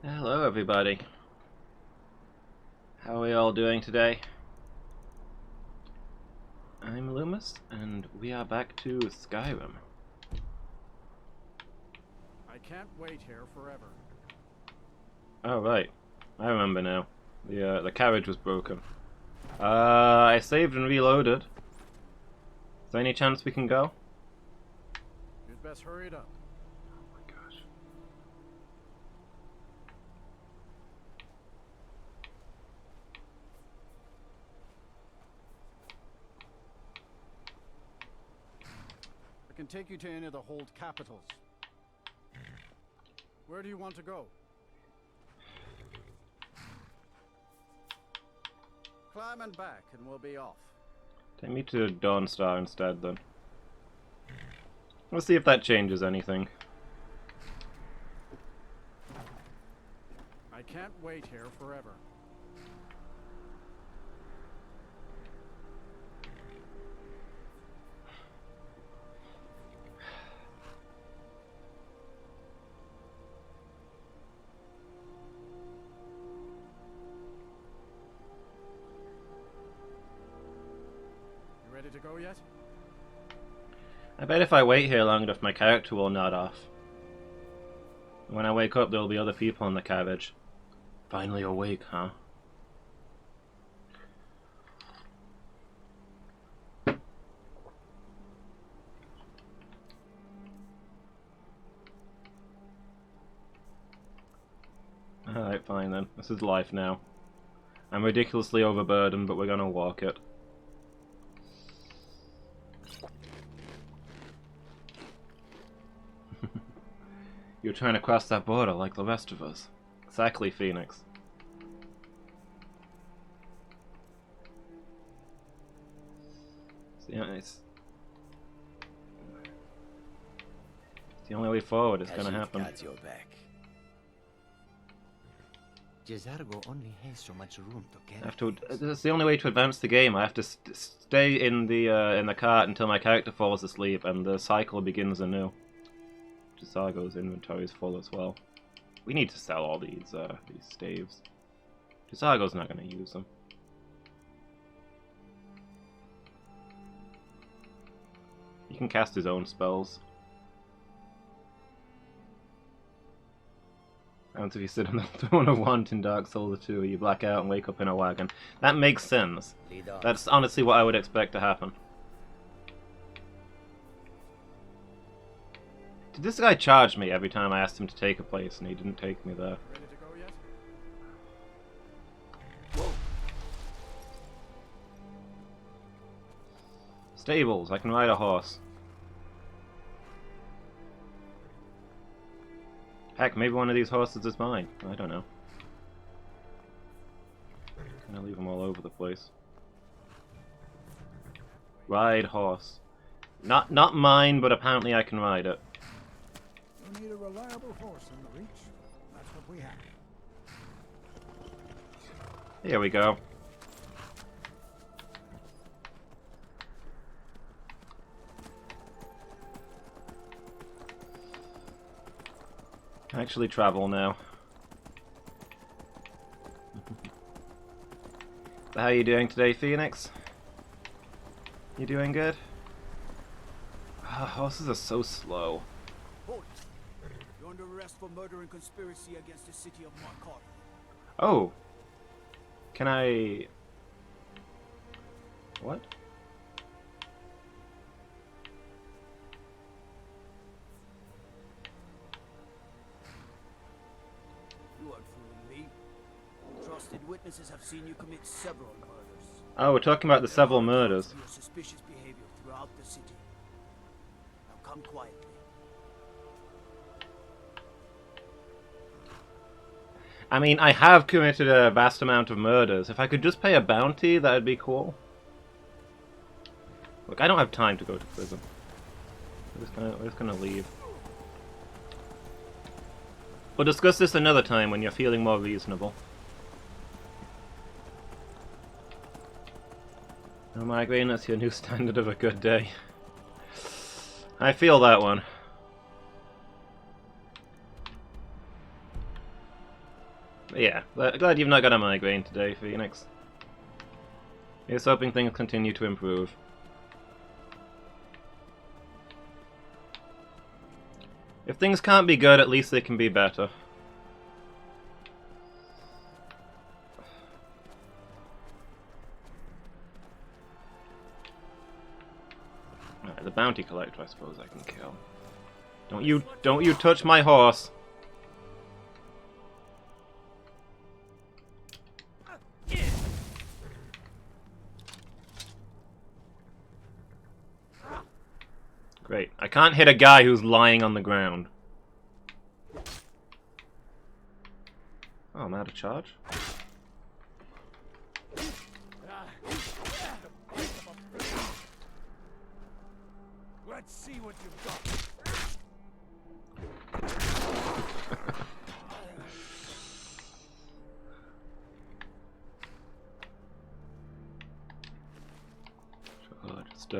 Hello everybody. How are we all doing today? I'm Loomis, and we are back to Skyrim. I can't wait here forever. Oh right, I remember now. The carriage was broken. I saved and reloaded. Is there any chance we can go? You'd best hurry it up. Oh my gosh. I can take you to any of the hold capitals. Where do you want to go? Climb and back and we'll be off. Take me to Dawnstar instead then. Let's see if that changes anything. I can't wait here forever. You ready to go yet? I bet if I wait here long enough my character will nod off. When I wake up there will be other people in the carriage. Finally awake, huh? Alright, fine then. This is life now. I'm ridiculously overburdened, but we're gonna walk it. You're trying to cross that border like the rest of us. Exactly, Phoenix. It's the only way forward. It's gonna happen. Got your back. Jezargo only has so much room to carry. That's the only way to advance the game. I have to stay in the cart until my character falls asleep, and the cycle begins anew. Jezargo's inventory is full as well. We need to sell all these staves. Jezargo's not going to use them. He can cast his own spells. And if you sit on the throne of want in Dark Souls 2, you black out and wake up in a wagon. That makes sense. That's honestly what I would expect to happen. Did this guy charge me every time I asked him to take a place and he didn't take me there? Ready to go yet? Whoa. Stables, I can ride a horse. Heck, maybe one of these horses is mine. I don't know. I'm gonna leave them all over the place. Ride horse. Not mine, but apparently I can ride it. We need a reliable horse in the Reach. That's what we have. Here we go. Actually travel now. So how are you doing today, Phoenix? You doing good? Horses are so slow. Hold it. You're under arrest for murder and conspiracy against the city of Markarth. Oh. Can I... What? You aren't fooling me. Trusted witnesses have seen you commit several murders. Oh, we're talking about the several murders. Your suspicious behavior throughout the city. Now come quietly. I mean, I have committed a vast amount of murders. If I could just pay a bounty, that'd be cool. Look, I don't have time to go to prison. We're just gonna leave. We'll discuss this another time when you're feeling more reasonable. No migraine, that's your new standard of a good day. I feel that one. But yeah, glad you've not got a migraine today, Phoenix. Here's hoping things continue to improve. If things can't be good, at least they can be better. Alright, the bounty collector I suppose I can kill. Don't you touch my horse! Great. I can't hit a guy who's lying on the ground. Oh, I'm out of charge? Let's see what you've got. Sure, just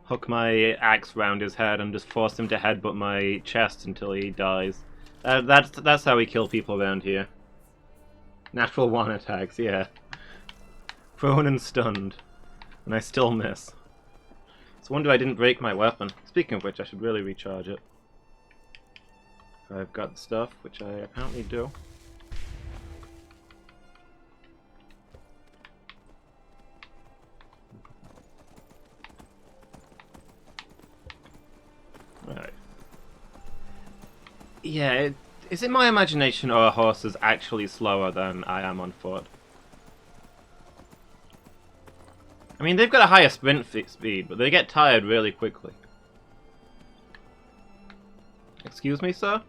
hook my axe round his head and just force him to headbutt my chest until he dies. That's how we kill people around here. Natural one attacks, yeah. Prone and stunned. And I still miss. It's a wonder I didn't break my weapon. Speaking of which, I should really recharge it. I've got stuff, which I apparently do. Right. Yeah, is it my imagination or are horses actually slower than I am on foot? I mean, they've got a higher sprint speed, but they get tired really quickly. Excuse me, sir?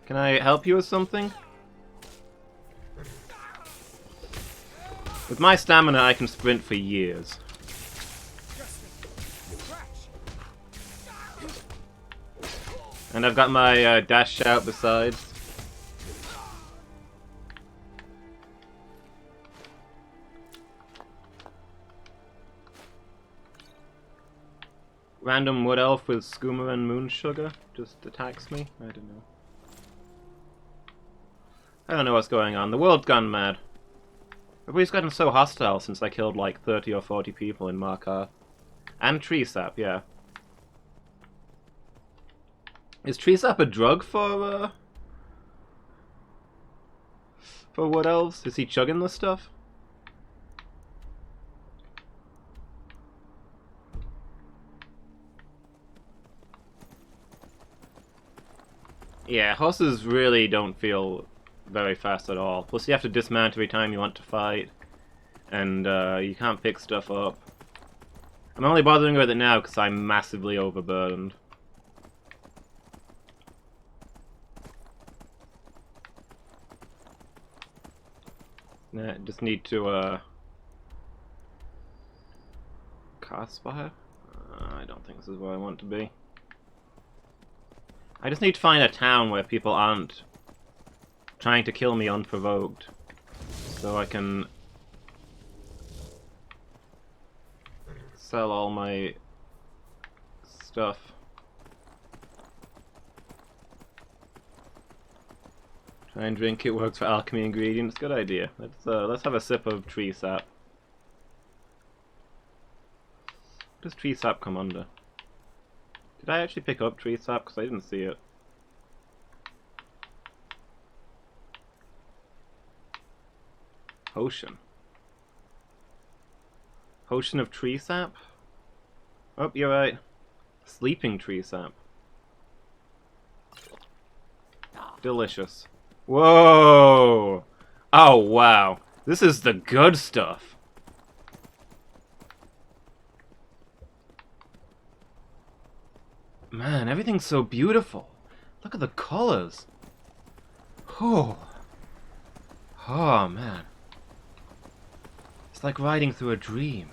Can I help you with something? With my stamina, I can sprint for years. And I've got my dash shout besides. Random wood elf with skooma and moon sugar just attacks me. I don't know. I don't know what's going on. The world's gone mad. Everybody's gotten so hostile since I killed like 30 or 40 people in Markarth. And tree sap, yeah. Is tree sap a drug for wood elves? Is he chugging this stuff? Yeah, horses really don't feel very fast at all. Plus you have to dismount every time you want to fight. And you can't pick stuff up. I'm only bothering with it now because I'm massively overburdened. Nah, just need to cast fire? I don't think this is where I want to be. I just need to find a town where people aren't trying to kill me unprovoked, so I can sell all my stuff. Try and drink it works for alchemy ingredients. Good idea. Let's have a sip of tree sap. What does tree sap come under? Did I actually pick up tree sap? Because I didn't see it. Potion. Potion of tree sap? Oh, you're right. Sleeping tree sap. Delicious. Whoa! Oh, wow. This is the good stuff. Man, everything's so beautiful. Look at the colors. Oh. Oh, man. It's like riding through a dream.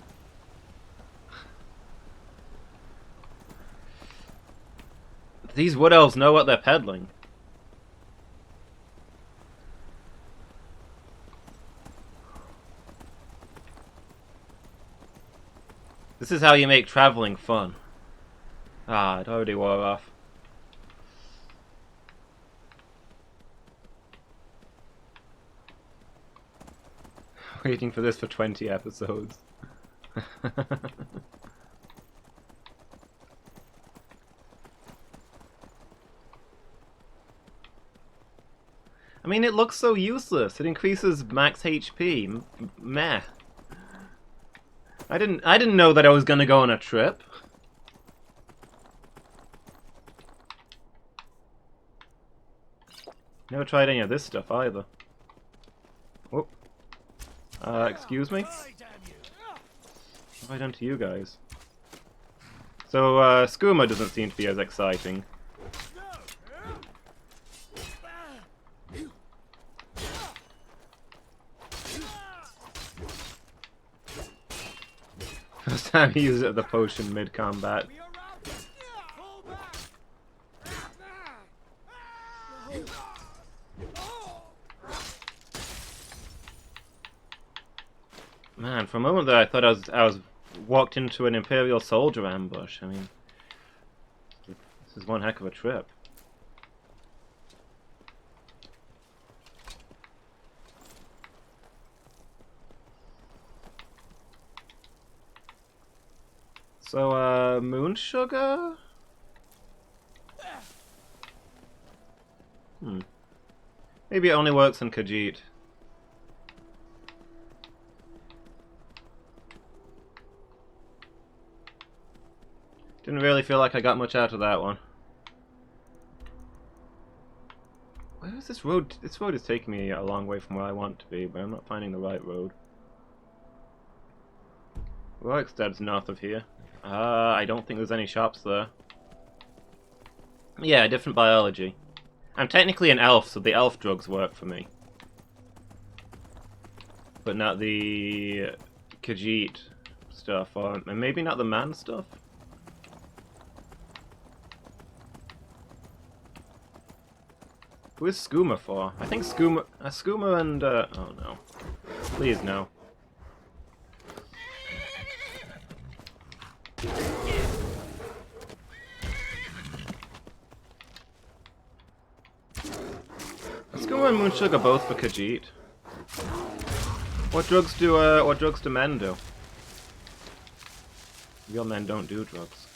These wood elves know what they're peddling. This is how you make traveling fun. Ah, it already wore off. Waiting for this for 20 episodes. I mean, it looks so useless. It increases max HP. Meh. I didn't know that I was gonna go on a trip. Never tried any of this stuff either. Whoop. Excuse me? What have I done to you guys? So, skooma doesn't seem to be as exciting. First time he used it at the potion mid-combat. Man, for a moment there I thought I was walked into an Imperial soldier ambush. I mean, this is one heck of a trip. So, moon sugar? Maybe it only works on Khajiit. Didn't really feel like I got much out of that one. Where is this road? This road is taking me a long way from where I want to be, but I'm not finding the right road. Rorikstad's north of here. I don't think there's any shops there. Yeah, different biology. I'm technically an elf, so the elf drugs work for me. But not the Khajiit stuff, or maybe not the man stuff? Who is skooma for? I think skooma and, oh no. Please, no. Skooma and moon sugar both for Khajiit. What drugs do men do? Real men don't do drugs.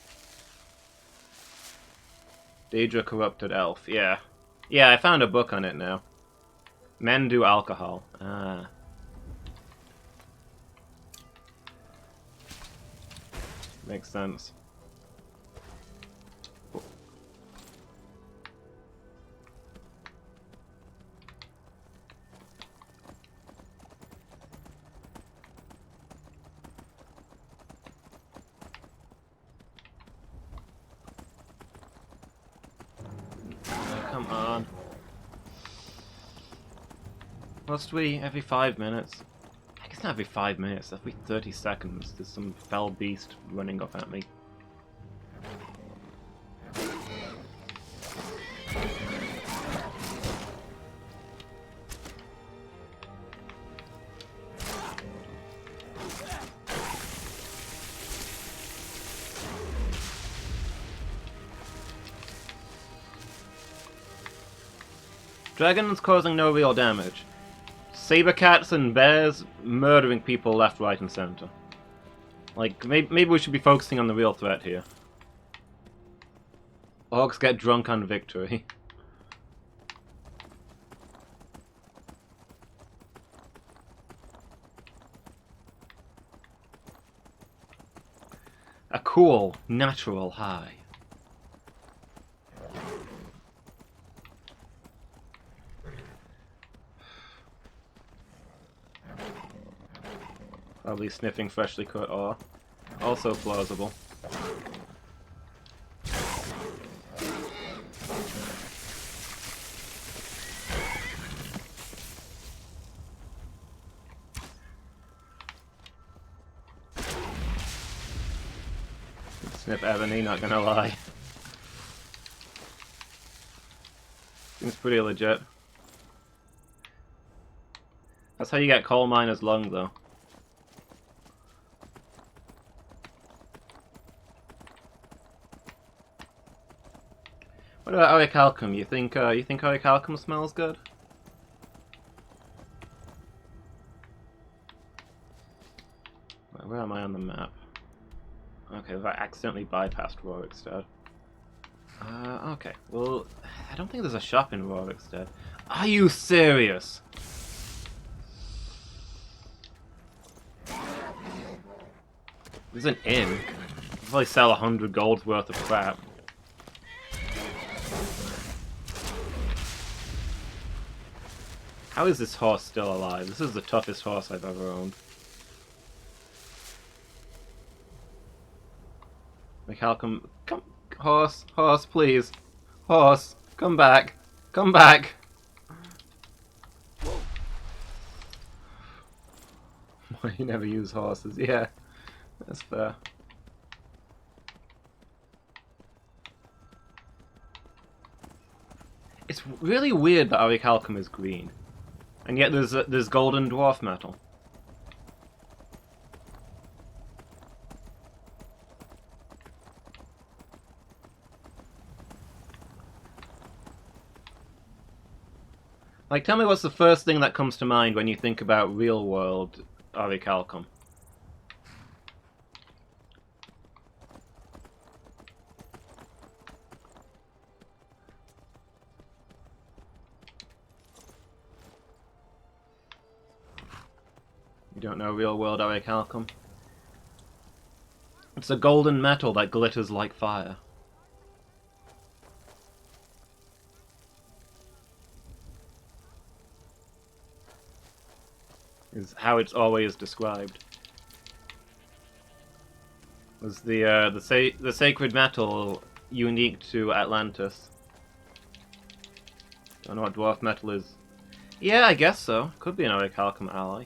Daedra corrupted elf, yeah. Yeah, I found a book on it now. Men do alcohol. Ah. Makes sense. Come on. Must we? Every 5 minutes? I guess not every 5 minutes, every 30 seconds there's some fell beast running off at me. Dragons causing no real damage. Saber cats and bears murdering people left, right, and center. Like, maybe we should be focusing on the real threat here. Orcs get drunk on victory. A cool, natural high. Probably sniffing freshly cut ore. Also plausible. Sniff ebony, not gonna lie. Seems pretty legit. That's how you get coal miner's lung, though. What about orichalcum? You think orichalcum smells good? Where am I on the map? Okay, I accidentally bypassed Rorikstead. Okay. Well, I don't think there's a shop in Rorikstead. Are you serious? There's an inn. You can probably sell 100 gold's worth of crap. How is this horse still alive? This is the toughest horse I've ever owned. Orichalcum, come, horse, please. Horse, come back. Come back. Why you never use horses? Yeah, that's fair. It's really weird that orichalcum is green, and yet there's golden dwarf metal. Like, tell me what's the first thing that comes to mind when you think about real-world orichalcum? You don't know real-world orichalcum? It's a golden metal that glitters like fire. Is how it's always described. Was the sacred metal unique to Atlantis? Don't know what dwarf metal is. Yeah, I guess so. Could be an orichalcum ally.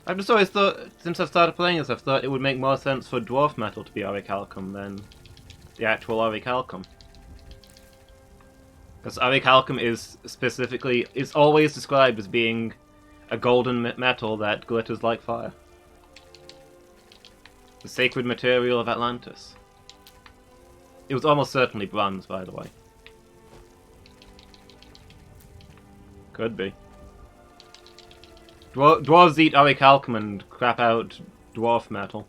I've just always thought, since I've started playing this, I've thought it would make more sense for dwarf metal to be orichalcum than the actual orichalcum. Because orichalcum is specifically, it's always described as being a golden metal that glitters like fire. The sacred material of Atlantis. It was almost certainly bronze, by the way. Could be. Dwarves eat orichalcum and crap out dwarf metal.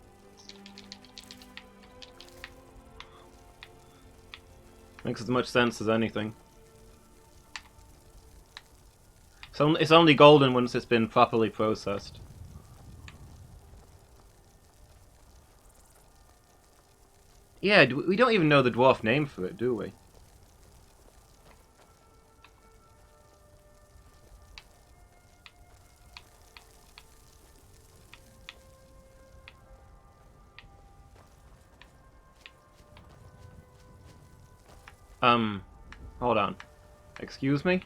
Makes as much sense as anything. So it's only golden once it's been properly processed. Yeah, we don't even know the dwarf name for it, do we? Hold on. Excuse me?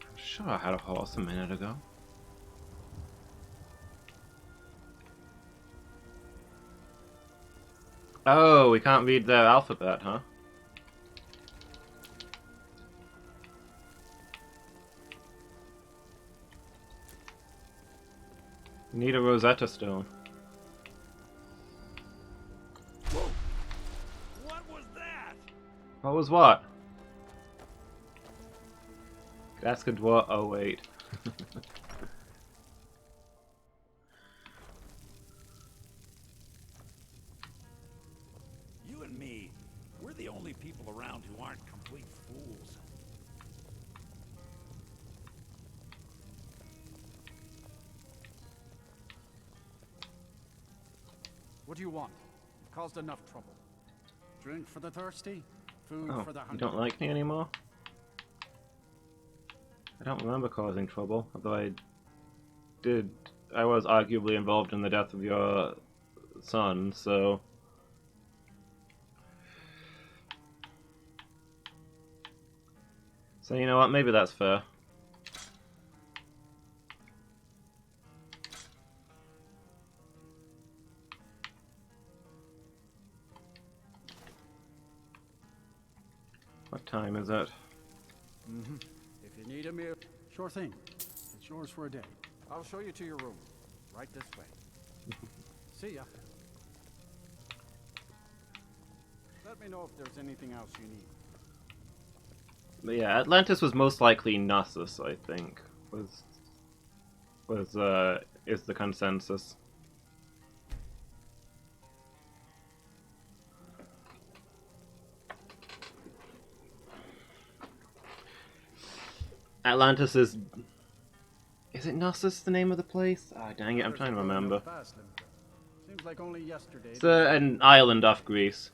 I'm sure I had a horse a minute ago. Oh, we can't read their alphabet, huh? We need a Rosetta Stone. Whoa! What was that? What was what? Ask a dwarf. Oh, wait. You and me, we're the only people around who aren't complete fools. What do you want? You've caused enough trouble. Drink for the thirsty, food Oh, for the you hungry. don't like me anymore? I don't remember causing trouble, although I was arguably involved in the death of your son, so... So you know what, maybe that's fair. What time is it? Mm-hmm. If you need a meal, sure thing. It's yours for a day. I'll show you to your room. Right this way. See ya. Let me know if there's anything else you need. But yeah, Atlantis was most likely Knossos, I think. Is the consensus. Atlantis is it Knossos the name of the place? Ah, dang it, I'm trying to remember. Seems like only yesterday. It's an island off Greece.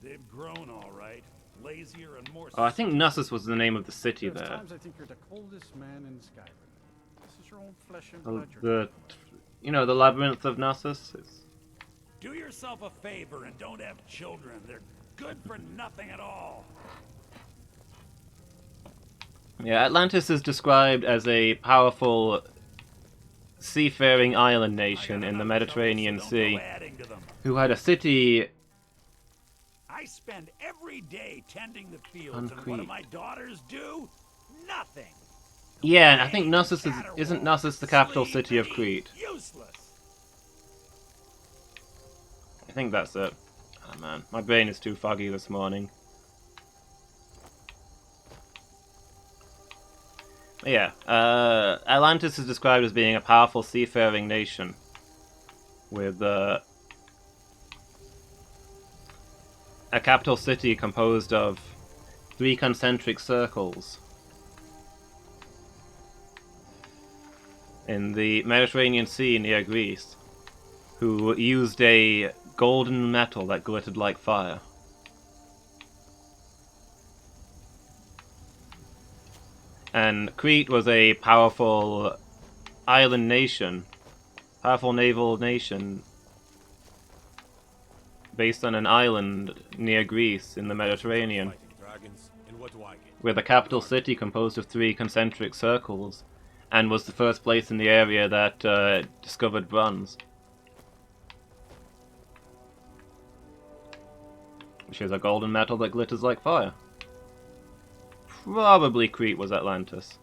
They've grown all right. Lazier and more. Oh, I think Knossos was the name of the city There's there. times I think you're the coldest man in Skyrim. This is your own flesh and The, blood. the you know, the labyrinth of Knossos. Do yourself a favor and don't have children. They're good for nothing at all. Yeah, Atlantis is described as a powerful seafaring island nation in the Mediterranean Sea who had a city I spend every day tending the fields, on and what do Crete. my daughters do? Nothing. Yeah, and I think Knossos isn't Knossos the capital city of Crete? Useless. I think that's it. Oh man, my brain is too foggy this morning. Yeah, Atlantis is described as being a powerful seafaring nation with a capital city composed of 3 concentric circles in the Mediterranean Sea near Greece, who used a golden metal that glittered like fire. And Crete was a powerful island nation, powerful naval nation, based on an island near Greece in the Mediterranean, with a capital city composed of 3 concentric circles, and was the first place in the area that discovered bronze. Which is a golden metal that glitters like fire. Probably Crete was Atlantis.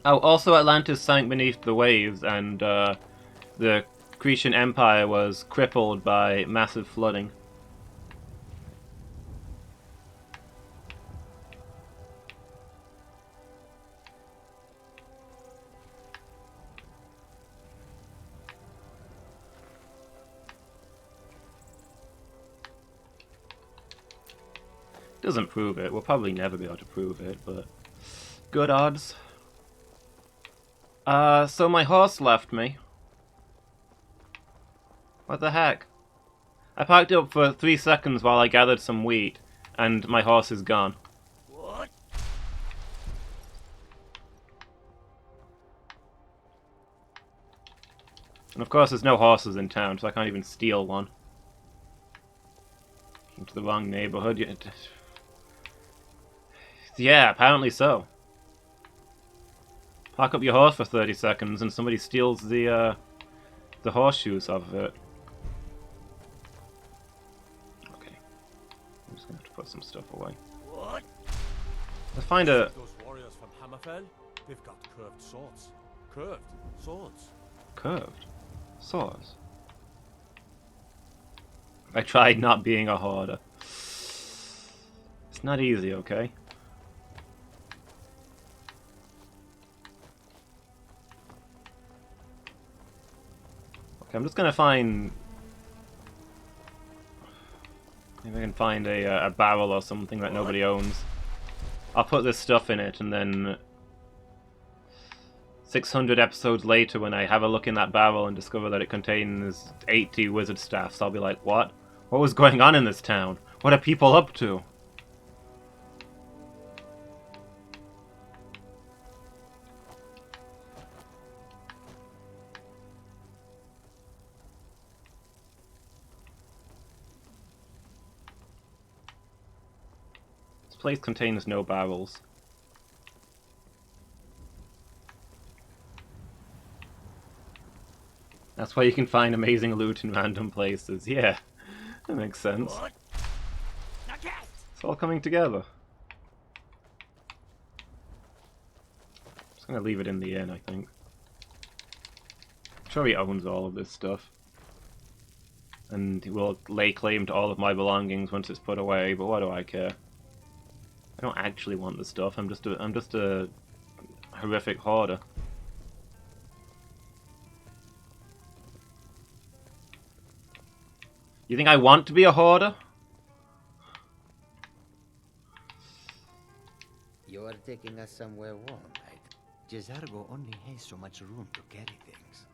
Oh, also Atlantis sank beneath the waves, and the Cretan Empire was crippled by massive flooding. Doesn't prove it. We'll probably never be able to prove it, but good odds. So my horse left me. What the heck? I parked it up for 3 seconds while I gathered some wheat, and my horse is gone. What? And of course there's no horses in town, so I can't even steal one. Into the wrong neighborhood. Yeah, apparently so. Park up your horse for 30 seconds and somebody steals the horseshoes off of it. Okay. I'm just gonna have to put some stuff away. What? Let's find a... Those warriors from Hammerfell, they've got curved swords. Curved swords. Curved? Swords? I tried not being a hoarder. It's not easy, okay? Okay, I'm just gonna find... Maybe I can find a barrel or something that nobody owns. I'll put this stuff in it, and then 600 episodes later, when I have a look in that barrel and discover that it contains 80 wizard staffs, I'll be like, what? What was going on in this town? What are people up to? This place contains no barrels. That's why you can find amazing loot in random places. Yeah, that makes sense. What? It's all coming together. Just gonna leave it in the inn, I think. I'm sure he owns all of this stuff. and he will lay claim to all of my belongings once it's put away. But what do I care? I don't actually want the stuff. I'm just a horrific hoarder. You think I want to be a hoarder? You are taking us somewhere warm, right? Jezargo only has so much room to carry things.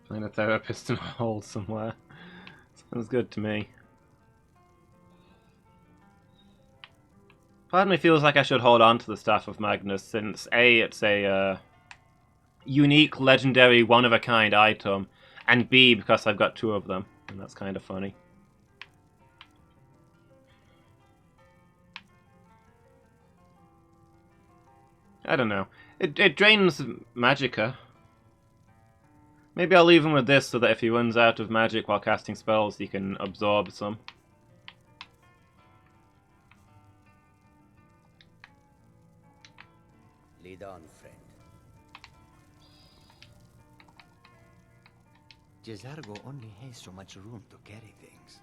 Find a therapist in a hole somewhere. Sounds good to me. Part of me feels like I should hold on to the Staff of Magnus, since A, it's a unique, legendary, one-of-a-kind item, and B, because I've got 2 of them, and that's kind of funny. I don't know. It drains magicka. Maybe I'll leave him with this so that if he runs out of magic while casting spells, he can absorb some. Lead on, friend. Jezargo only has so much room to carry things.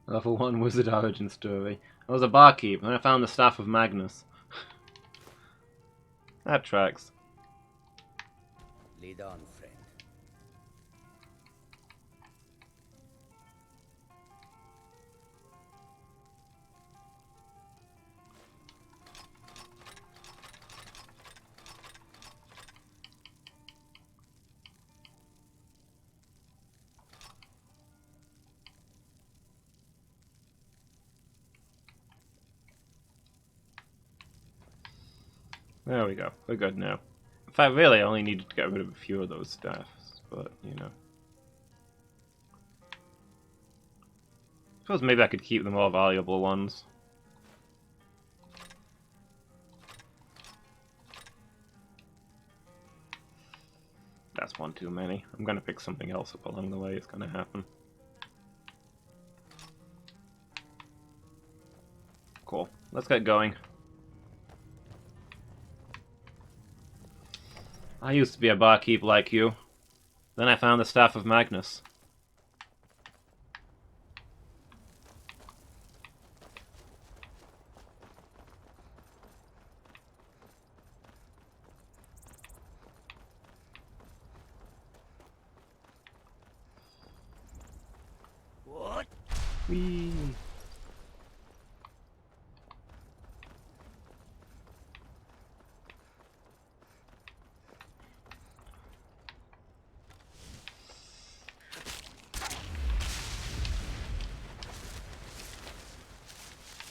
Level 1 Wizard origin story. I was a barkeep, and I found the Staff of Magnus. That tracks. Lead on, friend. There we go. We're good now. In fact, really, I only needed to get rid of a few of those staffs, but, you know. Suppose maybe I could keep the more valuable ones. That's one too many. I'm gonna pick something else up along the way, it's gonna happen. Cool. Let's get going. I used to be a barkeep like you. Then I found the Staff of Magnus. What? Whee!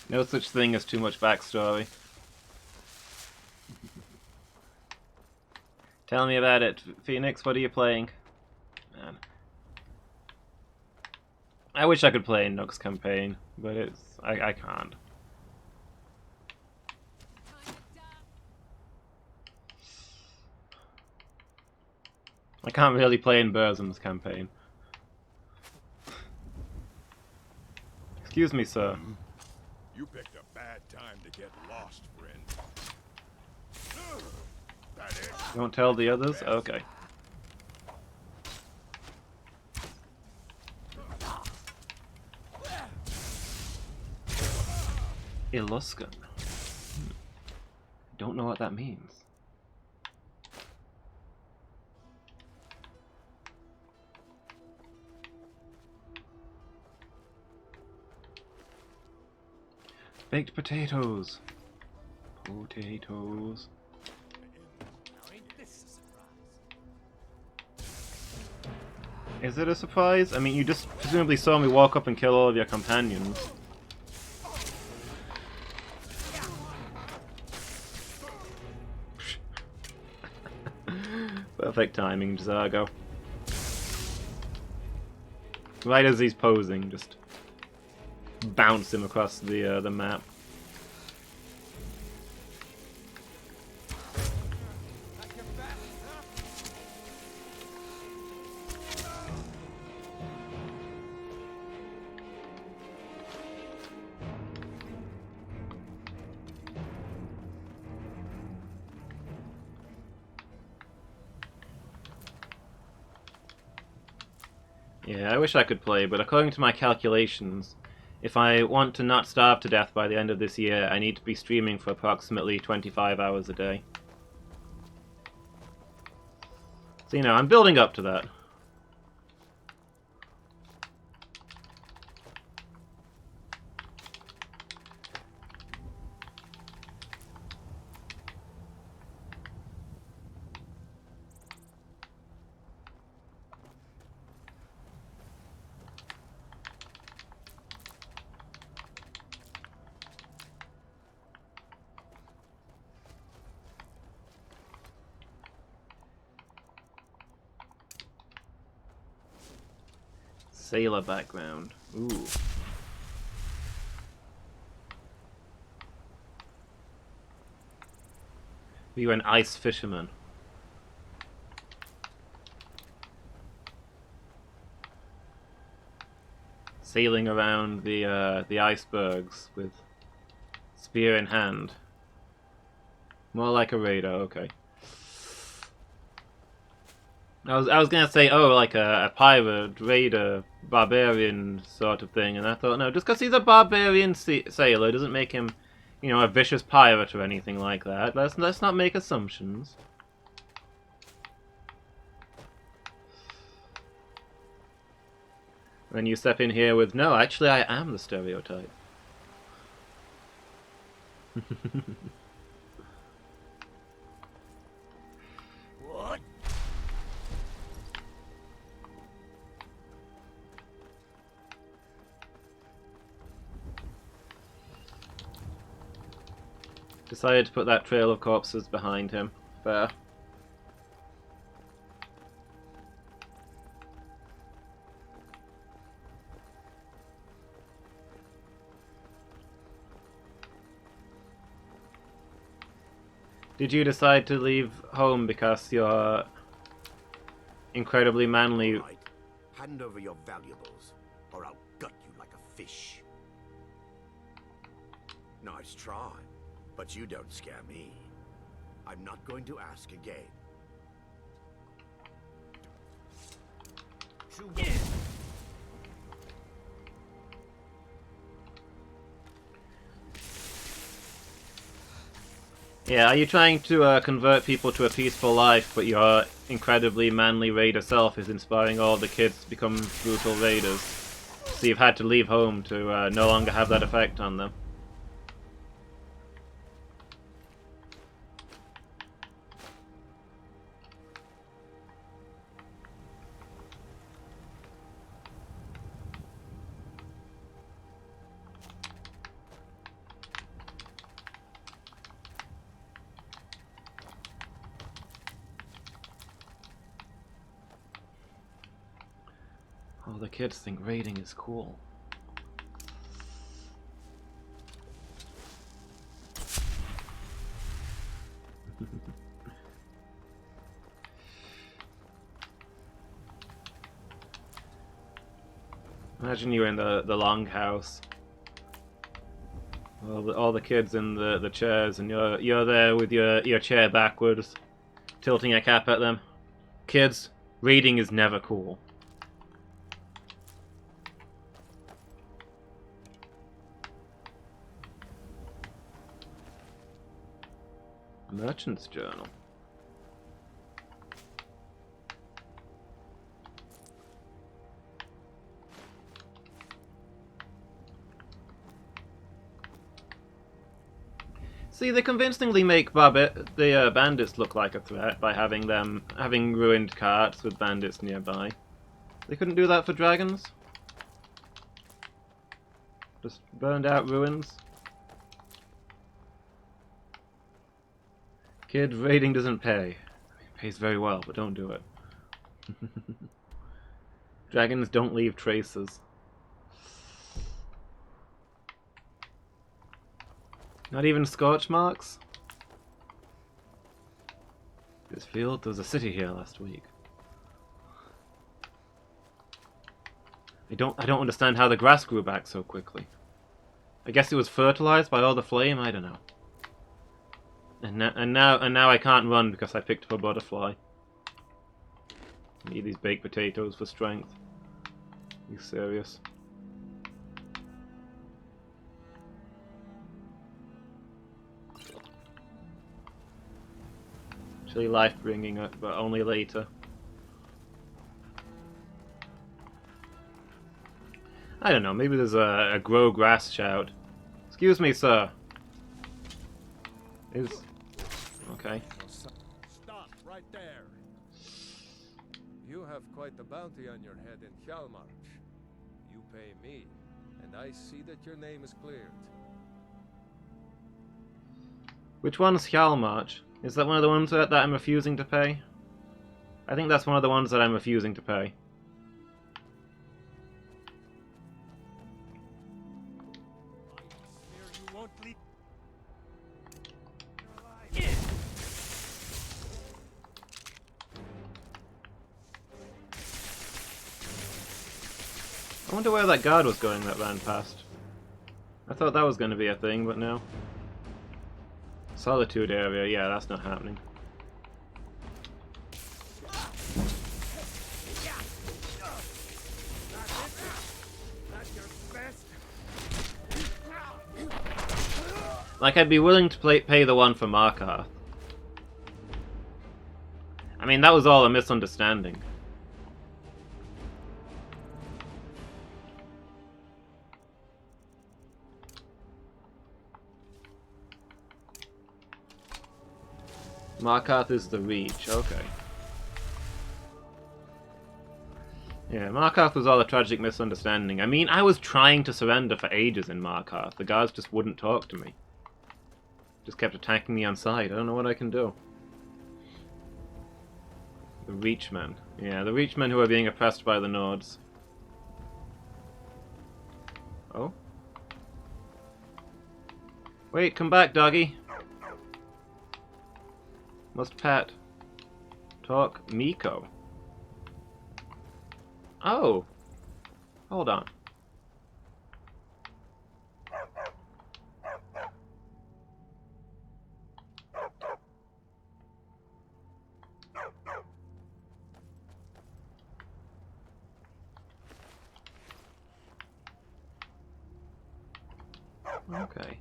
No such thing as too much backstory. Tell me about it, Phoenix. What are you playing? Man. I wish I could play Nook's campaign, but I can't. I can't really play in Burzum's campaign. Excuse me, sir. You picked a bad time to get lost, friend. That it? Don't tell the others? Okay. Illuscan. Don't know what that means. Baked potatoes. Potatoes. Now ain't this a surprise? Is it a surprise? I mean, you just presumably saw me walk up and kill all of your companions. Perfect timing, Zargo. Right as he's posing, just bounce him across the map. Yeah, I wish I could play, but according to my calculations, if I want to not starve to death by the end of this year, I need to be streaming for approximately 25 hours a day. So, you know, I'm building up to that. Sailor background. Ooh. You're an ice fisherman. Sailing around the icebergs with spear in hand. More like a raider, okay. I was gonna say, oh, like a pirate, raider, barbarian sort of thing, and I thought, no, just because he's a barbarian sailor doesn't make him, you know, a vicious pirate or anything like that. Let's not make assumptions. Then you step in here with, no, actually I am the stereotype. What? Decided to put that trail of corpses behind him. Fair. Did you decide to leave home because you're incredibly manly? Right. Hand over your valuables, or I'll gut you like a fish. Nice try, but you don't scare me. I'm not going to ask again. Yeah, are you trying to convert people to a peaceful life, but your incredibly manly raider self is inspiring all the kids to become brutal raiders? So you've had to leave home to no longer have that effect on them. Oh, the kids think raiding is cool. Imagine you're in the longhouse. All the kids in the chairs, and you're there with your chair backwards, tilting a cap at them. Kids, raiding is never cool. Merchant's Journal. See, they convincingly make the bandits look like a threat by having ruined carts with bandits nearby. They couldn't do that for dragons? Just burned out ruins? Kid, raiding doesn't pay. Pays very well, but don't do it. Dragons don't leave traces. Not even scorch marks? This field, there was a city here last week. I don't understand how the grass grew back so quickly. I guess it was fertilized by all the flame, I don't know. And now I can't run because I picked up a butterfly. Need these baked potatoes for strength. Are you serious? Actually life bringing it, but only later. I don't know, maybe there's a grow grass shout. Excuse me, sir. Okay. Stop right there. You have quite a bounty on your head in Hjalmarch. You pay me, and I see that your name is cleared. Which one's Hjalmarch? Is that one of the ones that I'm refusing to pay? I think that's one of the ones that I'm refusing to pay. I wonder where that guard was going that ran past. I thought that was going to be a thing, but no. Solitude area, yeah, that's not happening. Like, I'd be willing to pay the one for Markarth. I mean, that was all a misunderstanding. Markarth is the Reach, okay. Yeah, Markarth was all a tragic misunderstanding. I mean, I was trying to surrender for ages in Markarth. The guards just wouldn't talk to me. Just kept attacking me on sight. I don't know what I can do. The Reachmen. Yeah, the Reachmen who are being oppressed by the Nords. Oh? Wait, come back, doggy. Must pet. Talk Miko. Oh. Hold on. Okay.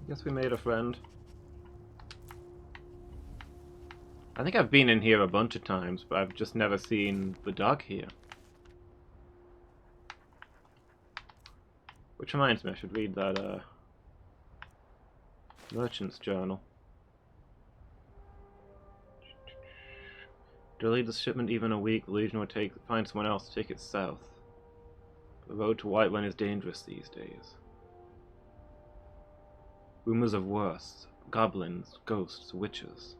I guess we made a friend. I think I've been in here a bunch of times, but I've just never seen the dog here. Which reminds me, I should read that, merchant's journal. Delay the shipment even a week, the Legion would find someone else to take it south. The road to Whiterun is dangerous these days. Rumors of worse. Goblins, ghosts, witches.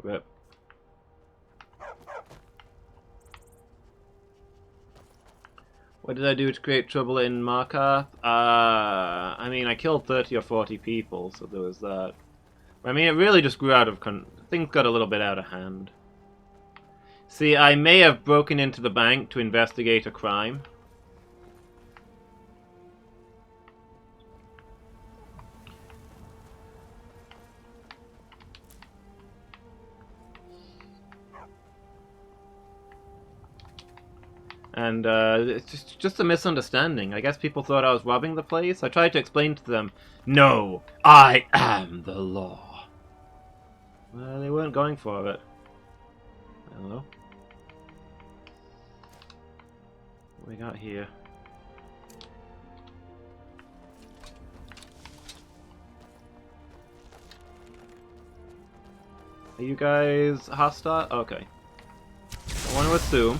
Rip. What did I do to create trouble in Markarth? I mean, I killed 30 or 40 people, so there was that. I mean, it really just grew out of things got a little bit out of hand. See, I may have broken into the bank to investigate a crime. And it's just a misunderstanding. I guess people thought I was robbing the place. I tried to explain to them, no, I am the law. Well, they weren't going for it. Hello? What we got here? Are you guys hostile? Okay. I want to assume.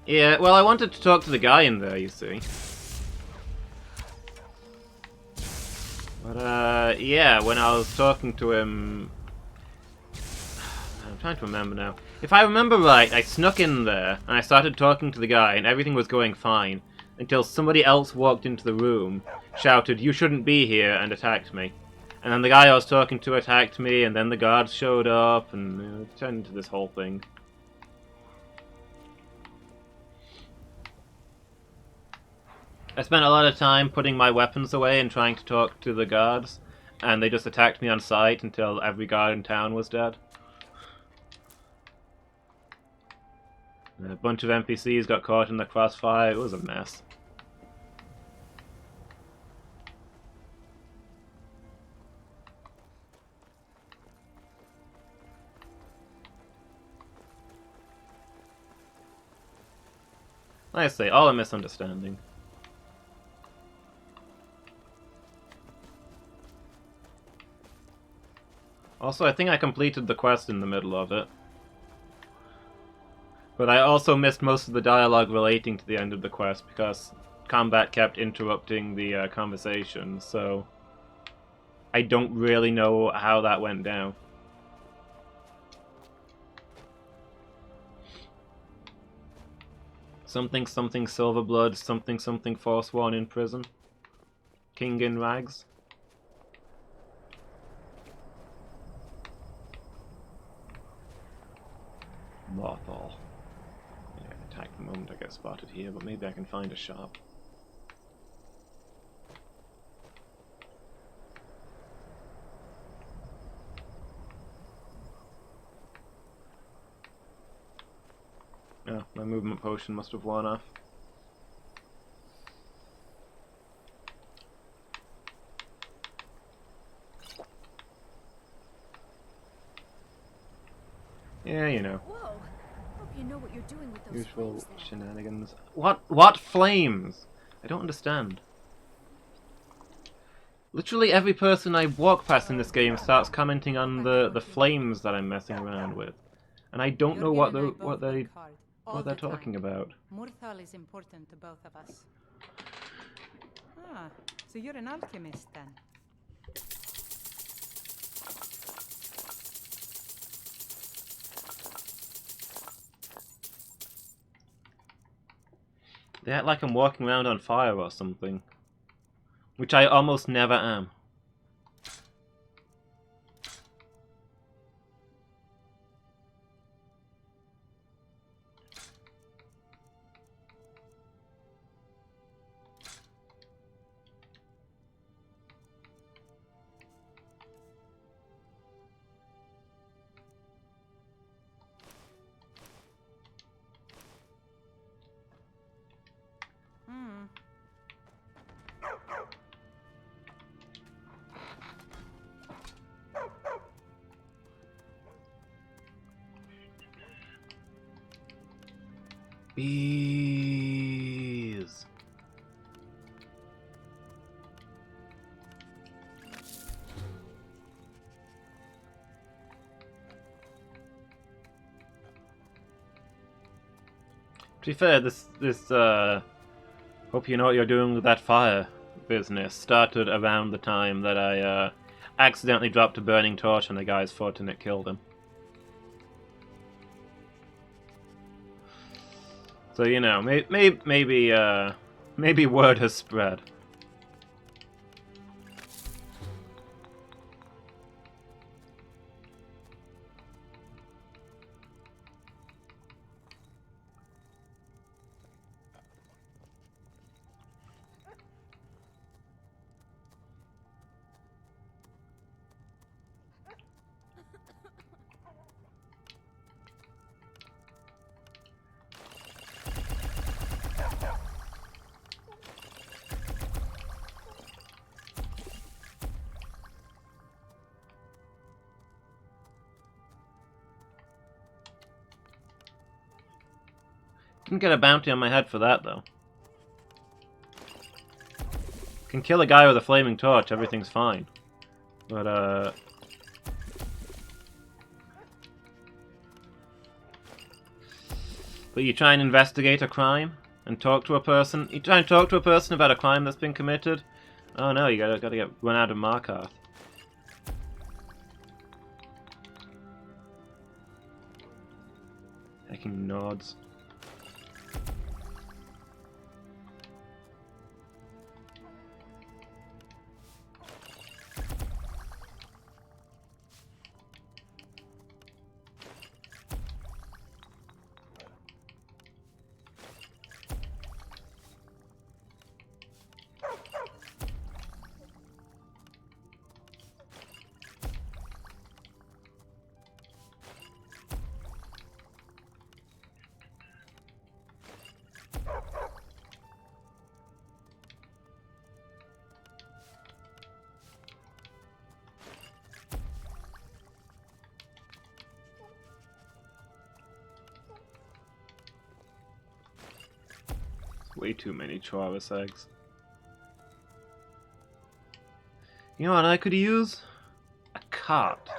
Yeah, well, I wanted to talk to the guy in there, you see. But, yeah, when I was talking to him... I'm trying to remember now. If I remember right, I snuck in there, and I started talking to the guy, and everything was going fine, until somebody else walked into the room, shouted, "You shouldn't be here," and attacked me. And then the guy I was talking to attacked me, and then the guards showed up, and it turned into this whole thing. I spent a lot of time putting my weapons away and trying to talk to the guards, and they just attacked me on sight until every guard in town was dead. And a bunch of NPCs got caught in the crossfire. It was a mess. Like I say, all a misunderstanding. Also, I think I completed the quest in the middle of it. But I also missed most of the dialogue relating to the end of the quest because combat kept interrupting the conversation, so I don't really know how that went down. Something something Silverblood, something something Forsworn in prison. King in rags. Mothall. Yeah, I can attack the moment I get spotted here, but maybe I can find a shop. Oh, my movement potion must have worn off. Yeah, you know. Whoa. Hope you know what you're doing with those Usual flames there. shenanigans. What flames? I don't understand. Literally every person I walk past in this game starts commenting on the flames that I'm messing around with. And I don't know what they're talking about. Murthal is important to both of us. Ah, so you're an alchemist then. They act like I'm walking around on fire or something. Which I almost never am. Bees. To be fair, this hope you know what you're doing with that fire business started around the time that I accidentally dropped a burning torch on a guy's foot and it killed him. So, you know, maybe word has spread. Didn't get a bounty on my head for that, though. Can kill a guy with a flaming torch, everything's fine. But, But you try and investigate a crime and talk to a person. You try and talk to a person about a crime that's been committed. Oh no, you gotta get run out of Markarth. Hecking nods. Way too many Travis eggs. You know what I could use? A cart.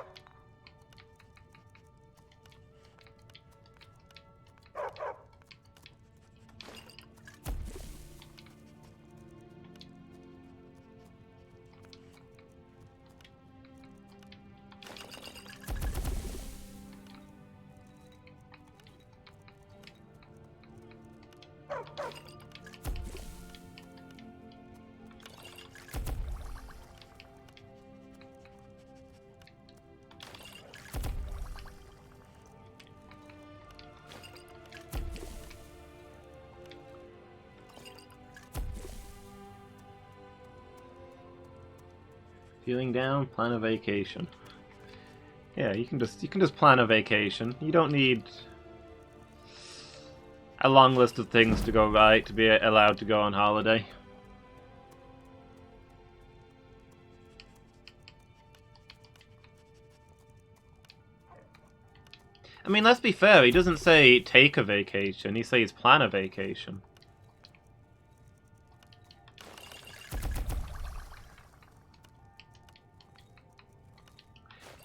Feeling down, plan a vacation. Yeah, you can just plan a vacation. You don't need a long list of things to go right to be allowed to go on holiday. I mean, let's be fair, he doesn't say take a vacation, he says plan a vacation.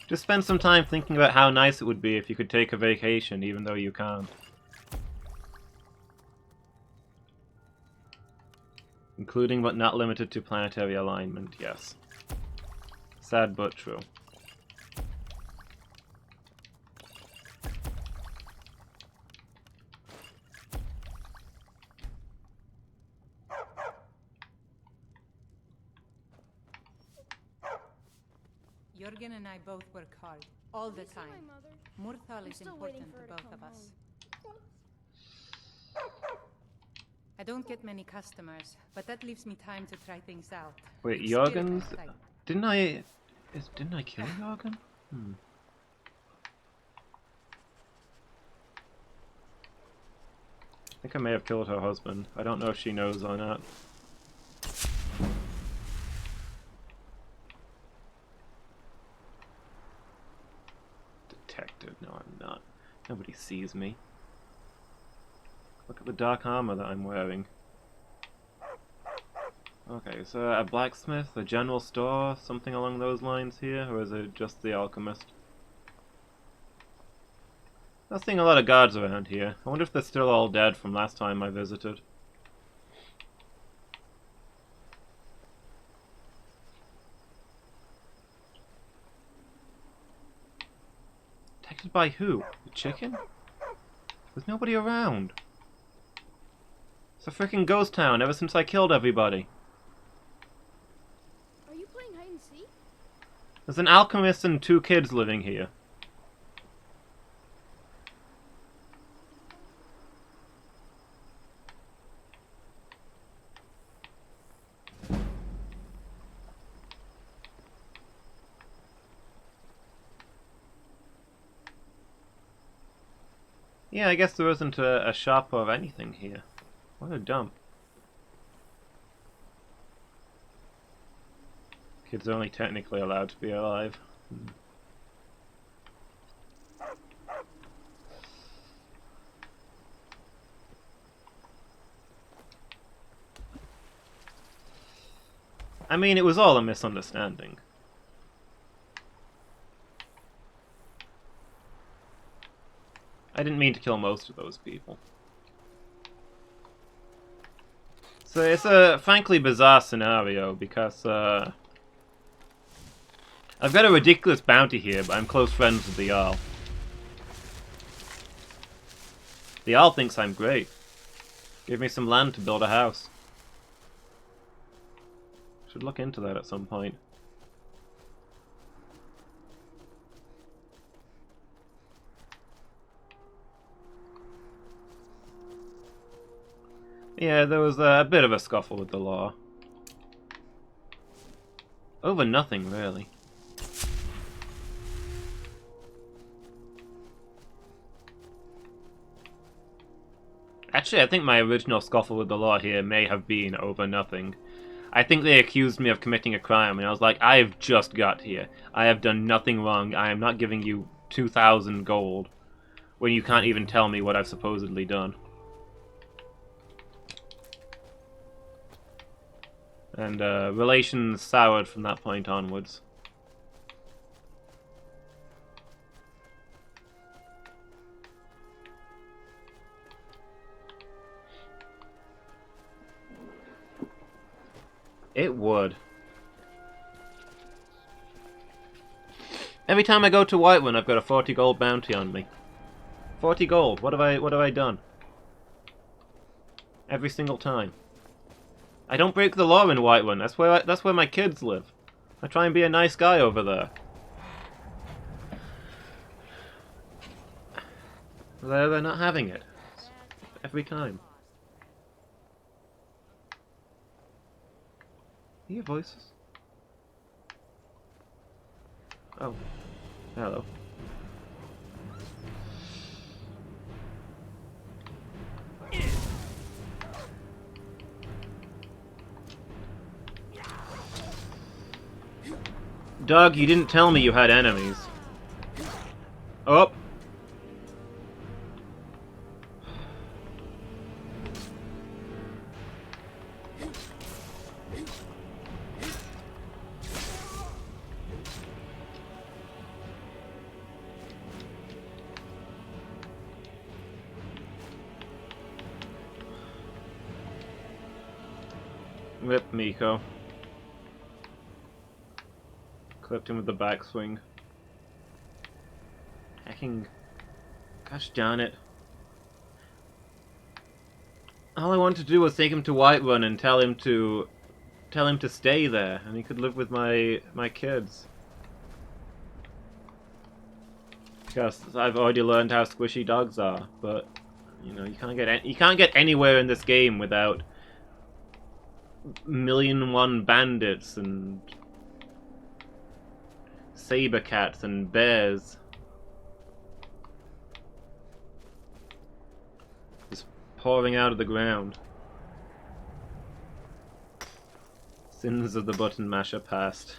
Just spend some time thinking about how nice it would be if you could take a vacation, even though you can't. Including but not limited to planetary alignment, yes. Sad but true. Jürgen and I both work hard, all the time. Murthal is important to both of us. I don't get many customers, but that leaves me time to try things out. Wait, Jürgen's... Didn't I kill Jürgen? I think I may have killed her husband. I don't know if she knows or not. Detective, no I'm not. Nobody sees me. Look at the dark armor that I'm wearing. Okay, so a blacksmith, a general store, something along those lines here, or is it just the alchemist? I'm not seeing a lot of guards around here. I wonder if they're still all dead from last time I visited. Protected by who? The chicken? There's nobody around. It's a freaking ghost town ever since I killed everybody. Are you playing hide and seek? There's an alchemist and 2 kids living here. Yeah, I guess there isn't a shop or anything here. What a dump. Kids are only technically allowed to be alive. I mean, it was all a misunderstanding. I didn't mean to kill most of those people. So it's a frankly bizarre scenario because I've got a ridiculous bounty here, but I'm close friends with the Jarl. The Jarl thinks I'm great. Give me some land to build a house. Should look into that at some point. Yeah, there was a bit of a scuffle with the law. Over nothing, really. Actually, I think my original scuffle with the law here may have been over nothing. I think they accused me of committing a crime, and I was like, I have just got here. I have done nothing wrong. I am not giving you 2,000 gold when you can't even tell me what I've supposedly done. And relations soured from that point onwards. It would. Every time I go to Whiterun, I've got a 40 gold bounty on me. 40 gold. What have I done? Every single time. I don't break the law in Whiterun. That's where my kids live. I try and be a nice guy over there. They're not having it. Every time. Hear voices? Oh. Hello. Doug, you didn't tell me you had enemies. Oh! Rip Miko. Clipped him with the backswing. Hacking. Gosh darn it. All I wanted to do was take him to Whiterun and tell him to stay there, and he could live with my kids. Because I've already learned how squishy dogs are, but you know, you can't get anywhere in this game without 1,000,001 bandits and saber cats and bears. Just pouring out of the ground. Sins of the button masher past.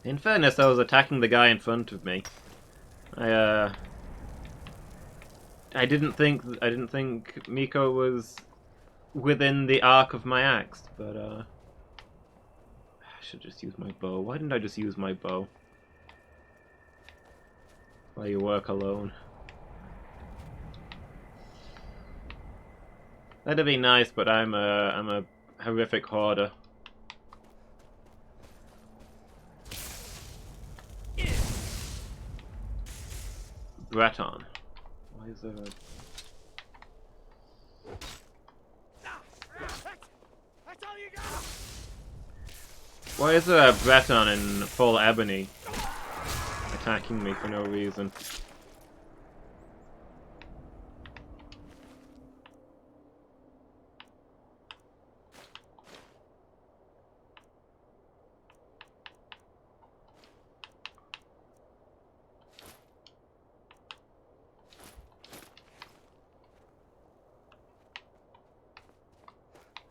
In fairness, I was attacking the guy in front of me. I didn't think Miko was within the arc of my axe, but I should just use my bow. Why didn't I just use my bow? While you work alone. That'd be nice, but I'm a horrific hoarder. Breton. Why is there a... Why is there a Breton in full ebony attacking me for no reason?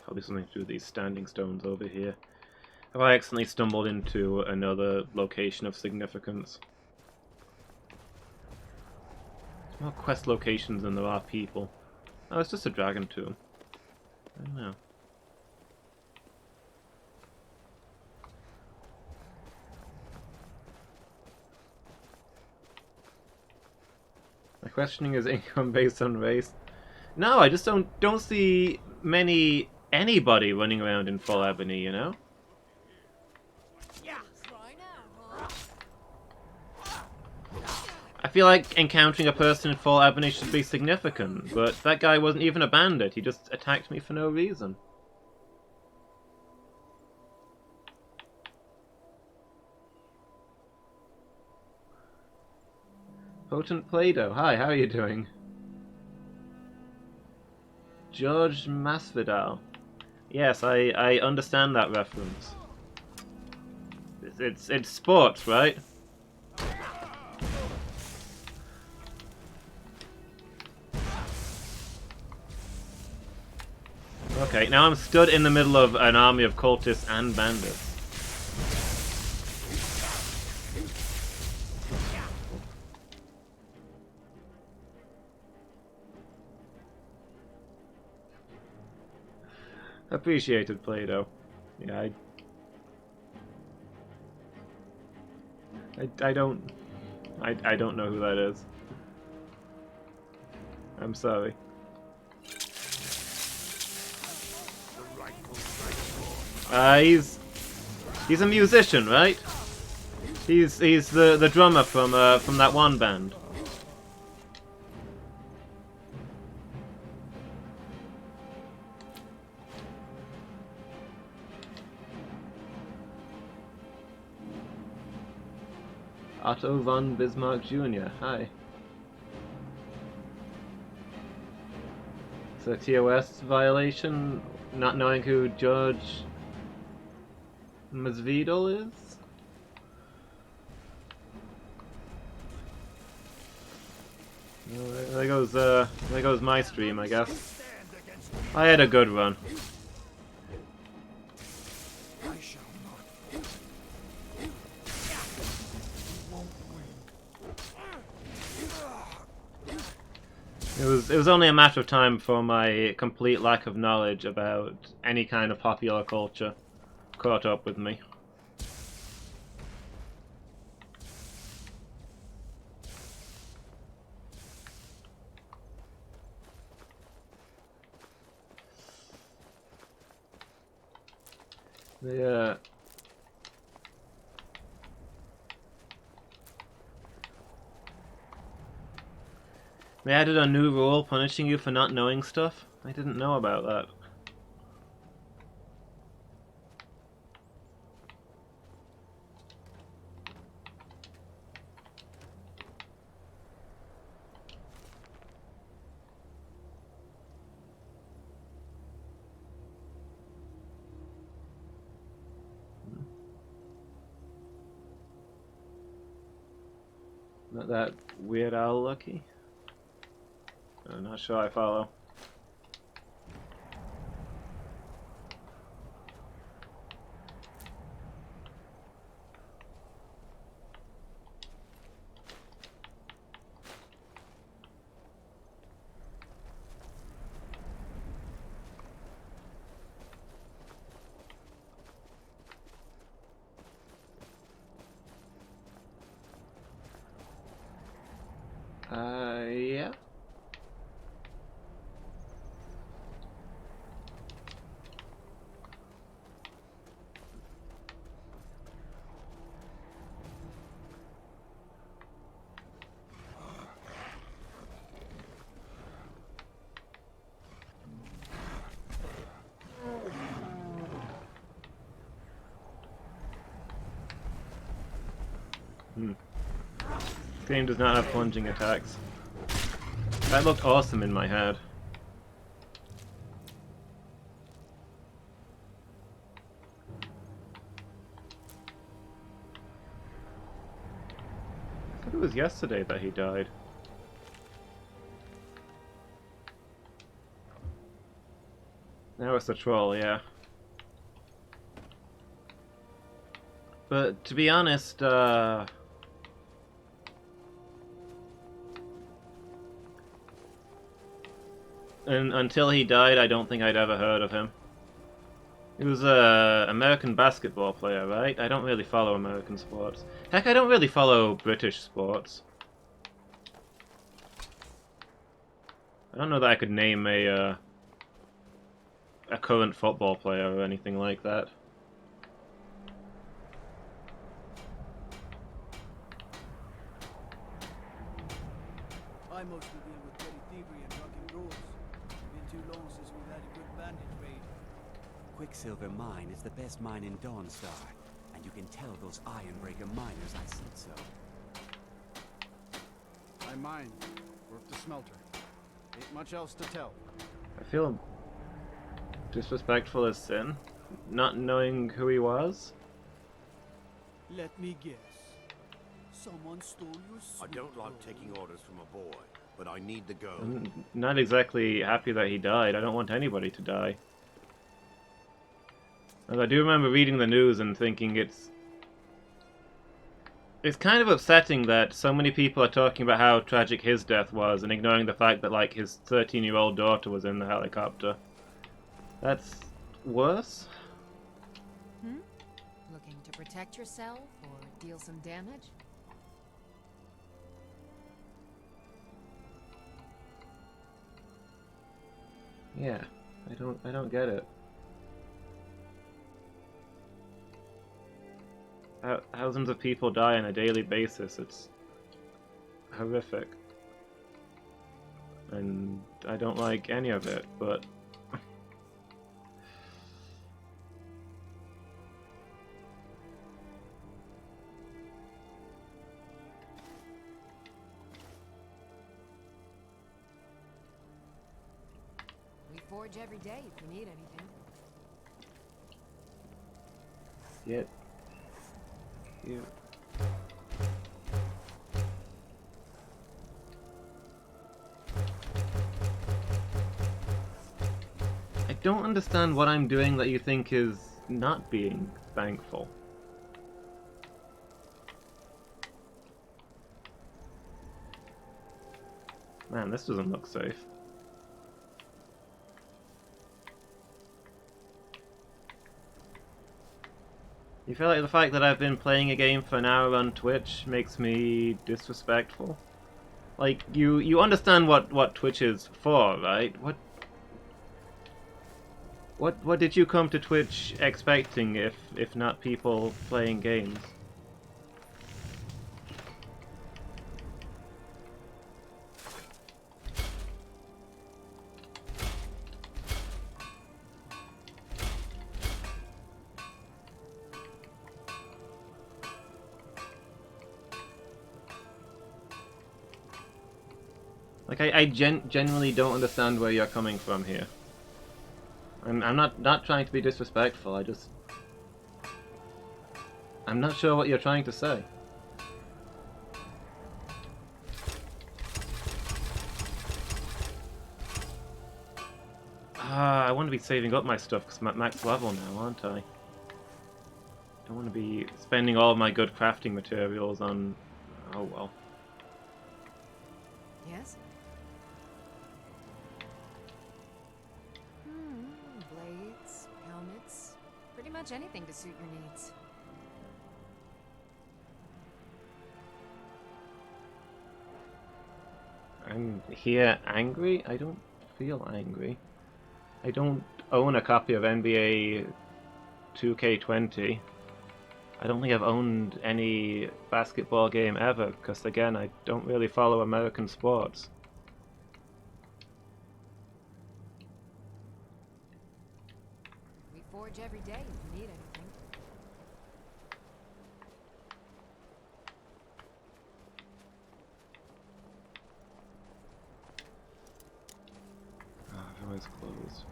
Probably something to do with these standing stones over here. Have I accidentally stumbled into another location of significance? There's more quest locations than there are people. Oh, it's just a dragon tomb. I don't know. Questioning his income based on race. No, I just don't see anybody running around in full ebony, you know? I feel like encountering a person in full ebony should be significant, but that guy wasn't even a bandit, he just attacked me for no reason. Potent Play-Doh, hi, how are you doing? George Masvidal. Yes, I understand that reference. It's sports, right? Okay, now I'm stood in the middle of an army of cultists and bandits. Appreciated, Play-Doh. Yeah, I don't know who that is. I'm sorry. He's a musician, right? He's the drummer from that one band. Otto von Bismarck Jr. Hi. So TOS violation, not knowing who George Masvidal is? Well, there goes my stream, I guess. I had a good run. It was only a matter of time for my complete lack of knowledge about any kind of popular culture caught up with me. They added a new rule punishing you for not knowing stuff? I didn't know about that. Not that Weird Al lucky? I'm not sure I follow. Yeah. This game does not have plunging attacks. That looked awesome in my head. I thought it was yesterday that he died. Now it's the troll, yeah. But to be honest, and until he died, I don't think I'd ever heard of him. He was an American basketball player, right? I don't really follow American sports. Heck, I don't really follow British sports. I don't know that I could name a current football player or anything like that. I mostly deal with petty thievery and drunken ghouls. Been too long since we've had a good bandit raid. Quicksilver Mine is the best mine in Dawnstar, and you can tell those Ironbreaker miners I said so. I mine. Work the smelter. Ain't much else to tell. I feel disrespectful as sin, not knowing who he was. Let me guess. Someone stole your sweet I don't like taking orders from a boy, but I need the gold. I'm not exactly happy that he died. I don't want anybody to die. And I do remember reading the news and thinking it's kind of upsetting that so many people are talking about how tragic his death was and ignoring the fact that, like, his 13-year-old daughter was in the helicopter. That's worse? Looking to protect yourself or deal some damage? Yeah, I don't get it. Thousands of people die on a daily basis. It's horrific. And I don't like any of it, but We forge every day if you need anything. yet here. I don't understand what I'm doing that you think is not being thankful. Man, this doesn't look safe. You feel like the fact that I've been playing a game for an hour on Twitch makes me disrespectful? Like, you understand what Twitch is for, right? What did you come to Twitch expecting if not people playing games? Like, I genuinely don't understand where you're coming from here. I'm not trying to be disrespectful, I'm not sure what you're trying to say. I want to be saving up my stuff because I'm at max level now, aren't I? Don't want to be spending all of my good crafting materials on... oh well. Yes? Blades, helmets, pretty much anything to suit your needs. I'm here angry? I don't feel angry. I don't own a copy of NBA 2K20. I don't think I've owned any basketball game ever, because again, I don't really follow American sports. We forge every day if you need anything. How is closed?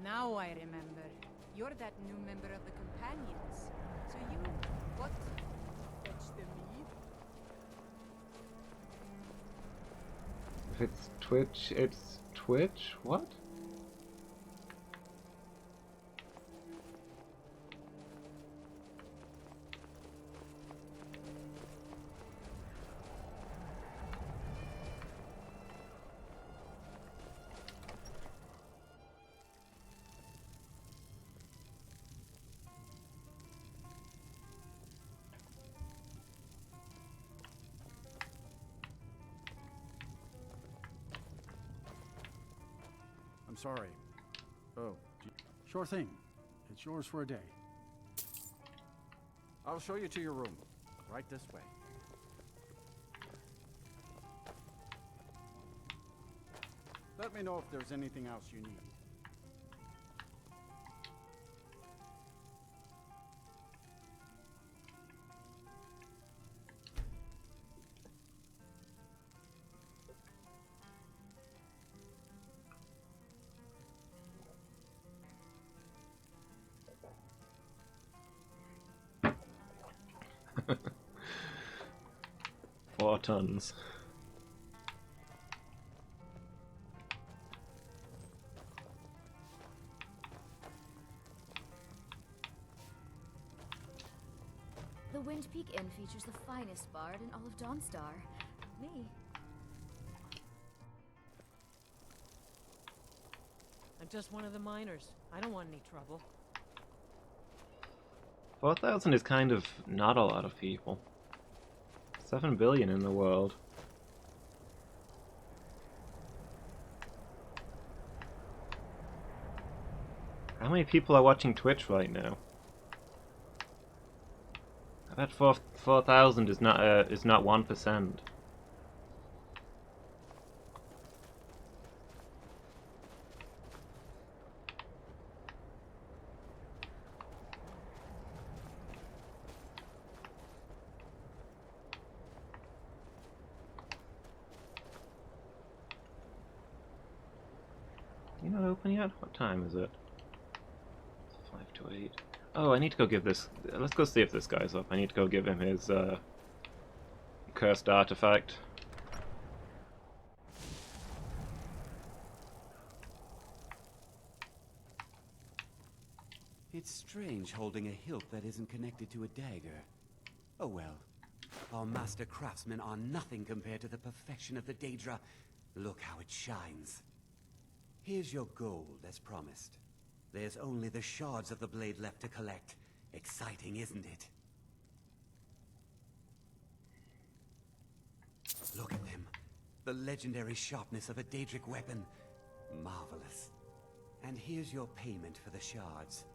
Now I remember. You're that new member of the Companions. So you... what? Fetch the mead? If it's Twitch, it's Twitch? What? sorry. Oh, sure thing. It's yours for a day. I'll show you to your room. Right this way. Let me know if there's anything else you need. Four tons. The Wind Peak Inn features the finest bard in all of Dawnstar. Me. I'm just one of the miners. I don't want any trouble. 4,000 is kind of not a lot of people. 7 billion in the world. How many people are watching Twitch right now? I bet 4,000 is not 1%. You not open yet? What time is it? 5 to 8. Oh, I need to go give this... Let's go see if this guy's up. I need to go give him his, cursed artifact. It's strange holding a hilt that isn't connected to a dagger. Oh well. Our master craftsmen are nothing compared to the perfection of the Daedra. Look how it shines. Here's your gold, as promised. There's only the shards of the blade left to collect. Exciting, isn't it? Look at them. The legendary sharpness of a Daedric weapon. Marvelous. And here's your payment for the shards.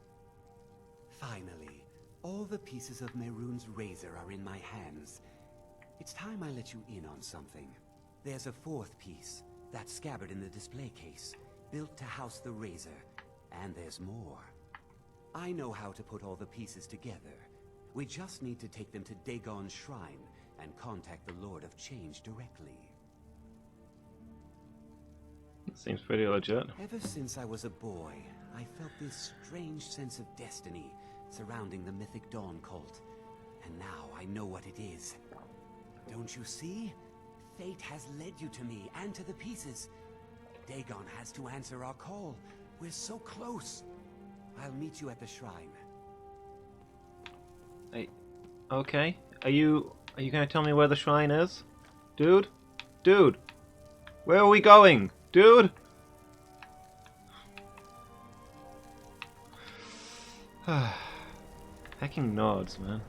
Finally, all the pieces of Mehrunes' razor are in my hands. It's time I let you in on something. There's a fourth piece, that scabbard in the display case, built to house the razor. And there's more. I know how to put all the pieces together. We just need to take them to Dagon's shrine and contact the Lord of Change directly. Seems pretty legit. Ever since I was a boy, I felt this strange sense of destiny surrounding the mythic Dawn cult. And now I know what it is. Don't you see? Fate has led you to me and to the pieces. Dagon has to answer our call. We're so close. I'll meet you at the shrine. Hey, okay. Are you gonna tell me where the shrine is? Dude? Dude! Where are we going? Dude! Hecking nods, man.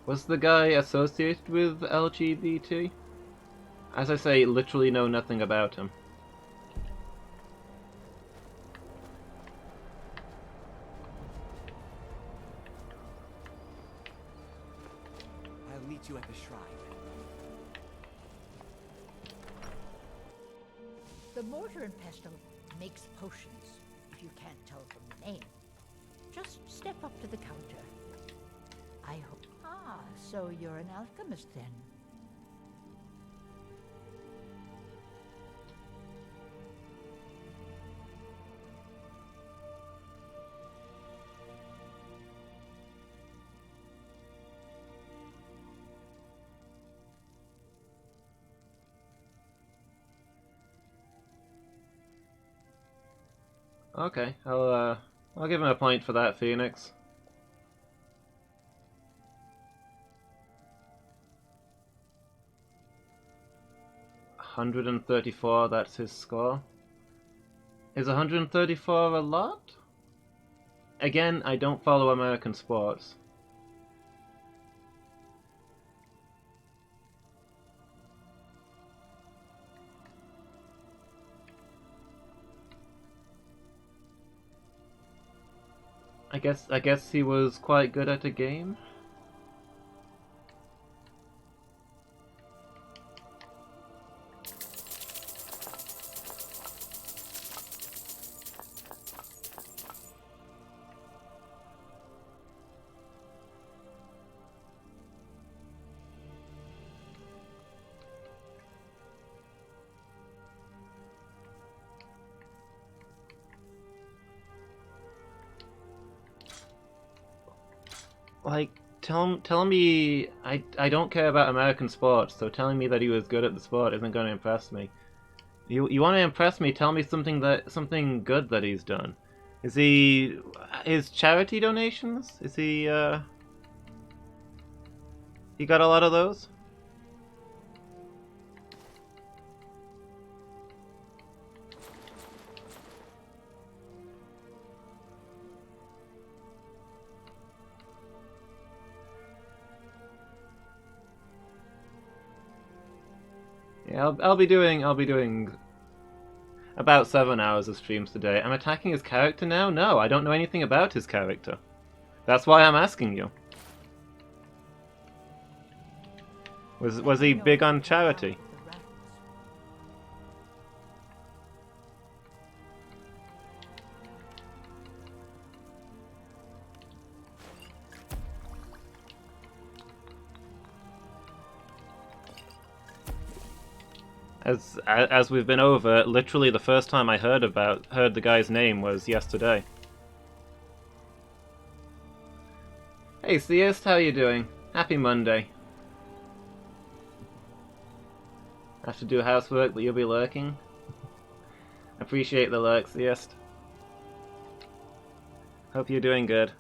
Was the guy associated with LGBT? As I say, literally know nothing about him. I'll meet you at the shrine. The mortar and pestle makes potions, if you can't tell from the name. Just step up to the counter. I hope... Ah, so you're an alchemist then. Okay, I'll give him a point for that, Phoenix. $134, that's his score. Is 134 a lot? Again, I don't follow American sports. I guess he was quite good at a game. Like, tell me, I don't care about American sports, so telling me that he was good at the sport isn't going to impress me. You want to impress me? Tell me something good that he's done. Is he his charity donations? Is he got a lot of those? Yeah, I'll be doing about 7 hours of streams today. I'm attacking his character now? No, I don't know anything about his character. That's why I'm asking you. Was he big on charity? As we've been over, literally the first time I heard the guy's name was yesterday. Hey Theist, how you doing? Happy Monday. Have to do housework, but you'll be lurking. Appreciate the lurk, Theist. Hope you're doing good.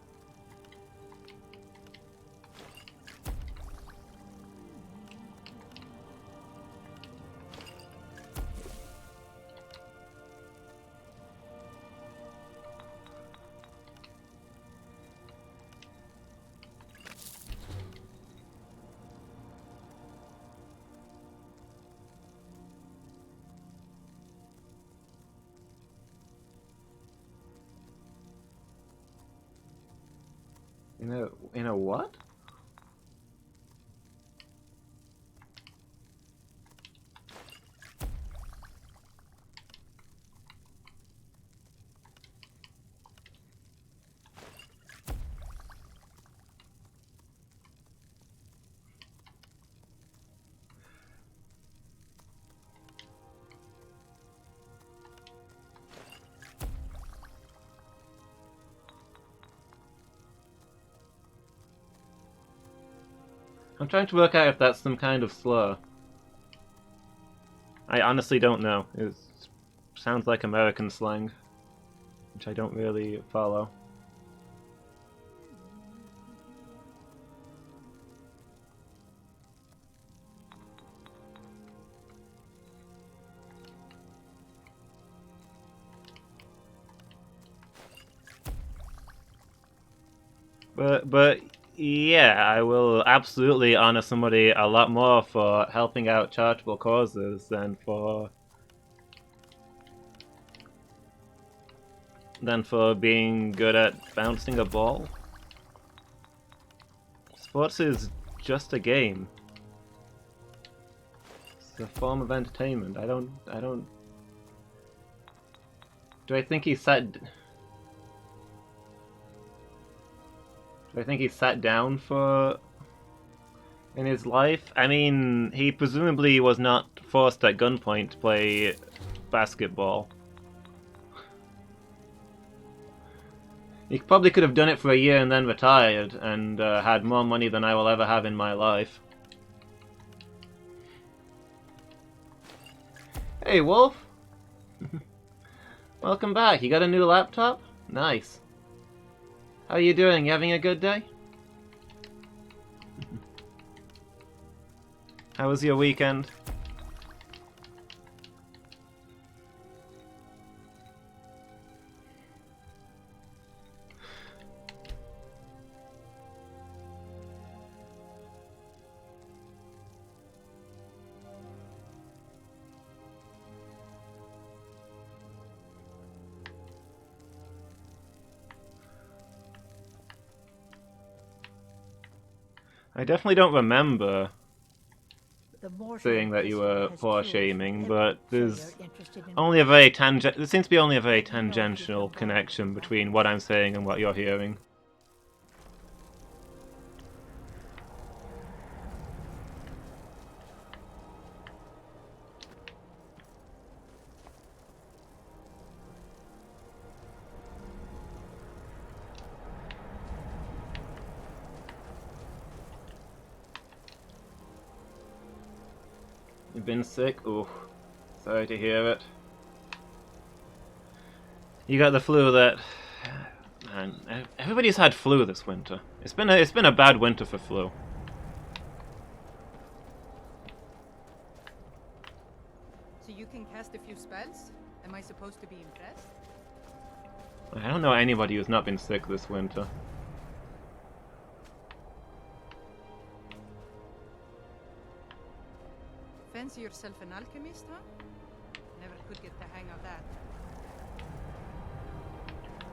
In a what? I'm trying to work out if that's some kind of slur. I honestly don't know. It sounds like American slang, which I don't really follow. But yeah, I will absolutely honor somebody a lot more for helping out charitable causes than for being good at bouncing a ball. Sports is just a game. It's a form of entertainment. I don't. Do I think he sat down for in his life? I mean, he presumably was not forced at gunpoint to play basketball. He probably could have done it for a year and then retired and had more money than I will ever have in my life. Hey, Wolf! Welcome back. You got a new laptop? Nice. How are you doing? You having a good day? How was your weekend? I definitely don't remember The more saying that you were poor shaming, but there's you're interested in only a very there seems to be only a very tangential connection between what I'm saying and what you're hearing. You've been sick? Ooh, sorry to hear it. You got the flu that... Man, everybody's had flu this winter. It's been a bad winter for flu. So you can cast a few spells? Am I supposed to be impressed? I don't know anybody who's not been sick this winter. Fancy yourself an alchemist, huh? Never could get the hang of that.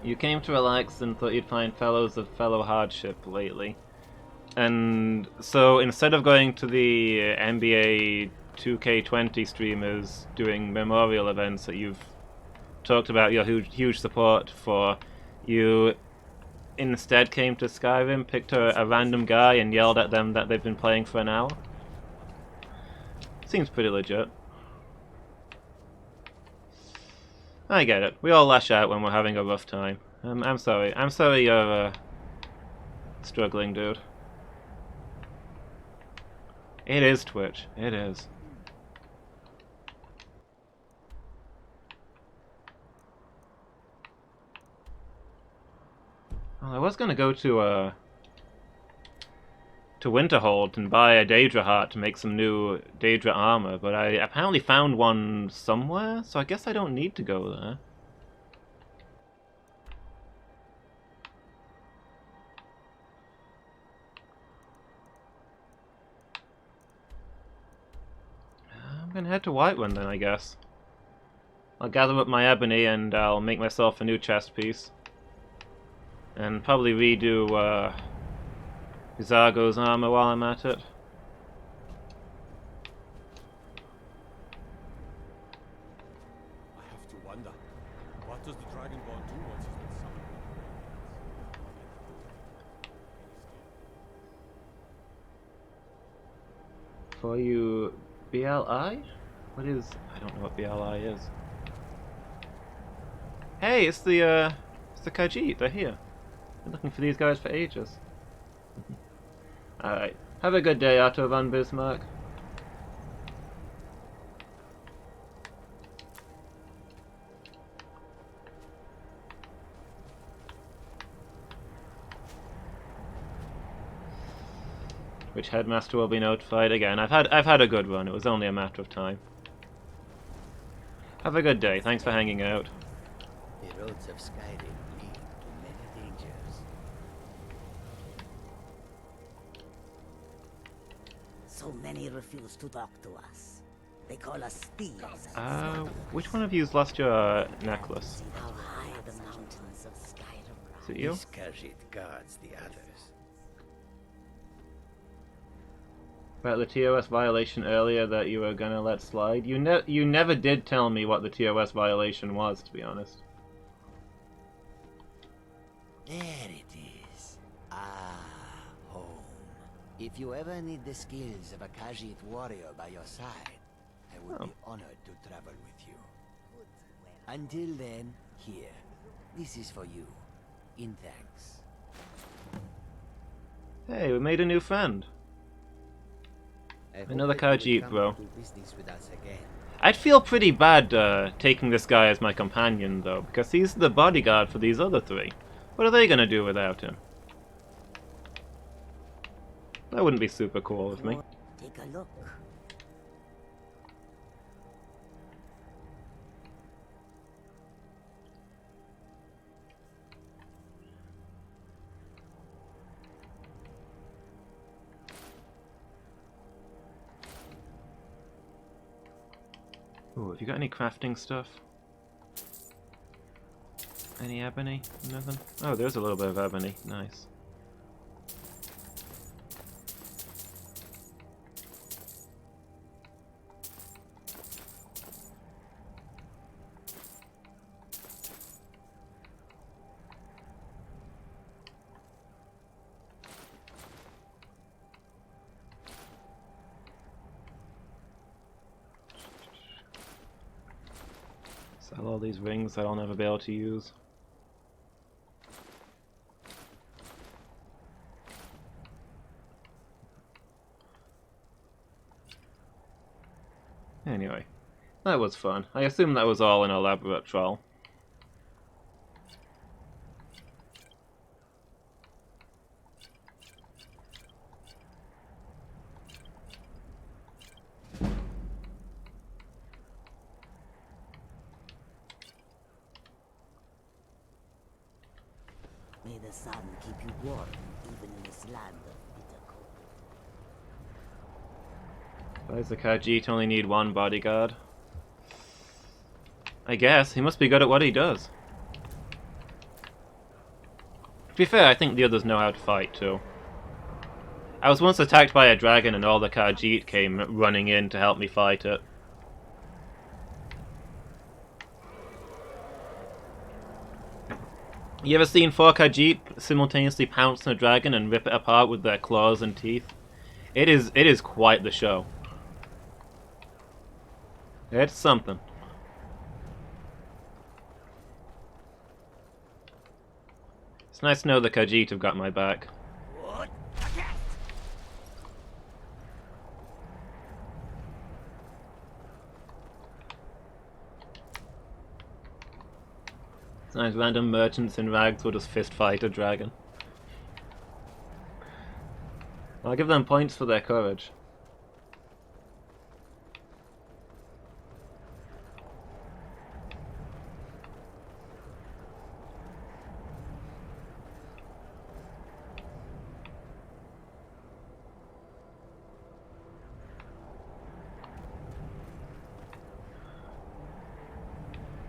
You came to relax and thought you'd find fellows of fellow hardship lately. And so instead of going to the NBA 2K20 streamers doing memorial events that you've talked about your huge support for, you instead came to Skyrim, picked a random guy and yelled at them that they've been playing for an hour? Seems pretty legit. I get it. We all lash out when we're having a rough time. I'm sorry. I'm sorry you're struggling, dude. It is Twitch. It is. Well, I was gonna go to Winterhold and buy a Daedra heart to make some new Daedra armor, but I apparently found one somewhere, so I guess I don't need to go there. I'm gonna head to Whiterun then, I guess. I'll gather up my ebony and I'll make myself a new chest piece. And probably redo, Zargo's armor while I'm at it. I have to wonder, what does the Dragonborn do once he's been summoned? For you, BLI? What is... I don't know what BLI is. Hey, it's the Khajiit, they're here. Been looking for these guys for ages. Alright, have a good day, Otto von Bismarck. Which headmaster will be notified again? I've had a good run. It was only a matter of time. Have a good day. Thanks for hanging out. The roads of Skyrim lead to many dangers. So many refuse to talk to us. They call us thieves. Which one of you's lost your necklace? How high the mountains of Skyrim rise. Is it you? This Khajiit guards the others. About the TOS violation earlier that you were gonna let slide. You never did tell me what the TOS violation was, to be honest. There it is. Ah, home. If you ever need the skills of a Khajiit warrior by your side, I would be honored to travel with you. Until then, here. This is for you. In thanks. Hey, we made a new friend. Another Khajiit, bro. I'd feel pretty bad taking this guy as my companion, though, because he's the bodyguard for these other three. What are they gonna do without him? That wouldn't be super cool of me. Take a look. Ooh, have you got any crafting stuff? Any ebony? Nothing? Oh, there's a little bit of ebony. Nice. Sell all these rings that I'll never be able to use. Anyway, that was fun. I assume that was all an elaborate troll. May the sun keep you warm, even in this land of bitter cold. Why does the Khajiit only need one bodyguard? I guess. He must be good at what he does. To be fair, I think the others know how to fight too. I was once attacked by a dragon and all the Khajiit came running in to help me fight it. You ever seen 4 Khajiit simultaneously pounce on a dragon and rip it apart with their claws and teeth? It is quite the show. It's something. It's nice to know the Khajiit have got my back. Nice random merchants in rags will just fist fight a dragon. I'll give them points for their courage.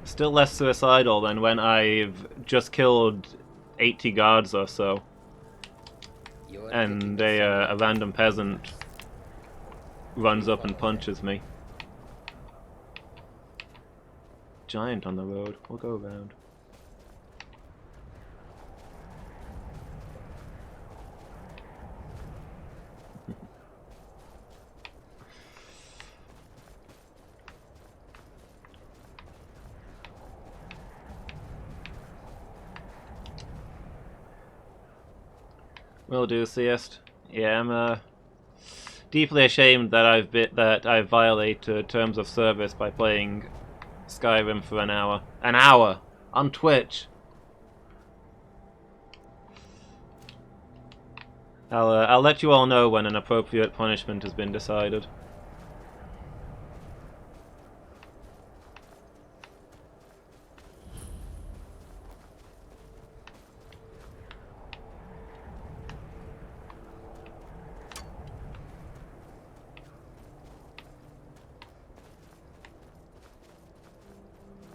Still less suicidal than when I've just killed 80 guards or so. And a random peasant runs up and punches me. Giant on the road. We'll go around. Will do, Seest. Yeah, I'm deeply ashamed that I've violated terms of service by playing Skyrim for an hour. An hour on Twitch. I'll let you all know when an appropriate punishment has been decided.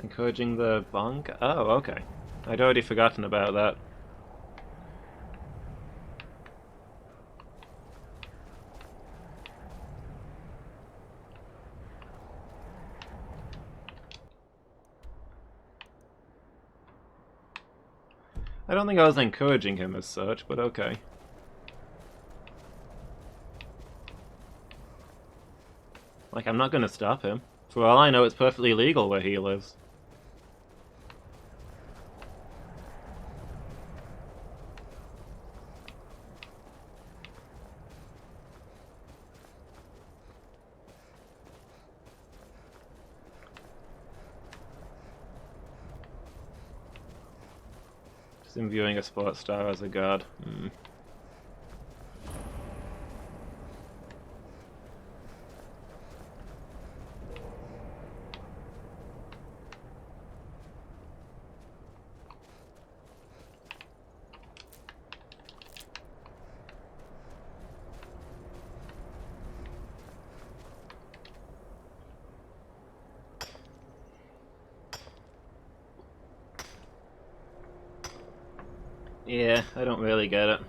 Encouraging the bong? Oh, okay. I'd already forgotten about that. I don't think I was encouraging him as such, but okay. Like, I'm not gonna stop him. For all I know, it's perfectly legal where he lives. Just him viewing a sports star as a god. Yeah, I don't really get it.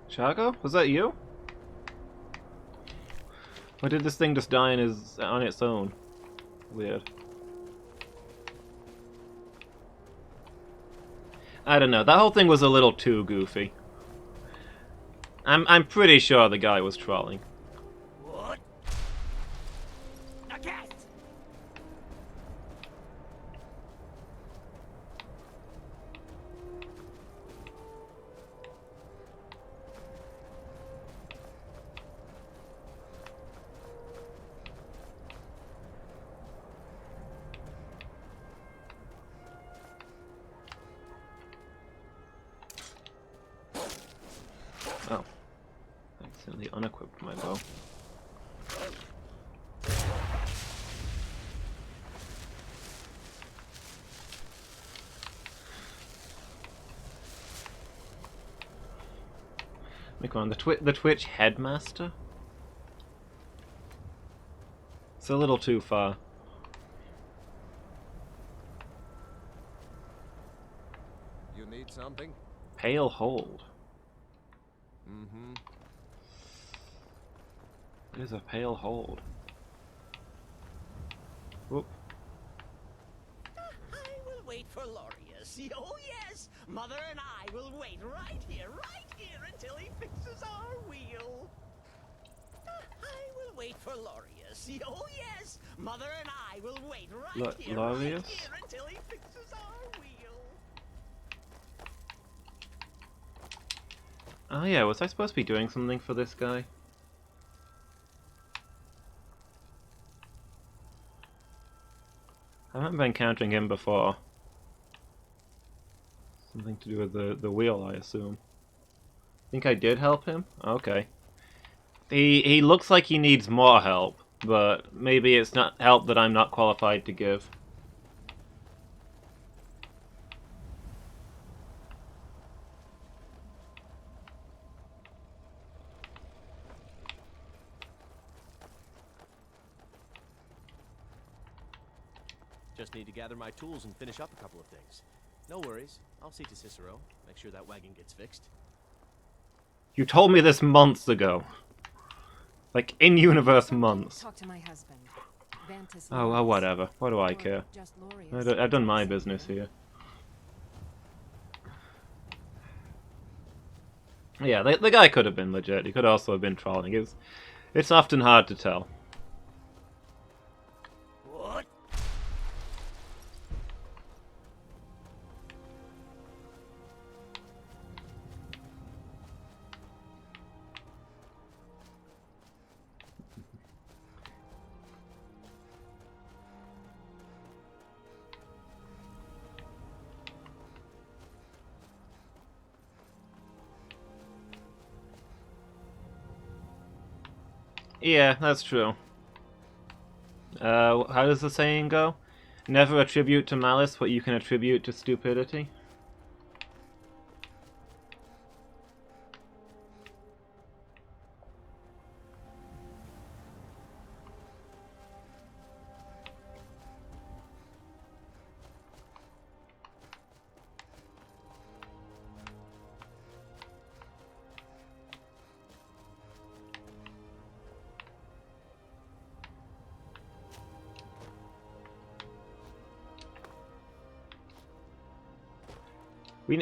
Chago? Was that you? Or did this thing just die on its own? Weird. I don't know. That whole thing was a little too goofy. I'm pretty sure the guy was trolling. What? Now cast! Oh. I accidentally unequipped my bow. Come on, the Twitch headmaster? It's a little too far. You need something? Pale hold. Mm-hmm. What is a pale hold? Whoop. I will wait for Lorius. Oh yes, Mother and I will wait right here until he fixes our wheel. I will wait for Lorius. Oh yes, Mother and I will wait right here until he fixes our wheel. Oh yeah, was I supposed to be doing something for this guy? I haven't been encountering him before. Something to do with the wheel, I assume. Think I did help him? Okay. He looks like he needs more help, but maybe it's not help that I'm not qualified to give. Just need to gather my tools and finish up a couple of things. No worries. I'll see to Cicero. Make sure that wagon gets fixed. You told me this months ago. Like, in-universe months. Talk to my husband. Vantis Oh, well, whatever. What do I care? I've done my business here. Yeah, the guy could have been legit. He could also have been trolling. It's often hard to tell. What? Yeah, that's true. How does the saying go? Never attribute to malice what you can attribute to stupidity.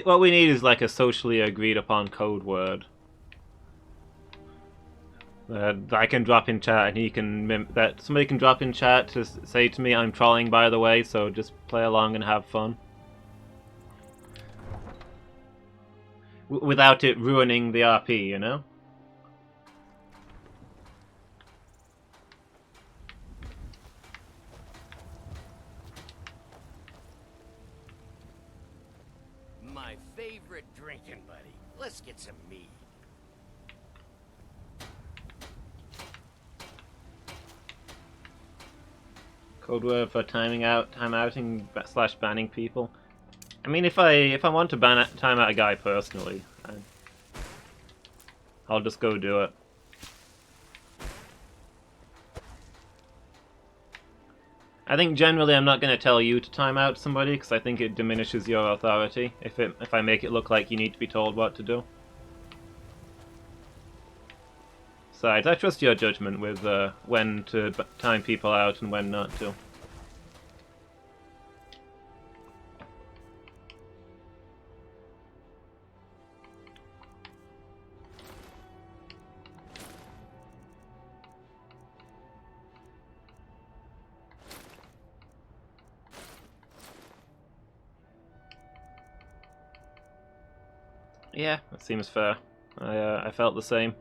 What we need is like a socially agreed upon code word that I can drop in chat, and he can that somebody can drop in chat to say to me, "I'm trolling, by the way, so just play along and have fun," without it ruining the RP, you know. My favorite drinking buddy. Let's get some mead. Code word for timeouting / banning people. I mean, if I want to time out a guy personally, I'll just go do it. I think generally I'm not going to tell you to time out somebody, because I think it diminishes your authority if I make it look like you need to be told what to do. Besides, I trust your judgment with when to time people out and when not to. Yeah, that seems fair. I felt the same.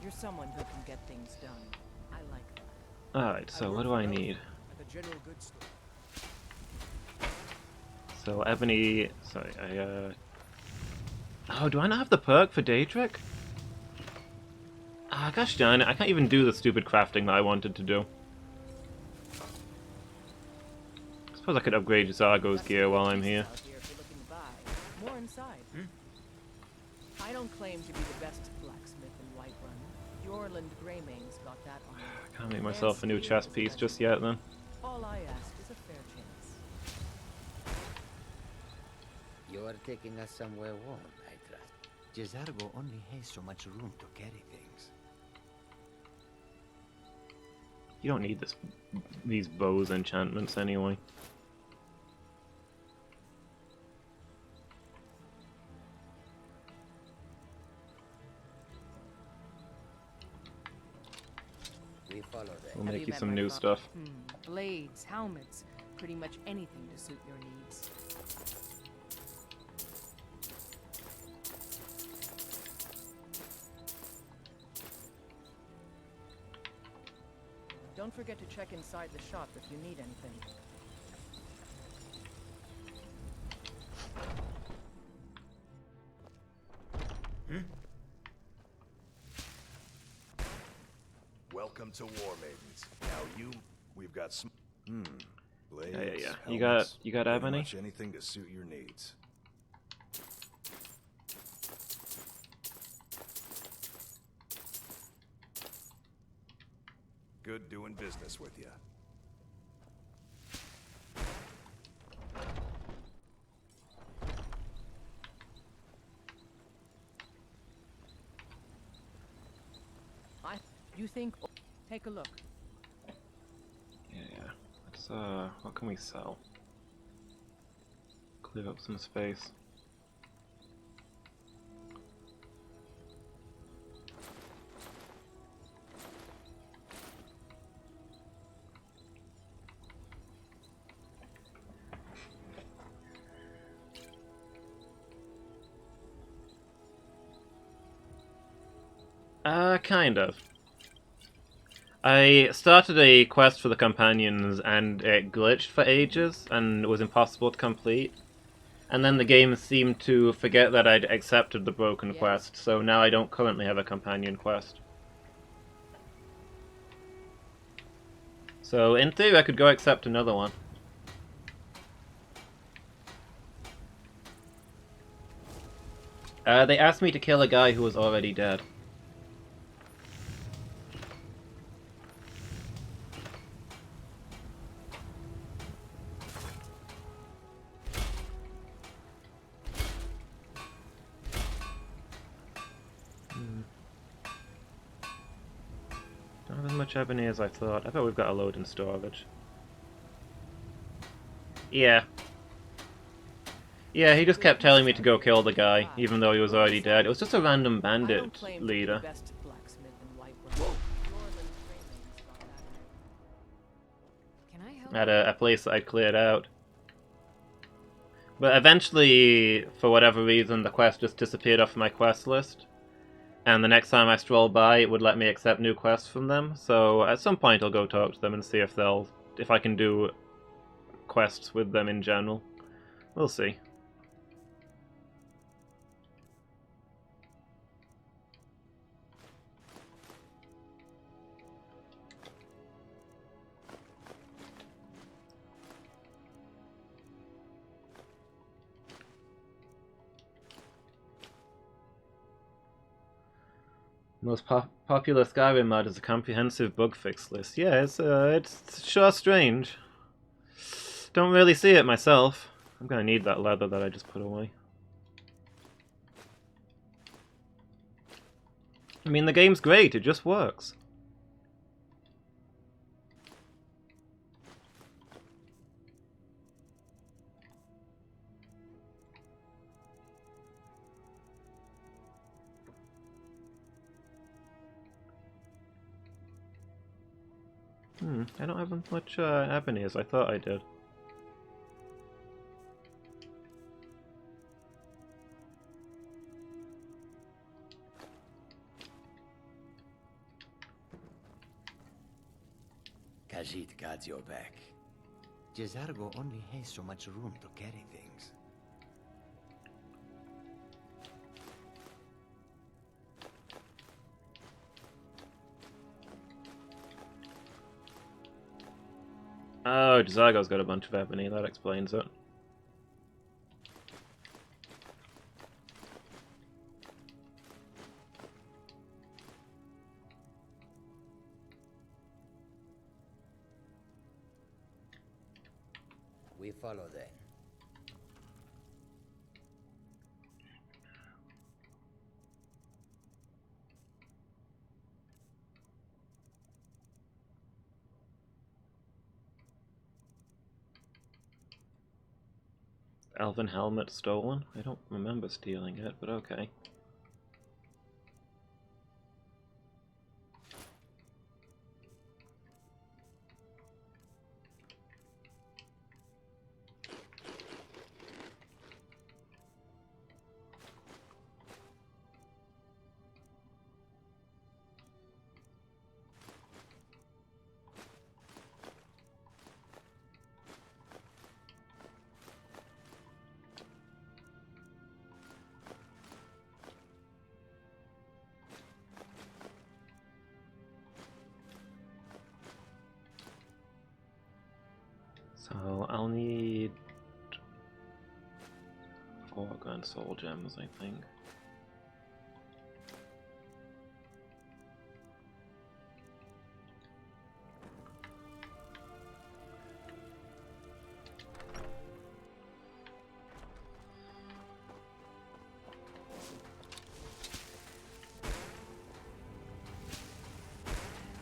You're someone who can get things done. I like that. Alright, so what do I need? At the general goods store. So Ebony... Sorry, Oh, do I not have the perk for Daedric? Ah, gosh darn it, I can't even do the stupid crafting that I wanted to do. I suppose I could upgrade Zargo's gear while I'm here. More inside. I don't claim to be the best blacksmith in Whiterun. Yorland Greymaine's got that on. I can't make myself a new chest piece just yet then. All I ask is a fair chance. You're taking us somewhere warm, I trust. Jezargo only has so much room to carry things. You don't need these bows enchantments anyway. We follow that. We'll Have make you met some my new father? stuff. Blades, helmets, pretty much anything to suit your needs. Don't forget to check inside the shop if you need anything. Welcome to War Maidens. Now we've got some. Blades. Yeah. Helmets, You got pretty Ebony? much anything to suit your needs. Good doing business with you. You think? Take a look. Yeah. Let's what can we sell? Clear up some space. Kind of. I started a quest for the companions and it glitched for ages and it was impossible to complete. And then the game seemed to forget that I'd accepted the broken quest, so now I don't currently have a companion quest. So in theory I could go accept another one. They asked me to kill a guy who was already dead. Not as much ebony as I thought. I thought we've got a load in storage. Yeah. Yeah, he just kept telling me to go kill the guy, even though he was already dead. It was just a random bandit leader. At a place that I cleared out. But eventually, for whatever reason, the quest just disappeared off my quest list. And the next time I stroll by, it would let me accept new quests from them. So at some point I'll go talk to them and see if I can do quests with them in general. We'll see. Most popular Skyrim mod is a comprehensive bug fix list. Yeah, it's sure strange. Don't really see it myself. I'm gonna need that leather that I just put away. I mean, the game's great, it just works. I don't have much ebony as I thought I did. Khajiit got your back. Jezargo only has so much room to carry things. Oh, Jezargo's got a bunch of ebony, that explains it. We follow then. Elven helmet stolen? I don't remember stealing it, but okay. So I'll need 4 grand soul gems, I think.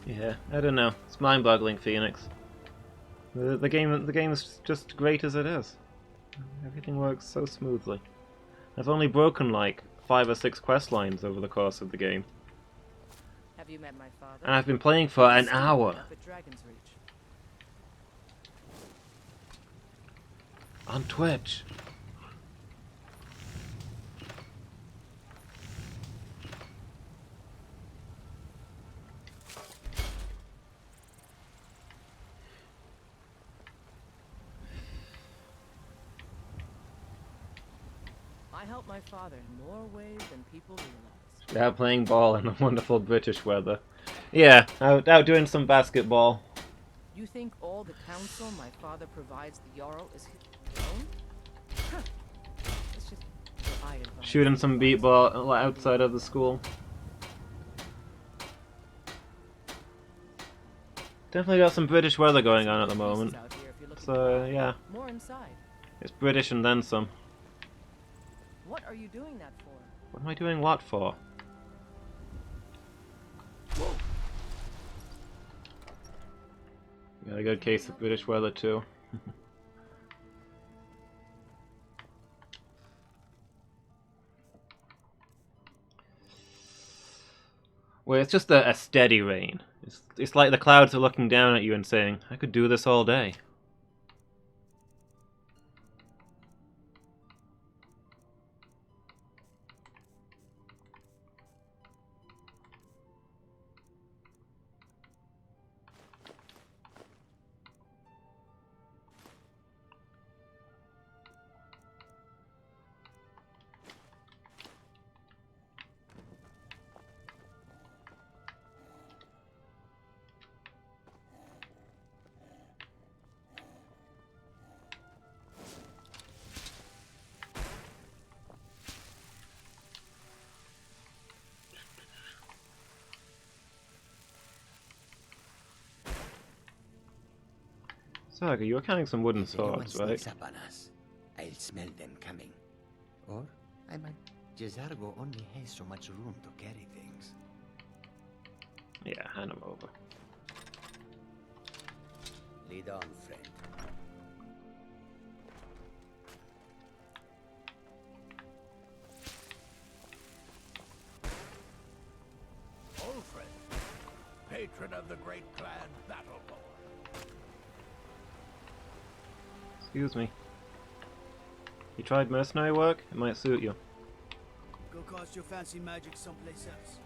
Yeah, I don't know. It's mind-boggling, Phoenix. The game is just great as it is. Everything works so smoothly. I've only broken like 5 or 6 quest lines over the course of the game. Have you met my father? And I've been playing for an hour. Up at Dragon's Reach. On Twitch. I helped my father in more ways than people realize. Yeah, playing ball in the wonderful British weather. Yeah, out doing some basketball. You think all the counsel my father provides the Jarl is his own? Huh. It's just what I advise. Shooting some beat ball outside of the school. Definitely got some British weather going on at the moment. So yeah, More inside. it's British and then some. What are you doing that for? What am I doing what for? Got a good case of British weather too. Well, it's just a steady rain. It's like the clouds are looking down at you and saying, I could do this all day. Saga, you were carrying some wooden If anyone swords, right? sneaks up on us, I'll smell them coming. Or I might. Jazargo only has so much room to carry things. Yeah, hand them over. Lead on, friend. Ulfred, patron of the great clan Battleborn. Excuse me. You tried mercenary work? It might suit you. Go cast your fancy magic someplace else.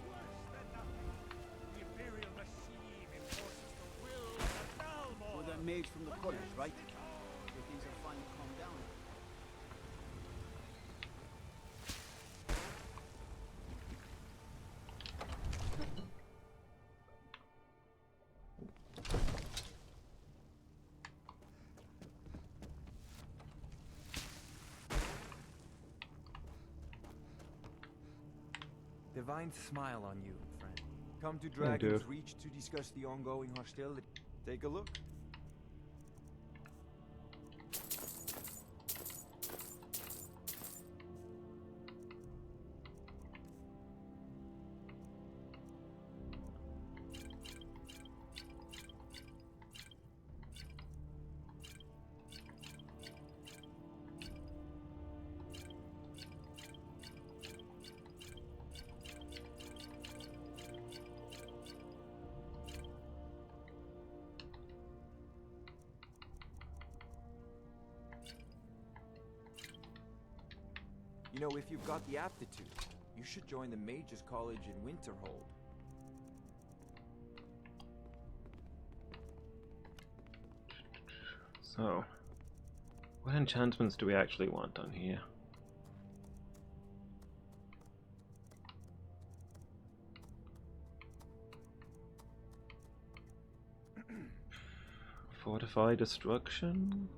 The Imperial machine enforces the will of the Balmor. Or that mage from the corners, right? Where things are finally calmed down. Divine smile on you, friend. Come to Hey, Dragon's dude. Reach to discuss the ongoing hostility. Take a look. You know, if you've got the aptitude, you should join the Mages College in Winterhold. So, what enchantments do we actually want on here? Fortify destruction?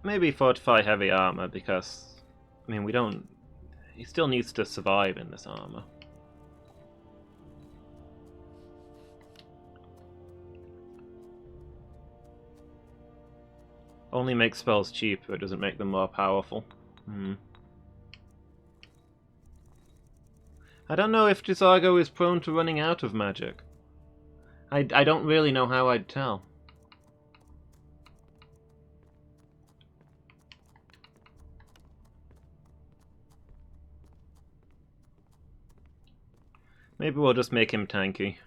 Maybe fortify heavy armor because, I mean, we don't. He still needs to survive in this armor. Only makes spells cheaper, it doesn't make them more powerful. I don't know if Jazargo is prone to running out of magic. I don't really know how I'd tell. Maybe we'll just make him tanky.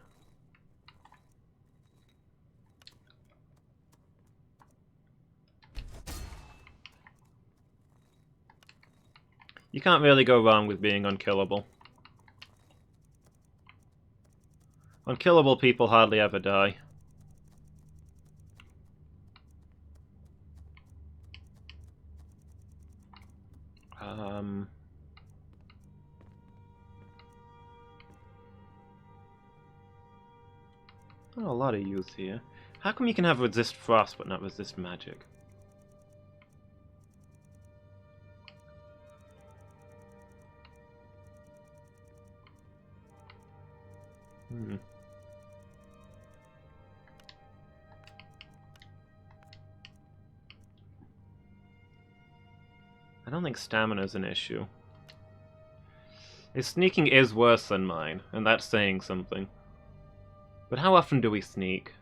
You can't really go wrong with being unkillable. Unkillable people hardly ever die. Oh, a lot of use here. How come you can have resist frost but not resist magic? I don't think stamina's an issue. His sneaking is worse than mine, and that's saying something. But how often do we sneak?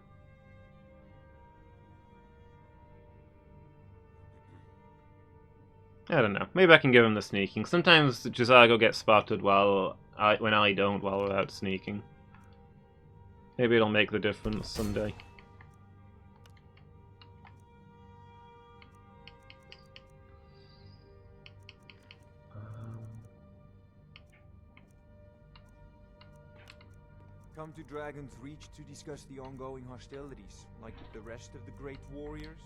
I don't know. Maybe I can give him the sneaking. Sometimes Jazargo gets spotted when I don't while we're out sneaking. Maybe it'll make the difference someday. Come to Dragon's Reach to discuss the ongoing hostilities, like the rest of the great warriors.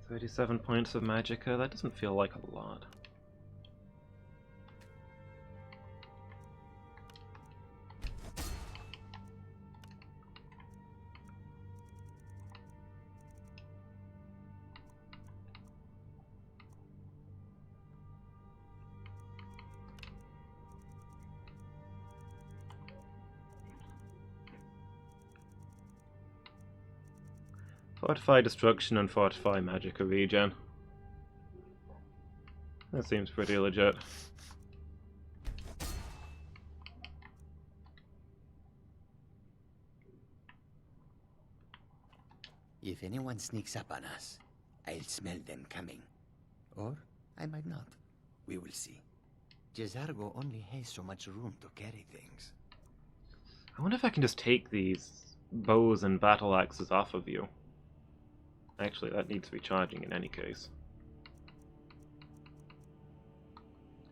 37 points of magicka, that doesn't feel like a lot. Fortify destruction and fortify magic regen. That seems pretty legit. If anyone sneaks up on us, I'll smell them coming. Or I might not. We will see. Jezargo only has so much room to carry things. I wonder if I can just take these bows and battle axes off of you. Actually, that needs to be charging in any case.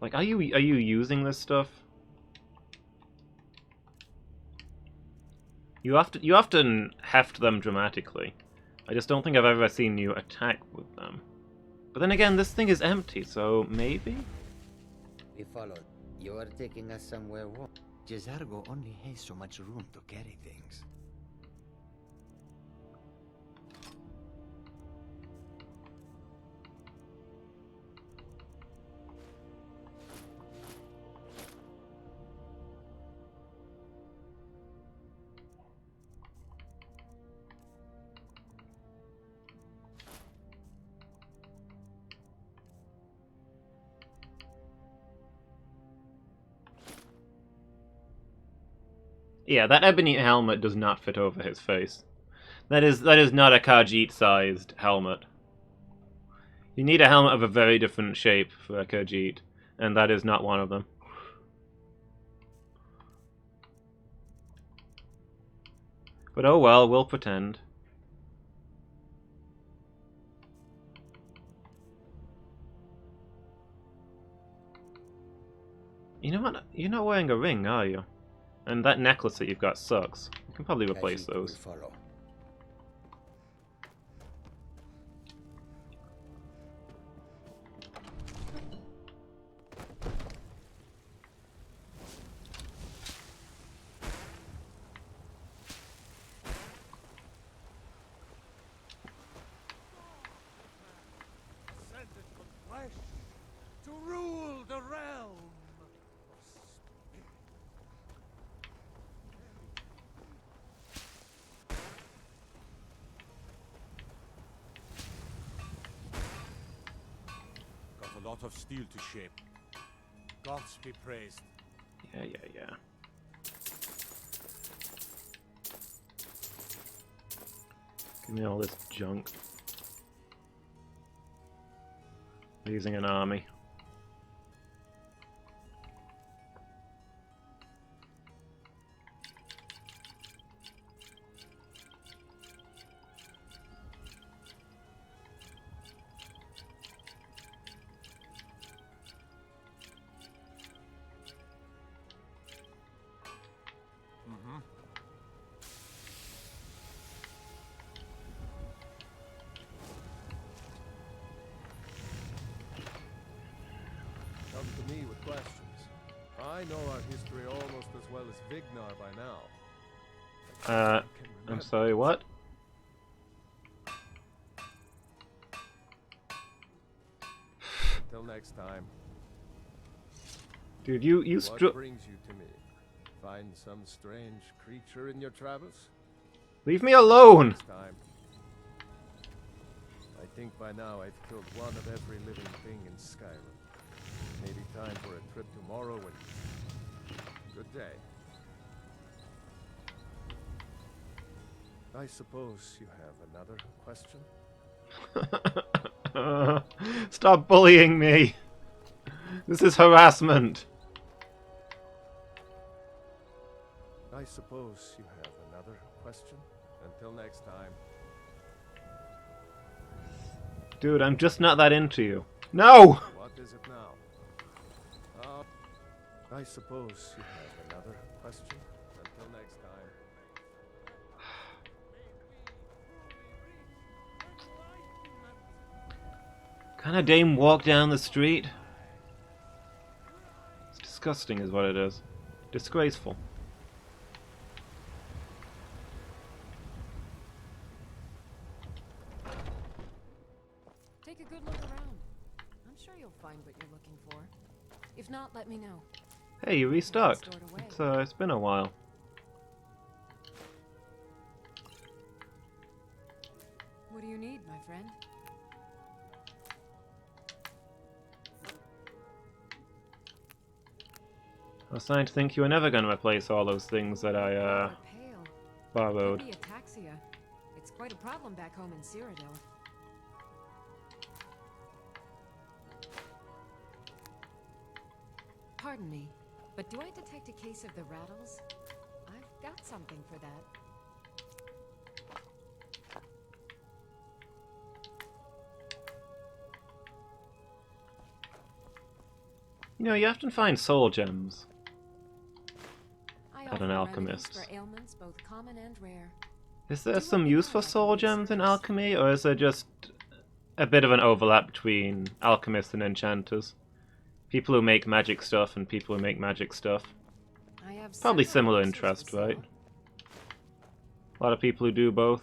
Like, are you using this stuff? You often heft them dramatically. I just don't think I've ever seen you attack with them. But then again, this thing is empty, so maybe? We followed. You are taking us somewhere warm. Jezargo only has so much room to carry things. Yeah, that ebony helmet does not fit over his face. That is not a Khajiit-sized helmet. You need a helmet of a very different shape for a Khajiit, and that is not one of them. But oh well, we'll pretend. You know what? You're not wearing a ring, are you? And that necklace that you've got sucks. You can probably replace those. Follow. Ascended from flesh to rule the realm. Got a lot of steel to shape. Gods be praised. Yeah. Give me all this junk. Using an army. Come to me with questions. I know our history almost as well as Vignar by now. I'm sorry, what? Until next time. Dude, you What brings you to me? Find some strange creature in your travels? Leave me alone! Next time. I think by now I've killed one of every living thing in Skyrim. Maybe time for a trip to Morrowind. Good day. I suppose you have another question? Stop bullying me! This is harassment! I suppose you have another question? Until next time. Dude, I'm just not that into you. No! What is it now? I suppose you have another question? Until next time. Can a dame walk down the street? It's disgusting is what it is. Disgraceful. Take a good look around. I'm sure you'll find what you're looking for. If not, let me know. Hey, you restocked. It's been a while. do you need, my friend? I was starting to think you were never going to replace all those things that I borrowed. Could be ataxia. It's quite a problem back home in Cyrodiil. Pardon me, but do I detect a case of the rattles? I've got something for that. You know, you often find soul gems I at an offer alchemist. remedies for ailments both common and rare. Is there some use for soul gems in alchemy, or is there just a bit of an overlap between alchemists and enchanters? People who make magic stuff and people who make magic stuff. I have Probably several similar uses interest, to right? sell. A lot of people who do both.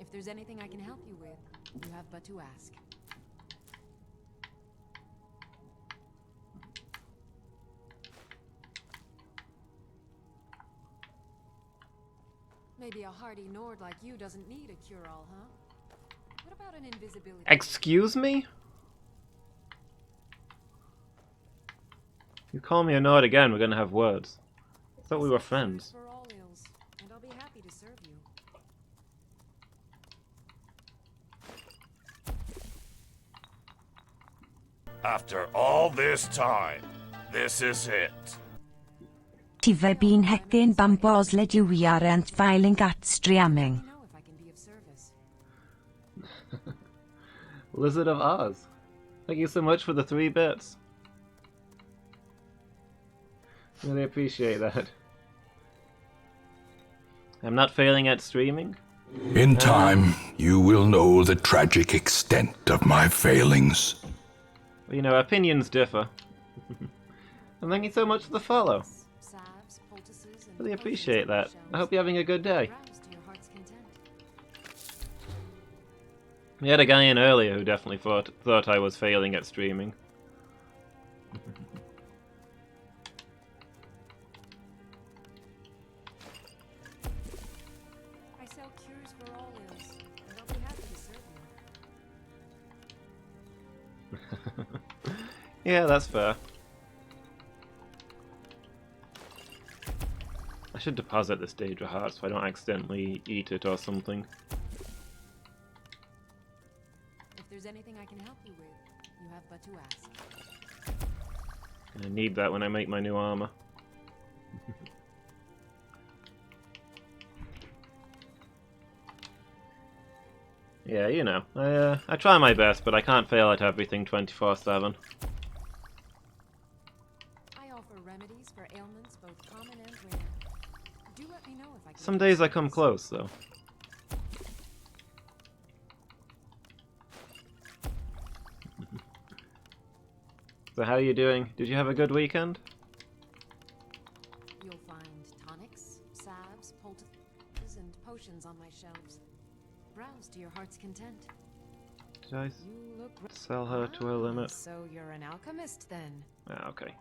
If there's anything I can help you with, you have but to ask. Maybe a hardy Nord like you doesn't need a cure-all, huh? What about an invisibility? Excuse me? You call me a nerd again, we're gonna have words. I thought we were friends. For all ills, and I'll be happy to serve you. After all this time, this is it. Ti fe byn hecyn bambos leduwiar and filing at streaming. Know if I can be of service. Lizard of Oz. Thank you so much for the 3 bits. Really appreciate that. I'm not failing at streaming. In time, you will know the tragic extent of my failings. Well, you know, opinions differ. And thank you so much for the follow. Salves, poultices, and Really potions appreciate on my that. shelves. I hope you're having a good day. Browse to your heart's content. We had a guy in earlier who definitely thought I was failing at streaming. I sell cures for all ills, and I'll be happy to serve you. Yeah, that's fair. I should deposit this Daedra Heart so I don't accidentally eat it or something. If there's anything I can help you with, you have but to ask. I need that when I make my new armor. Yeah, you know, I try my best, but I can't fail at everything 24/7. I offer remedies for ailments both common and rare. Do let me know if I can. Some days I come close, though. So how are you doing? Did you have a good weekend? You'll find tonics, salves, poultices, and potions on my shelves. Browse to your heart's content. Did I You look sell her to her limit? So you're an alchemist then? Ah, okay.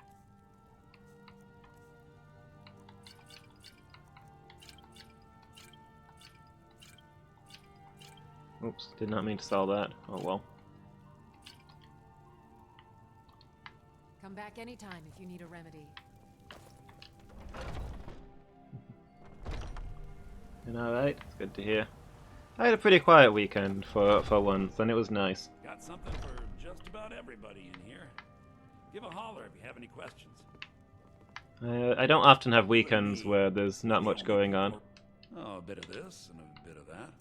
Oops, did not mean to sell that. Oh well. Come back anytime if you need a remedy. Alright, it's good to hear. I had a pretty quiet weekend for once, and it was nice. Got something for just about everybody in here. Give a holler if you have any questions. I don't often have weekends where there's not much going on. Oh, a bit of this and a bit of that.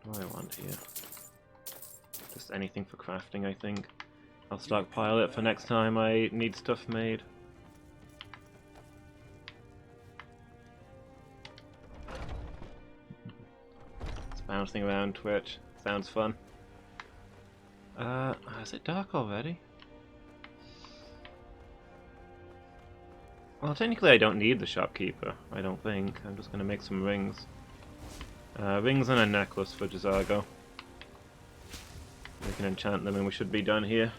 What do I want here? Just anything for crafting, I think. I'll stockpile it for next time I need stuff made. It's bouncing around Twitch. Sounds fun. Is it dark already? Well, technically I don't need the shopkeeper, I don't think. I'm just going to make some rings. Rings and a necklace for Jazago. We can enchant them and we should be done here.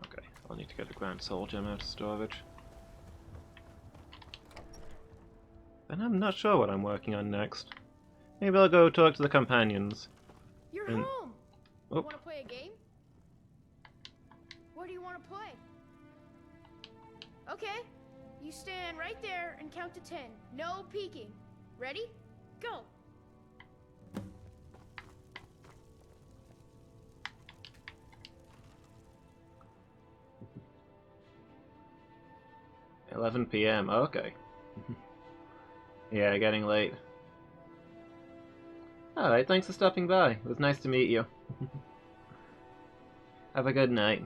Okay, I'll need to get a Grand Soul Gem out of storage. And I'm not sure what I'm working on next. Maybe I'll go talk to the companions. You're and... home! Oh. You want to play a game? What do you want to play? Okay, you stand right there and count to 10. No peeking. Ready? Go! $11 p.m. Okay. Yeah, getting late. Alright, thanks for stopping by. It was nice to meet you. Have a good night.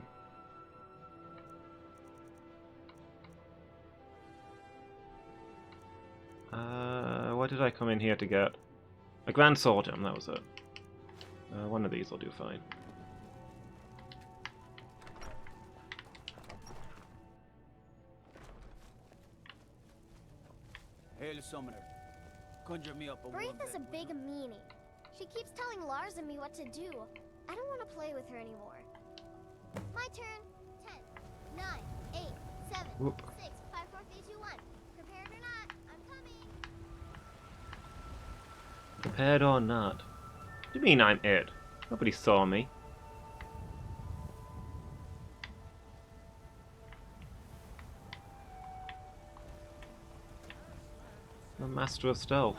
What did I come in here to get? A Grand Soul Gem, that was it. One of these will do fine. Hail, Summoner. Conjure me up a Braith warm is a big meanie. She keeps telling Lars and me what to do. I don't want to play with her anymore. My turn. 10, 9, 8, 7, Whoop. 6, 5, 4, 3, 2, 1. Prepared or not, I'm coming. Prepared or not? What do you mean I'm it? Nobody saw me. I'm a master of stealth.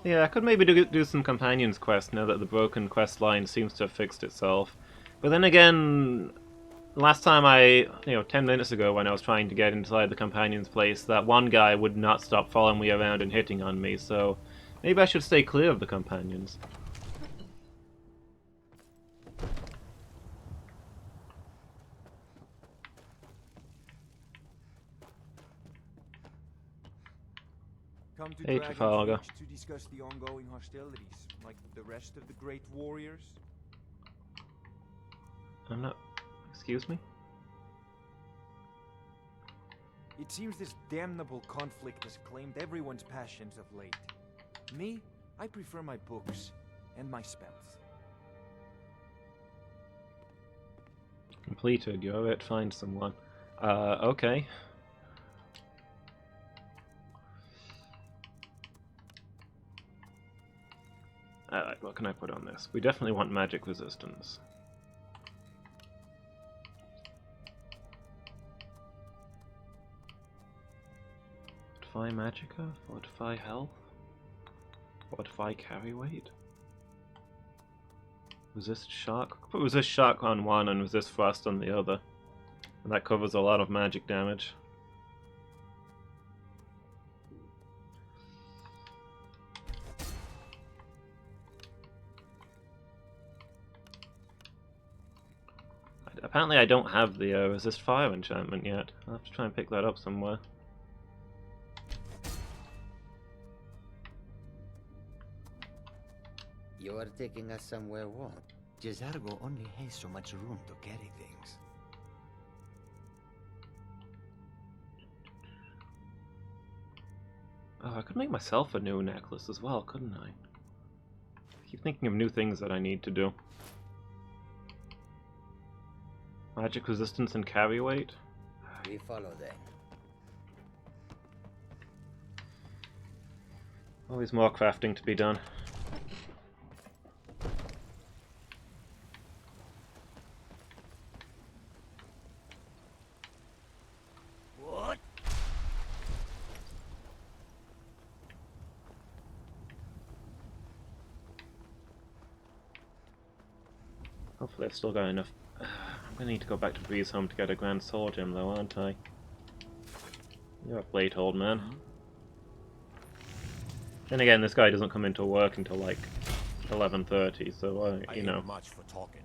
Yeah, I could maybe do some companions quest now that the broken quest line seems to have fixed itself. But then again, last time 10 minutes ago when I was trying to get inside the companion's place, that one guy would not stop following me around and hitting on me, so maybe I should stay clear of the companions. Come to Hey, Dragon's Trafalgar. Reach to discuss the ongoing hostilities, like the rest of the great warriors. I'm not... Excuse me? It seems this damnable conflict has claimed everyone's passions of late. Me, I prefer my books and my spells. Completed. You're about to find someone. Okay. Alright, what can I put on this? We definitely want magic resistance. Fortify Magicka? Fortify Health? Fortify Carry Weight? Resist Shock? Put Resist Shock on one and Resist Frost on the other. And that covers a lot of magic damage. Apparently I don't have the Resist Fire enchantment yet. I'll have to try and pick that up somewhere. You are taking us somewhere warm. Jazargo only has so much room to carry things. Oh, I could make myself a new necklace as well, couldn't I? I keep thinking of new things that I need to do. Magic resistance and carry weight? We follow then. Always more crafting to be done. What? Hopefully I've still got enough. I'm gonna need to go back to Breeze Home to get a Grand Soul Gem though, aren't I? You're a plate, old man. Then again, this guy doesn't come into work until like 11:30, so you know. Ain't much for talking.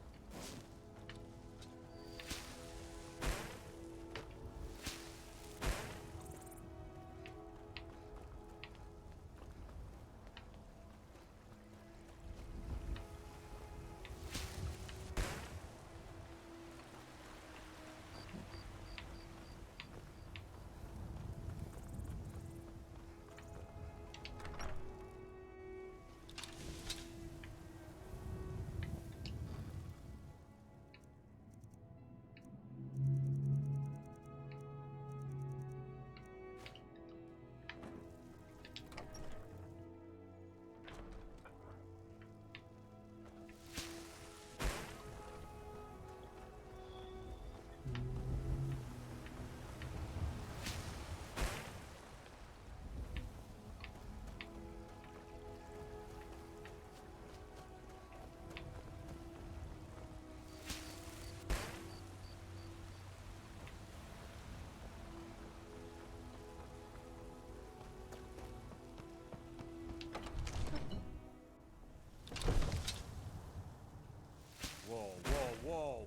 Whoa, whoa, whoa.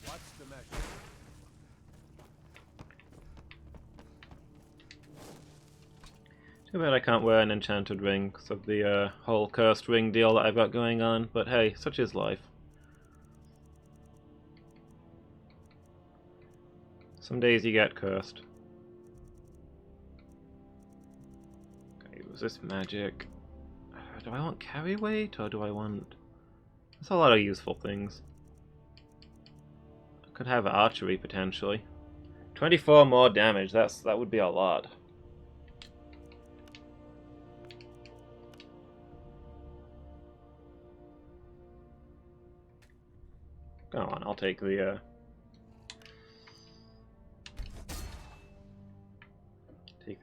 What's the measure? Too bad I can't wear an enchanted ring because of the whole cursed ring deal that I've got going on, but hey, such is life. Some days you get cursed. Okay, was this magic? Do I want carry weight or do I want... There's a lot of useful things. I could have archery potentially. 24 more damage, that would be a lot. Go on, I'll take the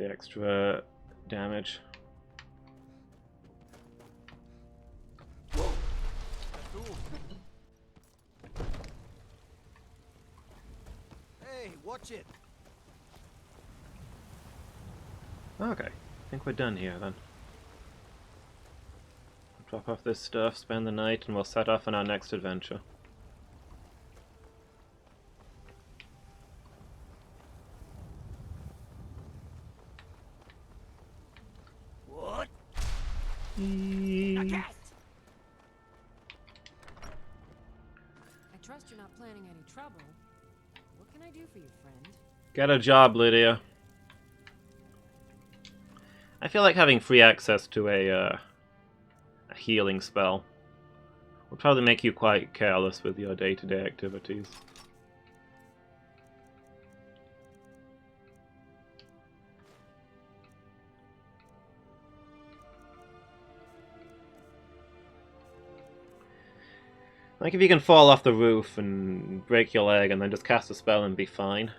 extra damage. Hey, watch it. Okay, I think we're done here then. Drop off this stuff, spend the night, and we'll set off on our next adventure. What? I trust you're not planning any trouble. What can I do for you, friend? Get a job, Lydia. I feel like having free access to a healing spell will probably make you quite careless with your day-to-day activities. Like if you can fall off the roof and break your leg and then just cast a spell and be fine.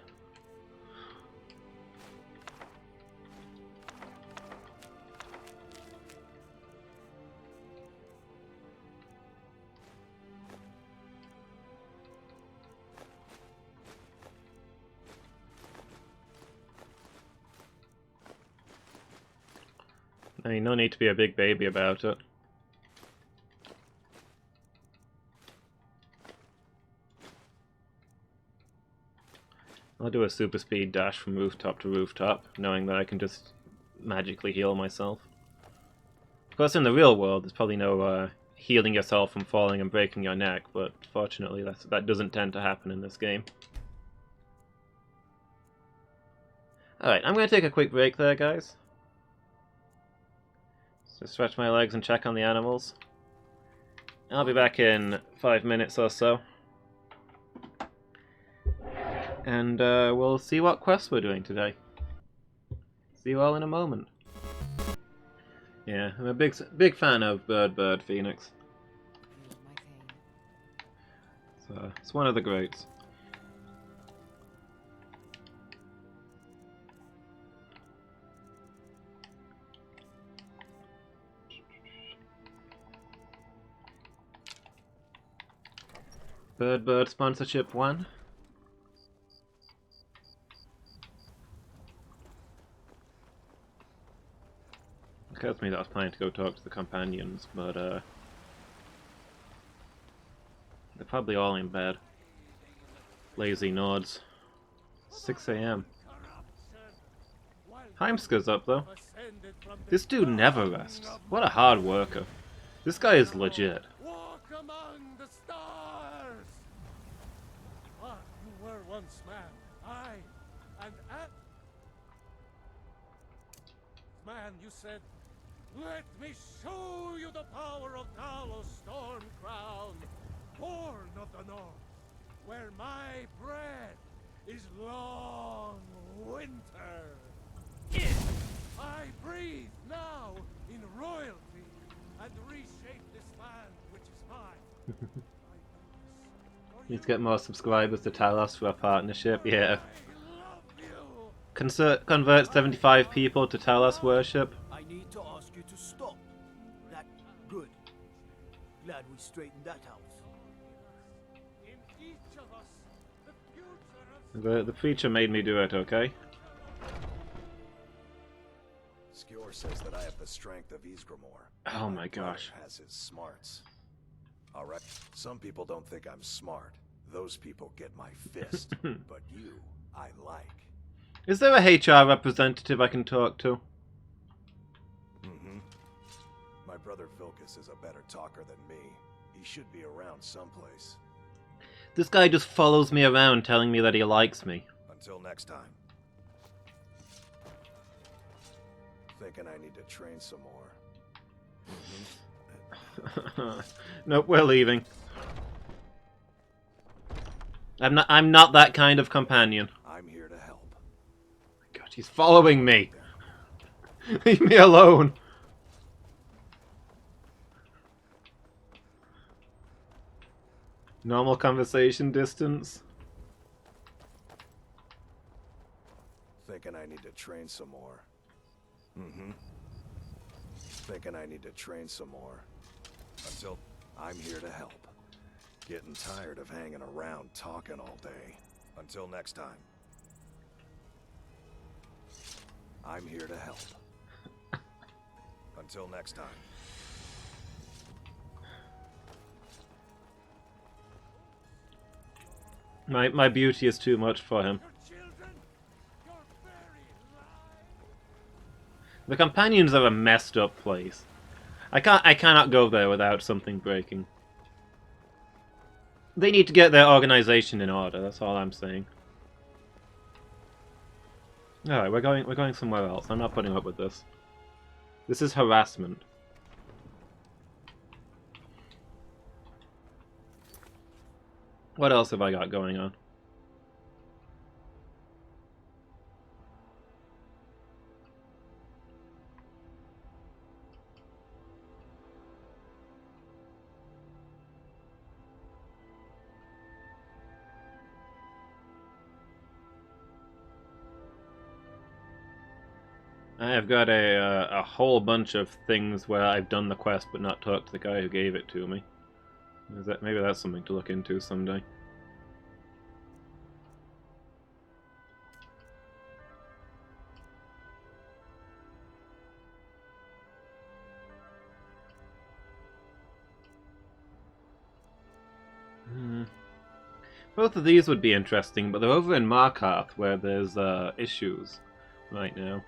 I mean, no need to be a big baby about it. I'll do a super speed dash from rooftop to rooftop, knowing that I can just magically heal myself. Of course, in the real world, there's probably no healing yourself from falling and breaking your neck, but fortunately that doesn't tend to happen in this game. Alright, I'm going to take a quick break there, guys. So stretch my legs and check on the animals. I'll be back in 5 minutes or so. And we'll see what quests we're doing today. See you all in a moment. Yeah, I'm a big fan of Bird Phoenix. So, it's one of the greats. Bird sponsorship 1. occurs to me that I was planning to go talk to the companions, but they're probably all in bed. Lazy nods. 6 AM. Heimska's up though. This dude never rests. What a hard worker. This guy is legit. Walk among the stars! Ah, you were once man. Aye, and at... Man, you said, let me show you the power of Talos Storm Crown, born of the North, where my bread is long winter. I breathe now in royalty and reshape this land which is mine. Need to get more subscribers to Talos for our partnership, yeah. Convert 75 people to Talos worship. I need to ask you to stop. That good. Glad we straightened that out. In each of us, the future of... The preacher made me do it, okay? Skjor says that I have the strength of Ysgramor. Oh my gosh. Has his smarts. Alright, some people don't think I'm smart. Those people get my fist. But you, I like. Is there a HR representative I can talk to? Mm-hmm. My brother Vilkas is a better talker than me. He should be around someplace. This guy just follows me around telling me that he likes me. Until next time. Thinking I need to train some more. Nope, we're leaving. I'm not that kind of companion. I'm here to help. God, he's following me. Leave me alone. Normal conversation distance. Thinking I need to train some more. Mm-hmm. Thinking I need to train some more. Until I'm here to help. Getting tired of hanging around talking all day. Until next time. I'm here to help. Until next time. My beauty is too much for him. The companions are a messed up place. I cannot go there without something breaking. They need to get their organization in order, that's all I'm saying. Alright, we're going somewhere else. I'm not putting up with this. This is harassment. What else have I got going on? I've got a whole bunch of things where I've done the quest but not talked to the guy who gave it to me. Maybe that's something to look into someday. Both of these would be interesting, but they're over in Markarth where there's issues right now.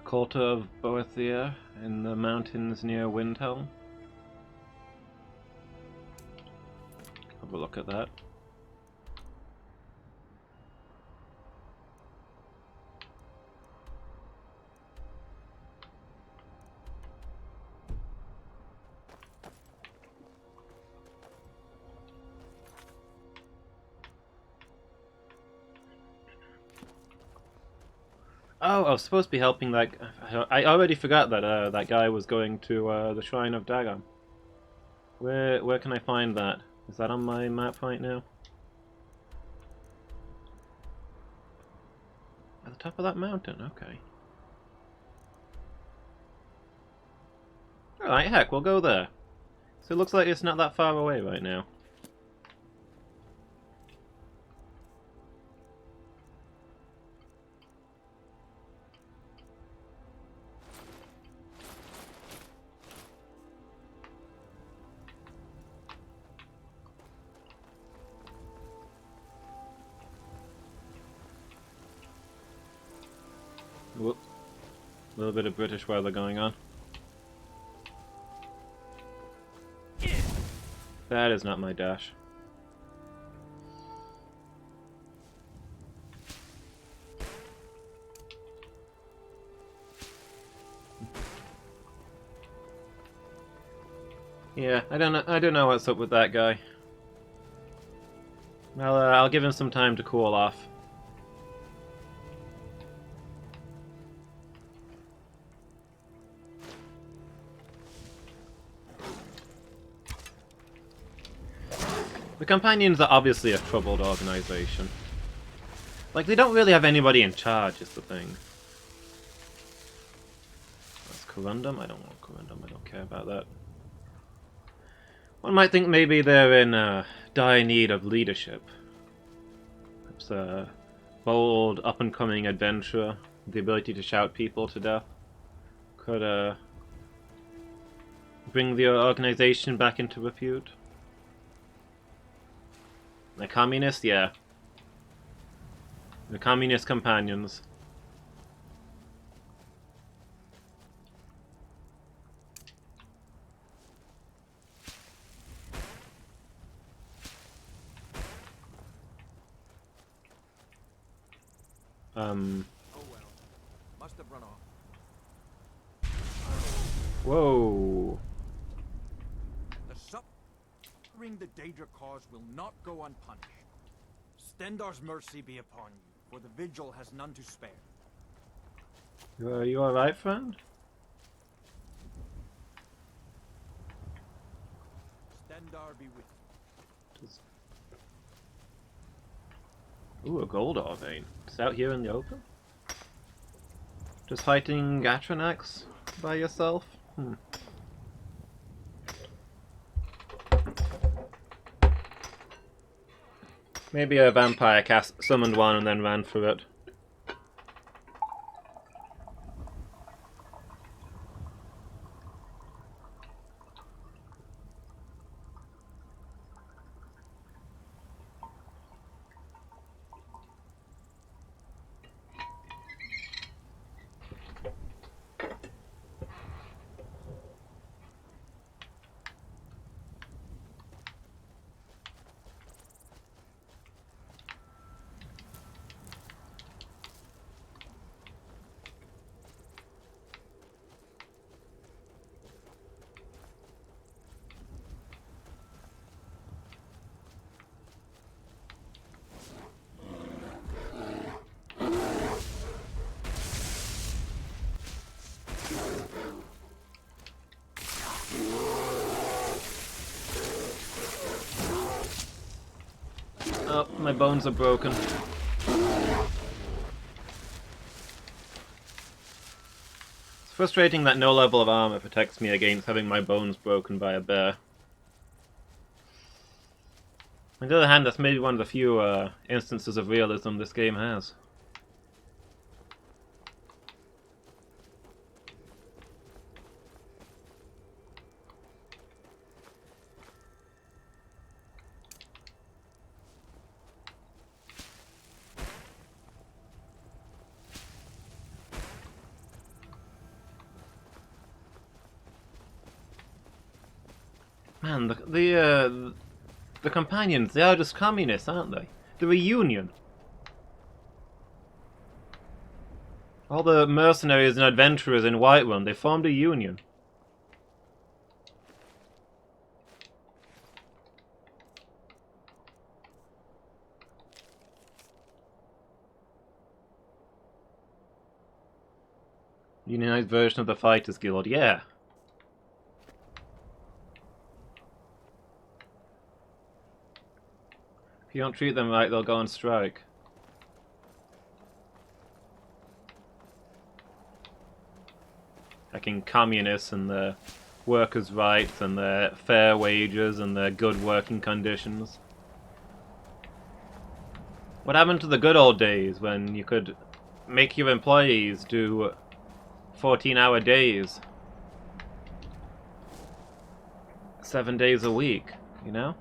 Quarter of Boethia in the mountains near Windhelm. Have a look at that. Oh, I was supposed to be helping that. I already forgot that that guy was going to the Shrine of Dagon. Where can I find that? Is that on my map right now? At the top of that mountain, okay. Alright, heck, we'll go there. So it looks like it's not that far away right now. Whoop. A little bit of British weather going on. That is not my dash. Yeah, I don't know what's up with that guy. I'll give him some time to cool off. The Companions are obviously a troubled organization. Like, they don't really have anybody in charge, is the thing. That's Corundum? I don't want Corundum, I don't care about that. One might think maybe they're in dire need of leadership. Perhaps a bold, up-and-coming adventurer with the ability to shout people to death could bring the organization back into repute. The communist, yeah. The communist companions. Oh well. Must have run off. Whoa. The suffering the Daedra cause will not go unpunished. Stendar's mercy be upon you, for the vigil has none to spare. Are you alright, friend? Stendar be with you. Ooh, a gold ore vein. It's out here in the open? Just fighting Gatranax by yourself? Maybe a vampire summoned one and then ran through it. Oh, my bones are broken. It's frustrating that no level of armor protects me against having my bones broken by a bear. On the other hand, that's maybe one of the few instances of realism this game has. Man, the companions, they are just communists, aren't they? They're a union. All the mercenaries and adventurers in Whiterun, they formed a union. Unionized version of the Fighters Guild, yeah. If you don't treat them right, they'll go on strike. Like in communists and their workers' rights and their fair wages and their good working conditions. What happened to the good old days when you could make your employees do 14-hour days? 7 days a week, you know?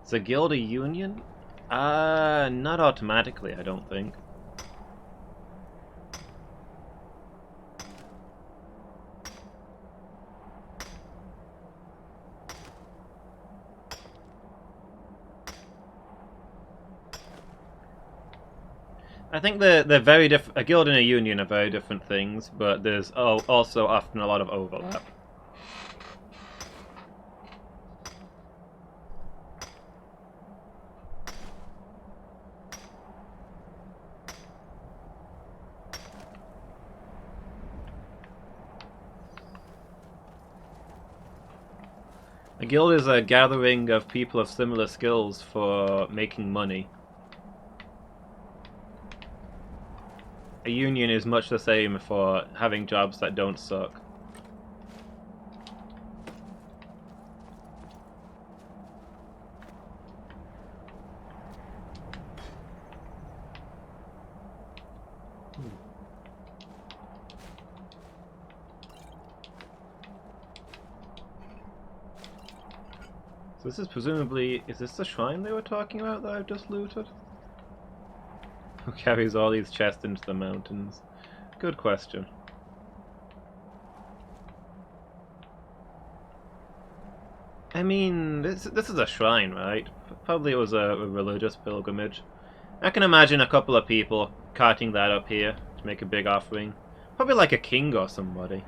Is a guild a union? Not automatically, I don't think. I think they're very different. A guild and a union are very different things, but there's also often a lot of overlap. A guild is a gathering of people of similar skills for making money. A union is much the same for having jobs that don't suck. So this is presumably... Is this the shrine they were talking about that I've just looted? Who carries all these chests into the mountains? Good question. I mean, this is a shrine, right? Probably it was a religious pilgrimage. I can imagine a couple of people carting that up here to make a big offering. Probably like a king or somebody.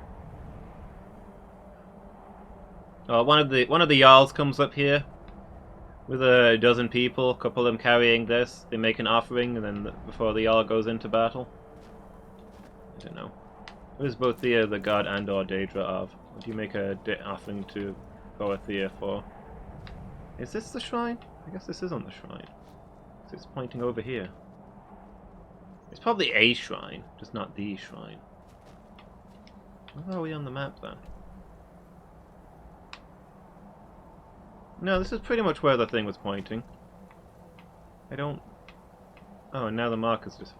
Oh, one of the Jarls comes up here with a dozen people, a couple of them carrying this. They make an offering, and then before the Jarl goes into battle. I don't know. What is both the god and or Daedra of? What do you make a offering to Boethia for? Is this the shrine? I guess this isn't the shrine. So it's pointing over here. It's probably a shrine, just not the shrine. Where are we on the map then? No, this is pretty much where the thing was pointing. I don't... Oh, and now the mark has just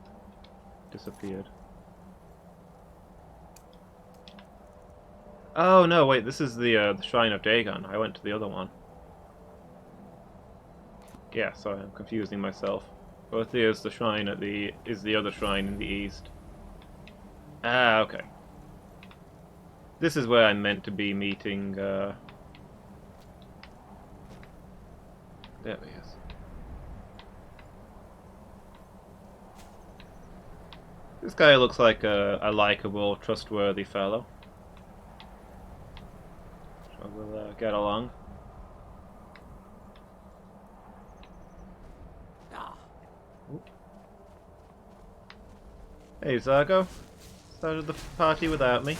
disappeared. Oh no, wait, this is the Shrine of Dagon. I went to the other one. Yeah, sorry, I'm confusing myself. Boethia is the shrine at the... is the other shrine in the east. Ah, okay. This is where I'm meant to be meeting, There he is. This guy looks like a likable, trustworthy fellow. So we'll get along. Hey, Zargo. Started the party without me.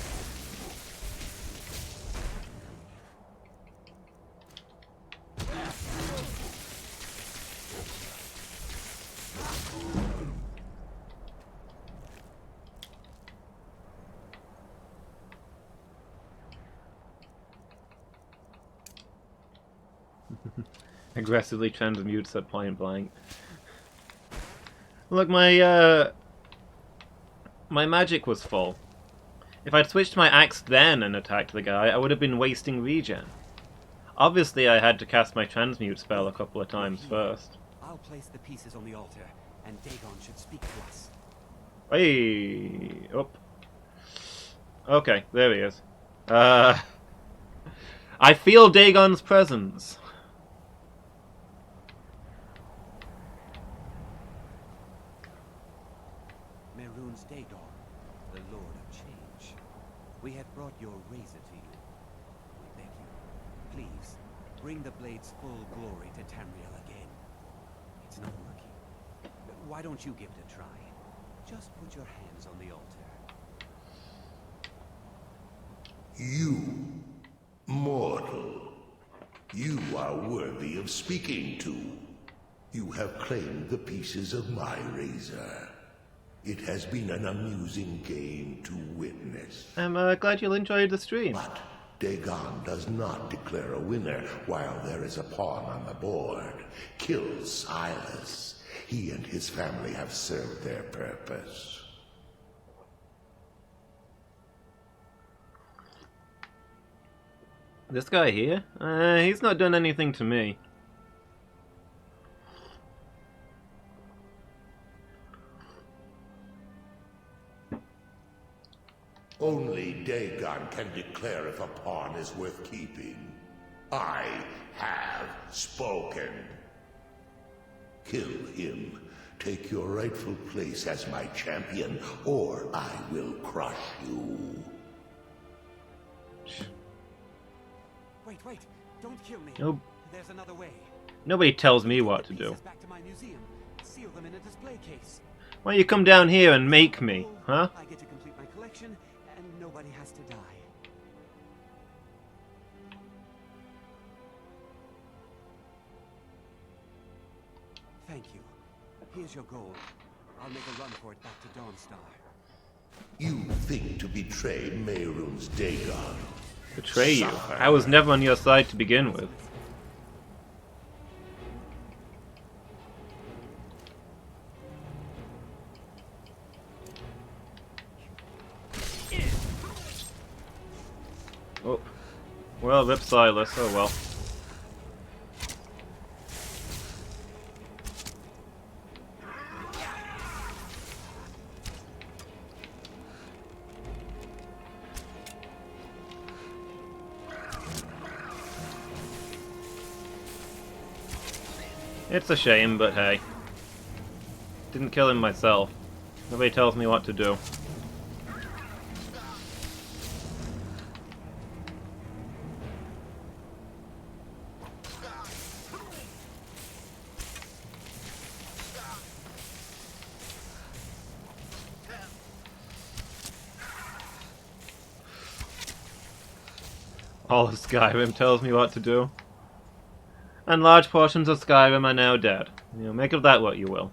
Aggressively transmutes at point blank. Look, my magic was full. If I'd switched my axe then and attacked the guy, I would have been wasting regen. Obviously, I had to cast my transmute spell a couple of times first. I'll place the pieces on the altar, and Dagon should speak to us. Hey, up. Okay, there he is. I feel Dagon's presence. Mehrunes Dagon, the Lord of Change. We have brought your razor to you. We beg you, please, bring the blade's full glory to Tamriel again. It's not working. Why don't you give it a try? Just put your hands on the altar. You, mortal, you are worthy of speaking to. You have claimed the pieces of my razor. It has been an amusing game to witness. I'm glad you enjoyed the stream. But Dagon does not declare a winner while there is a pawn on the board. Kill Silas. He and his family have served their purpose. This guy here? He's not done anything to me. Dagon can declare if a pawn is worth keeping. I have spoken. Kill him. Take your rightful place as my champion, or I will crush you. Wait, don't kill me. Nope. There's another way. Nobody tells me what to do. Back to my museum. Seal them in a display case. Why don't you come down here and make me, huh? I get to complete my collection, and nobody has to die. Thank you. Here's your gold. I'll make a run for it back to Dawnstar. You think to betray Mehrunes Dagon? Betray you? I was never on your side to begin with. Oh. Well, rip Silas. Oh well. It's a shame, but hey. Didn't kill him myself. Nobody tells me what to do. All of Skyrim tells me what to do. And large portions of Skyrim are now dead. You know, make of that what you will.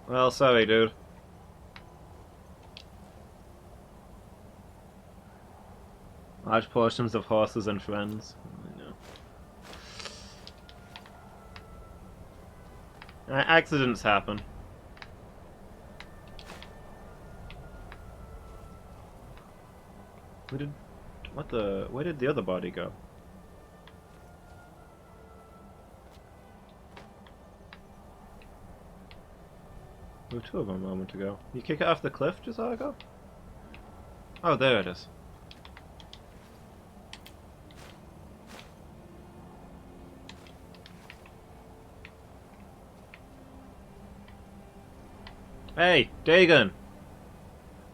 Well, sorry, dude. Large portions of horses and friends. I know. Accidents happen. Where did the other body go? There were two of them a moment ago. You kick it off the cliff, Jazago? Oh, there it is. Hey, Dagon!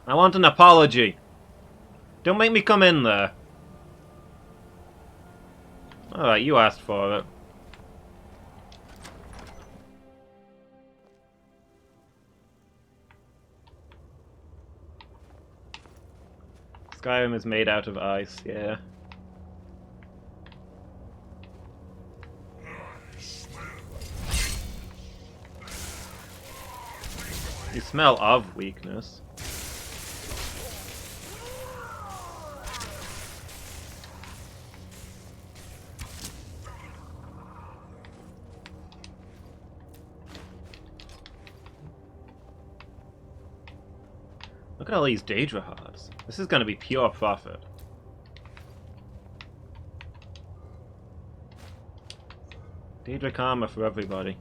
I want an apology. Don't make me come in there. Alright, you asked for it. Skyrim is made out of ice, yeah. You smell of weakness. Look at all these Daedra hearts. This is going to be pure profit. Daedra karma for everybody.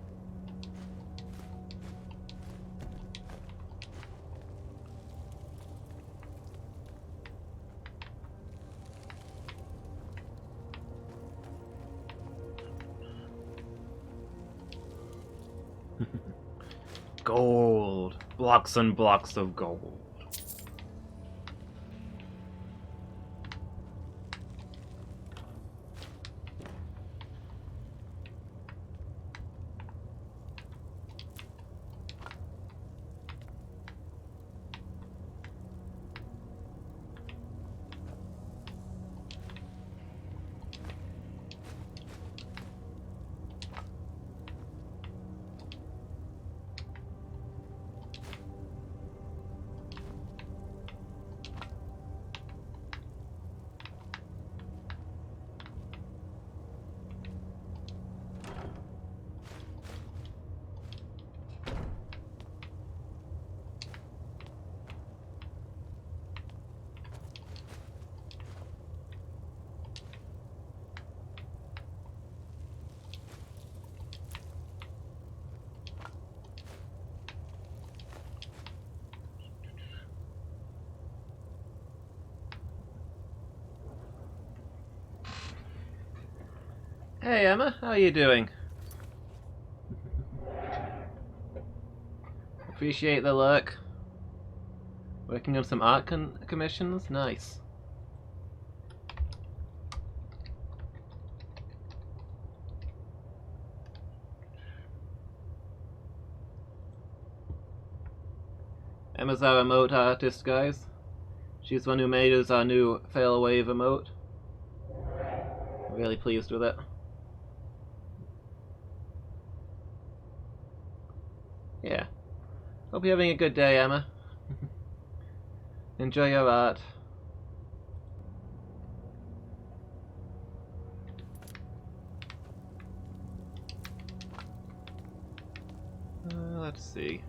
Gold. Blocks and blocks of gold. Hey Emma, how are you doing? Appreciate the lurk. Working on some art commissions? Nice. Emma's our emote artist, guys. She's the one who made us our new fail wave emote. Really pleased with it. Yeah. Hope you're having a good day, Emma. Enjoy your art. Let's see.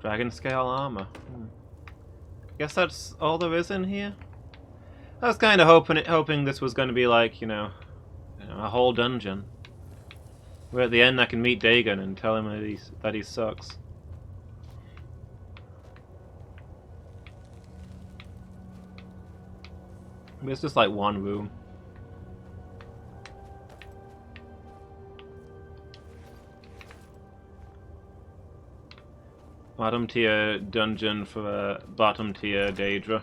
Dragon scale armor. Guess that's all there is in here. I was kind of hoping this was going to be like, you know, a whole dungeon. Where at the end I can meet Dagon and tell him that he sucks. But it's just like one room. Bottom tier dungeon for a bottom tier Daedra.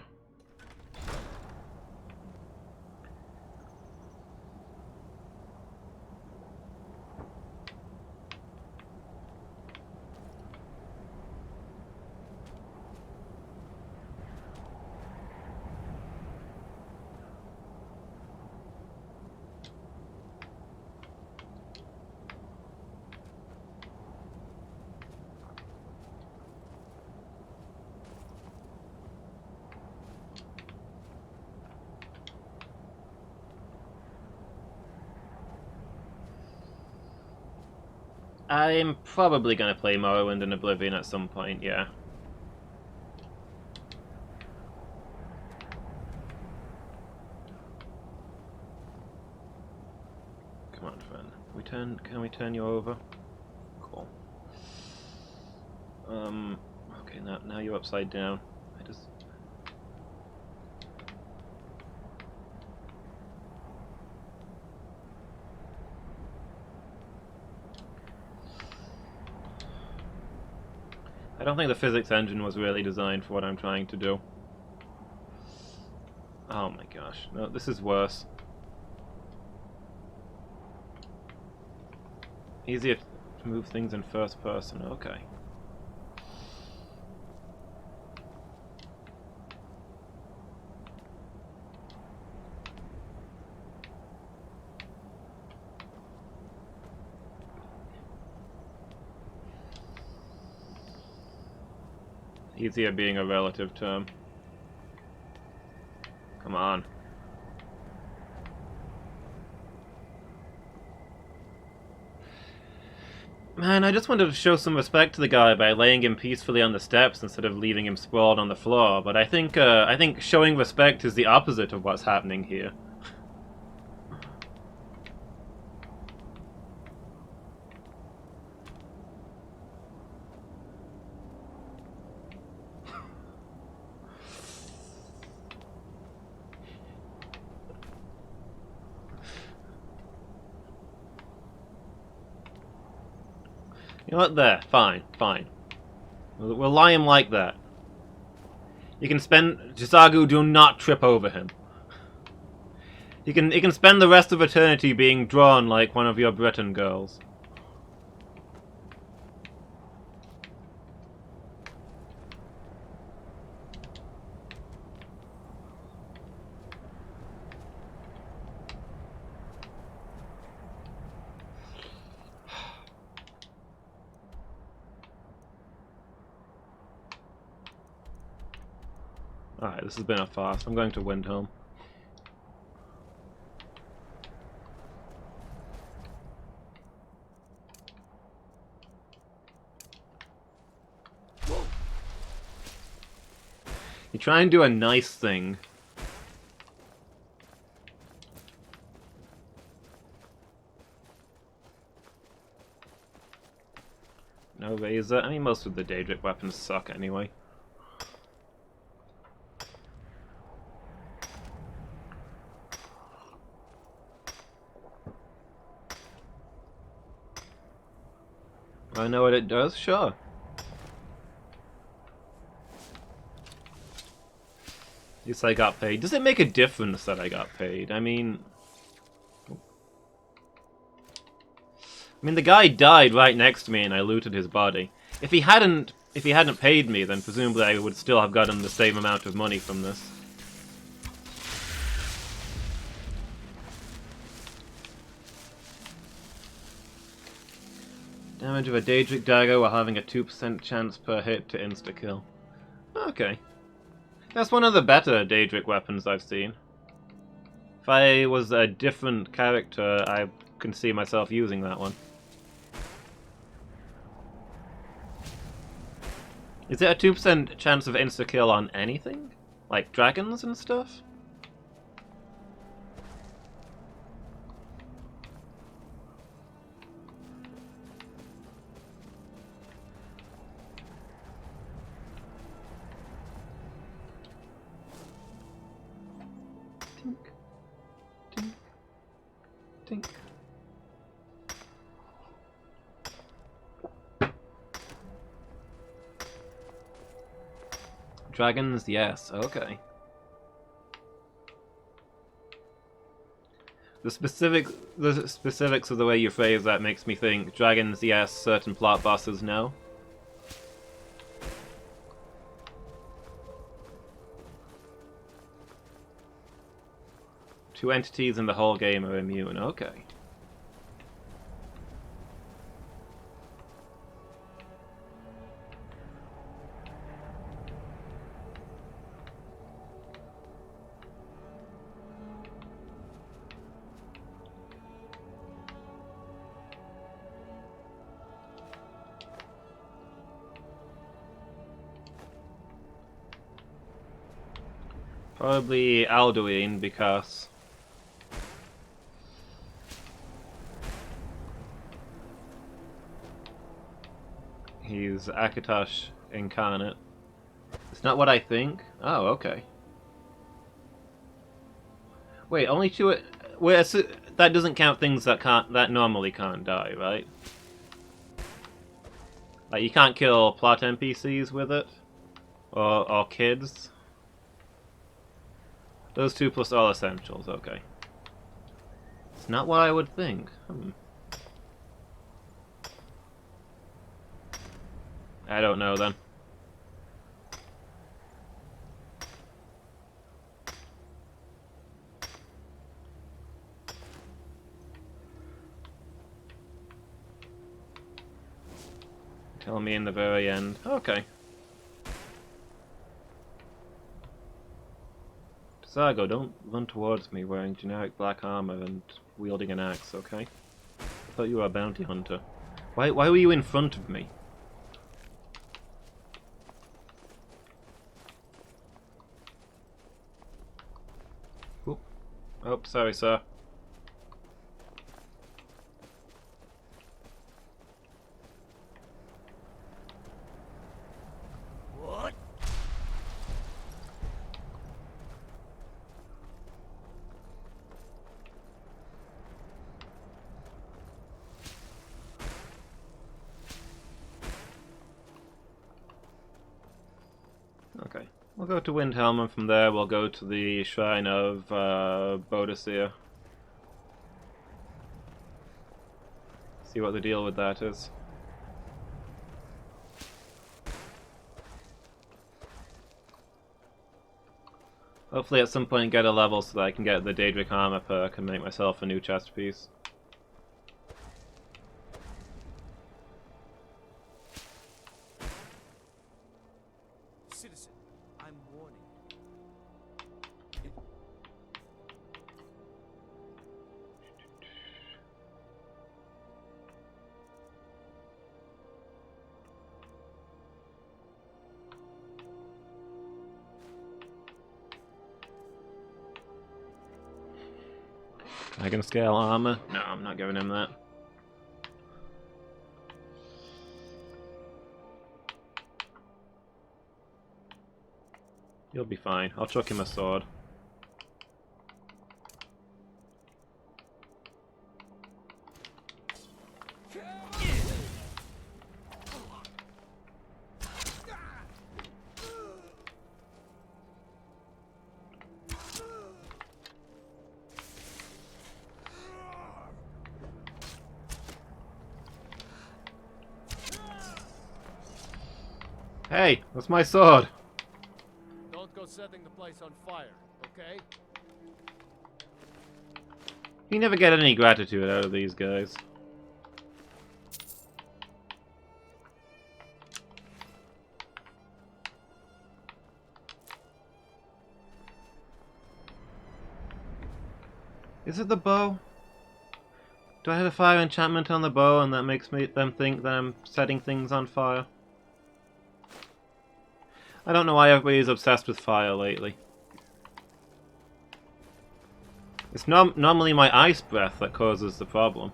I'm probably going to play Morrowind and Oblivion at some point, yeah. Come on, friend. Can we turn you over? Cool. Okay, now you're upside down. I don't think the physics engine was really designed for what I'm trying to do. Oh my gosh. No, this is worse. Easier to move things in first person, okay. Easier being a relative term. Come on. Man, I just wanted to show some respect to the guy by laying him peacefully on the steps instead of leaving him sprawled on the floor, but I think showing respect is the opposite of what's happening here. You know what? There. Fine. Fine. We'll lie him like that. You can spend... Jisagu, do not trip over him. He can spend the rest of eternity being drawn like one of your Breton girls. Alright, this has been a farce. I'm going to Windhelm. You try and do a nice thing. No razor. I mean, most of the Daedric weapons suck anyway. I know what it does? Sure. At least I got paid. Does it make a difference that I got paid? I mean, the guy died right next to me and I looted his body. If he hadn't paid me, then presumably I would still have gotten the same amount of money from this. Damage of a Daedric dagger while having a 2% chance per hit to insta-kill. Okay. That's one of the better Daedric weapons I've seen. If I was a different character, I can see myself using that one. Is it a 2% chance of insta-kill on anything? Like dragons and stuff? Tink. Tink. Tink. Dragons, yes, okay. The specifics of the way you phrase that makes me think dragons, yes, certain plot bosses, no. Two entities in the whole game are immune, okay. Probably Alduin, because he's Akatosh incarnate. It's not what I think? Oh, okay. Wait, only two... Wait, so that doesn't count things that normally can't die, right? Like, you can't kill plot NPCs with it? Or kids? Those two plus all essentials, okay. It's not what I would think. I don't know then. Tell me in the very end. Okay. Zago, don't run towards me wearing generic black armor and wielding an axe, okay? I thought you were a bounty hunter. Why were you in front of me? Oop. Oh, sorry, sir. Okay, we'll go to Windhelm, and from there we'll go to the Shrine of Bethesda. See what the deal with that is. Hopefully at some point get a level so that I can get the Daedric armor perk and make myself a new chest piece. Citizen, I'm warning you. Dragon scale armor? No, I'm not giving him that. You'll be fine. I'll chuck him a sword. Hey, that's my sword. Don't go setting the place on fire, okay? You never get any gratitude out of these guys. Is it the bow? Do I have a fire enchantment on the bow and that makes them think that I'm setting things on fire? I don't know why everybody's obsessed with fire lately. It's normally my ice breath that causes the problem.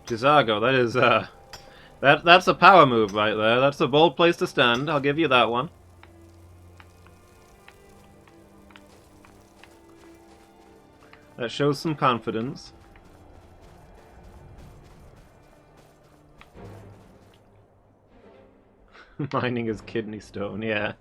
Gizago, that is, that's a power move right there. That's a bold place to stand, I'll give you that one. That shows some confidence. Mining his kidney stone, yeah.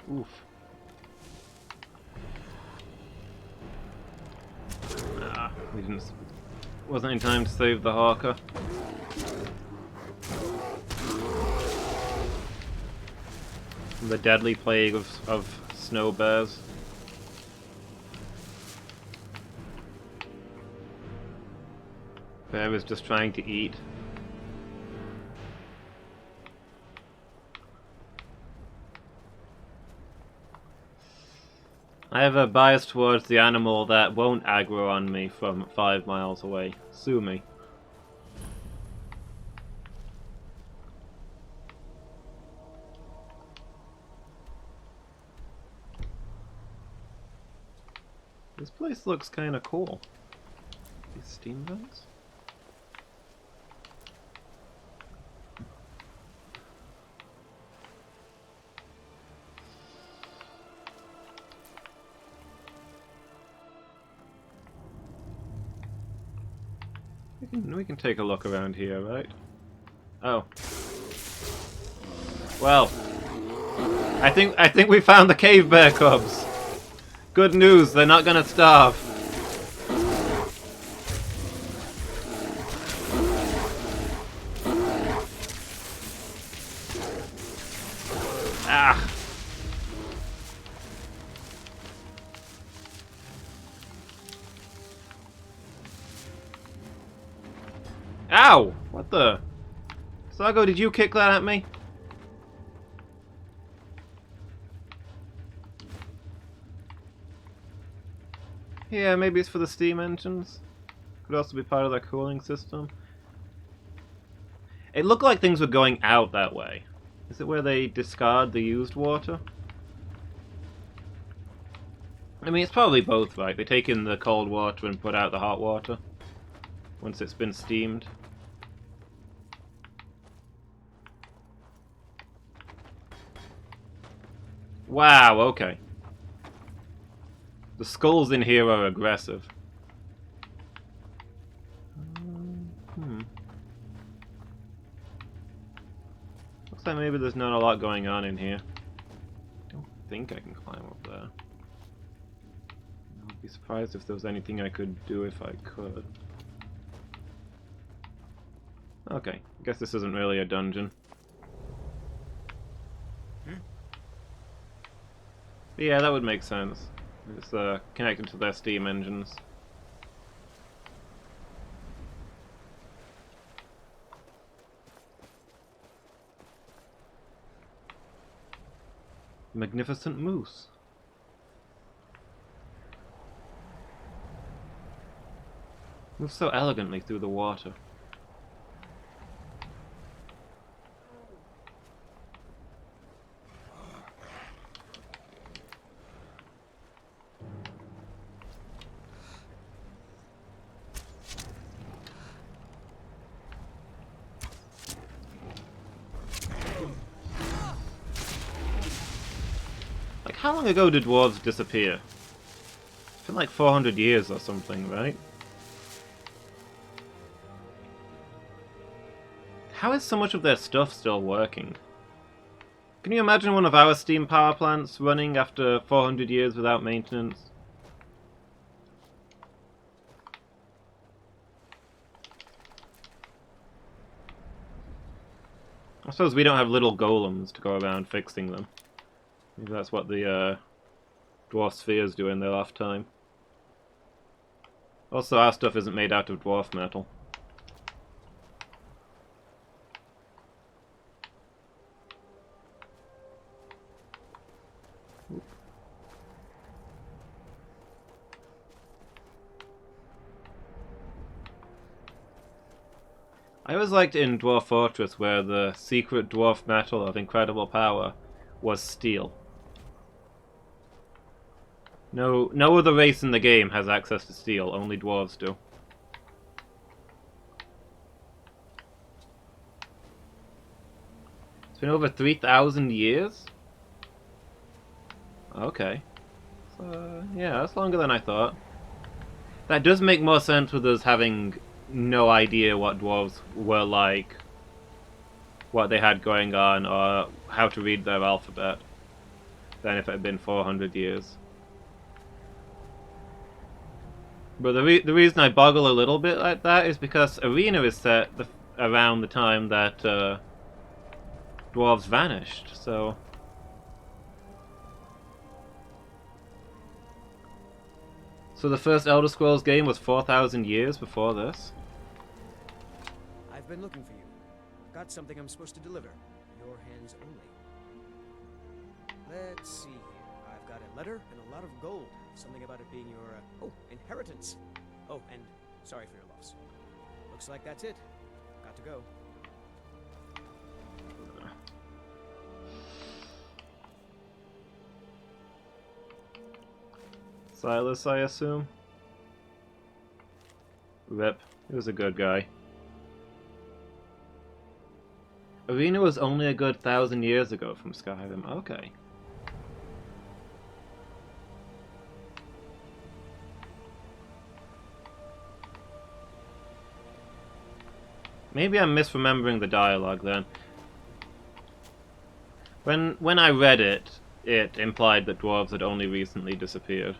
Oof. Ah, we didn't. Wasn't in time to save the hawker. The deadly plague of snow bears. Bear is just trying to eat. I have a bias towards the animal that won't aggro on me from 5 miles away. Sue me. This place looks kinda cool. These steam vents? We can take a look around here, right? Oh. Well. I think we found the cave bear cubs. Good news, they're not gonna starve. Ah. Ow! What the? Sago, did you kick that at me? Yeah, maybe it's for the steam engines. Could also be part of their cooling system. It looked like things were going out that way. Is it where they discard the used water? I mean, it's probably both, right? They take in the cold water and put out the hot water once it's been steamed. Wow, okay. The skulls in here are aggressive. Looks like maybe there's not a lot going on in here. I don't think I can climb up there. I'd be surprised if there was anything I could do if I could. Okay, I guess this isn't really a dungeon. But yeah, that would make sense. It's connected to their steam engines. Magnificent moose. Moves so elegantly through the water. Like, how long ago did dwarves disappear? It's been like 400 years or something, right? How is so much of their stuff still working? Can you imagine one of our steam power plants running after 400 years without maintenance? I suppose we don't have little golems to go around fixing them. Maybe that's what the dwarf spheres do in their lifetime. Also, our stuff isn't made out of dwarf metal. I always liked in Dwarf Fortress where the secret dwarf metal of incredible power was steel. No other race in the game has access to steel, only dwarves do. It's been over 3,000 years? Okay. So, yeah, that's longer than I thought. That does make more sense with us having no idea what dwarves were like, what they had going on, or how to read their alphabet, than if it had been 400 years. But the reason I boggle a little bit like that is because Arena is set around the time that dwarves vanished, so... So the first Elder Scrolls game was 4,000 years before this? I've been looking for you. Got something I'm supposed to deliver. Your hands only. Let's see here. I've got a letter and a lot of gold. Something about it being your, inheritance. Oh, and sorry for your loss. Looks like that's it. Got to go. Silas, I assume? Rip. He was a good guy. Arena was only a good 1,000 years ago from Skyrim. Okay. Maybe I'm misremembering the dialogue then. When I read it, it implied that dwarves had only recently disappeared.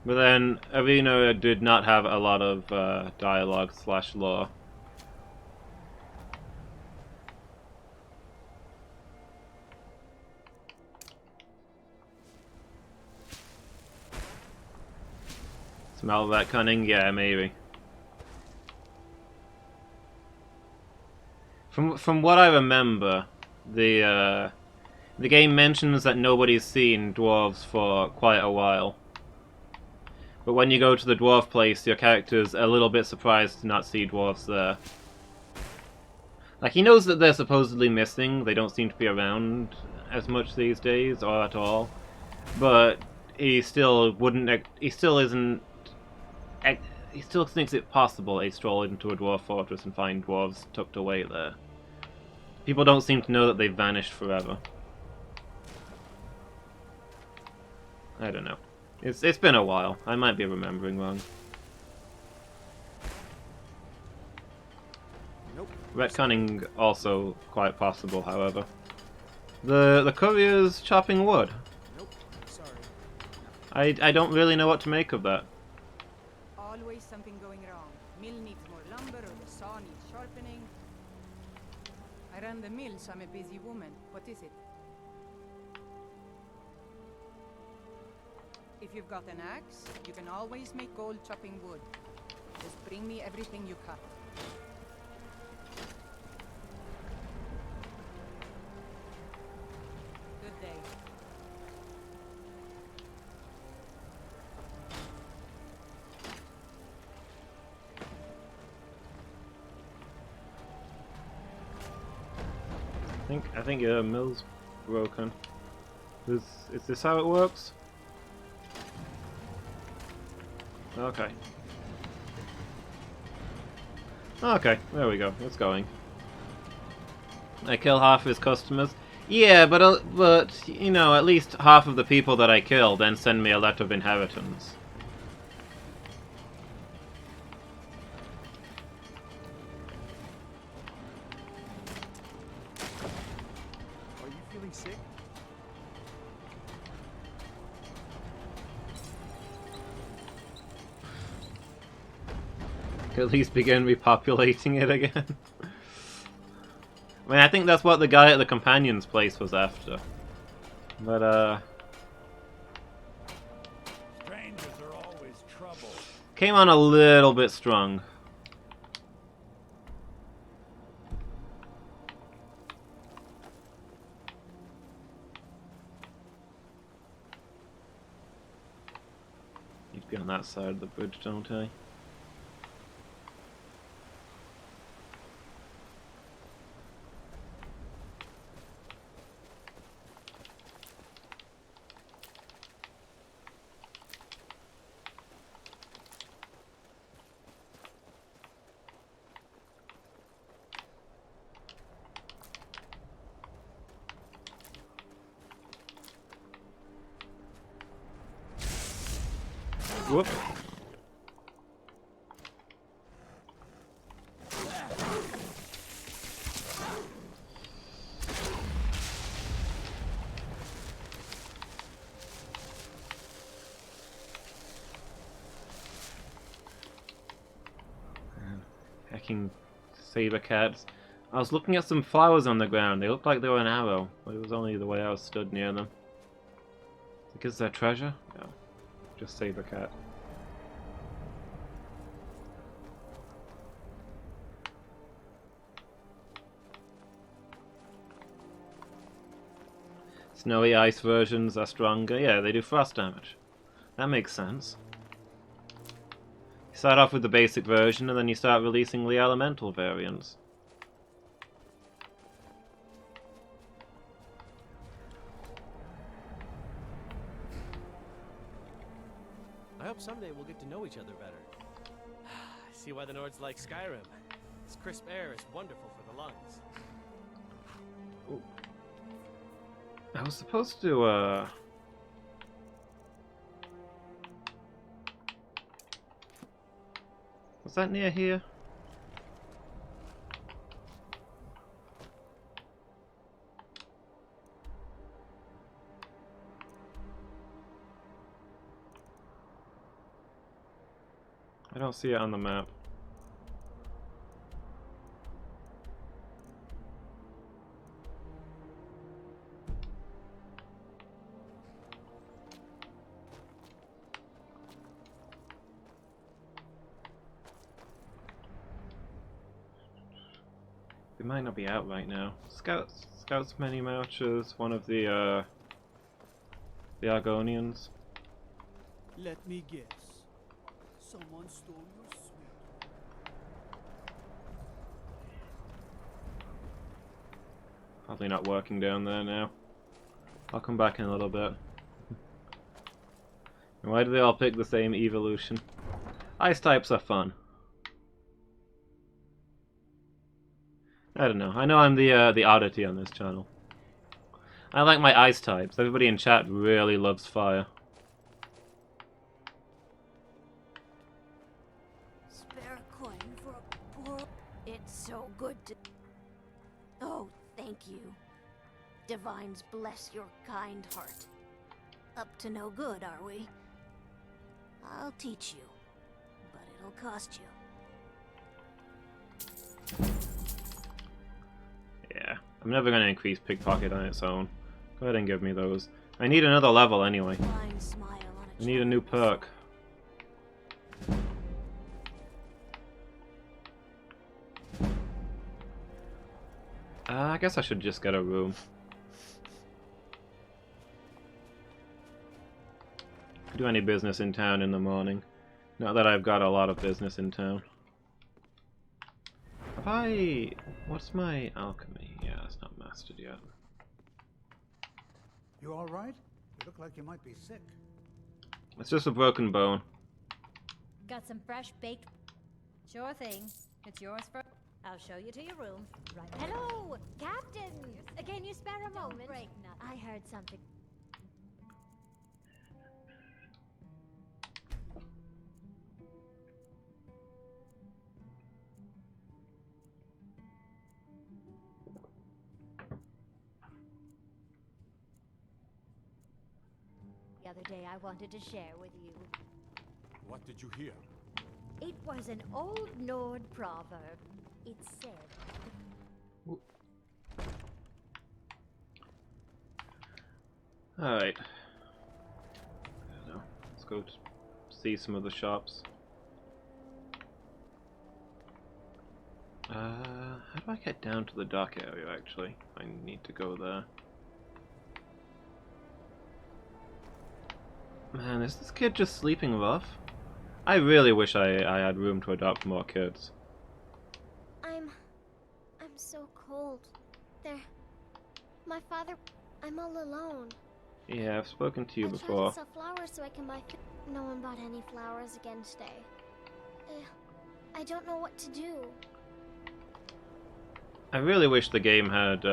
But then, Arena did not have a lot of dialogue / lore. Smell that cunning? Yeah, maybe. From what I remember, the game mentions that nobody's seen dwarves for quite a while. But when you go to the dwarf place, your character's a little bit surprised to not see dwarves there. Like, he knows that they're supposedly missing, they don't seem to be around as much these days, or at all. But he still wouldn't, he still thinks it possible a stroll into a dwarf fortress and find dwarves tucked away there. People don't seem to know that they've vanished forever. I don't know. It's been a while. I might be remembering wrong. Nope. Retconning also quite possible, however. The courier's chopping wood. Nope. Sorry. I don't really know what to make of that. Always something going wrong. Mill needs more lumber, or the saw needs sharpening. I run the mill, so I'm a busy woman. What is it? If you've got an axe, you can always make gold chopping wood. Just bring me everything you cut. I think your mill's broken. Is this how it works? Okay. Okay, there we go. It's going. I kill half of his customers. Yeah, but you know, at least half of the people that I kill then send me a letter of inheritance. Are you feeling sick? At least begin repopulating it again. I mean, I think that's what the guy at the companion's place was after. But, Strangers are always trouble. came on a little bit strong. Need to be on that side of the bridge, don't I? Whoop. Hacking saber cats. I was looking at some flowers on the ground. They looked like they were an arrow, but it was only the way I was stood near them. Is there treasure? No. Just saber cat. Snowy ice versions are stronger. Yeah, they do frost damage. That makes sense. You start off with the basic version and then you start releasing the elemental variants. I hope someday we'll get to know each other better. I see why the Nords like Skyrim. This crisp air is wonderful for the lungs. Ooh. I was supposed to, was that near here? I don't see it on the map. It might not be out right now. Scouts many marches, one of the Argonians. Let me guess. Someone stole your sweet. Probably not working down there now. I'll come back in a little bit. And why do they all pick the same evolution? Ice types are fun. I don't know. I know I'm the oddity on this channel. I like my ice types. Everybody in chat really loves fire. Spare a coin for a poor... It's so good to... Oh, thank you. Divines bless your kind heart. Up to no good, are we? I'll teach you, but it'll cost you. Yeah, I'm never going to increase pickpocket on its own. Go ahead and give me those. I need another level anyway. I need a new perk. I guess I should just get a room. Do any business in town in the morning. Not that I've got a lot of business in town. Have I... What's my alchemy? Yeah, that's not bastard yet. You all right? You look like you might be sick. It's just a broken bone. Got some fresh baked. Sure thing. It's yours for. I'll show you to your room. Right. Hello, Captain. Can you spare a moment? Break nothing. I heard something. The other day I wanted to share with you. What did you hear? It was an old Nord proverb. It said... Alright. Let's go see some of the shops. How do I get down to the dock area, actually? I need to go there. Man, is this kid just sleeping rough? I really wish I had room to adopt more kids. I'm so cold. My father... I'm all alone. Yeah, I've spoken to you I before. tried to sell flowers so I can buy... No one bought any flowers again today. I don't know what to do. I really wish the game had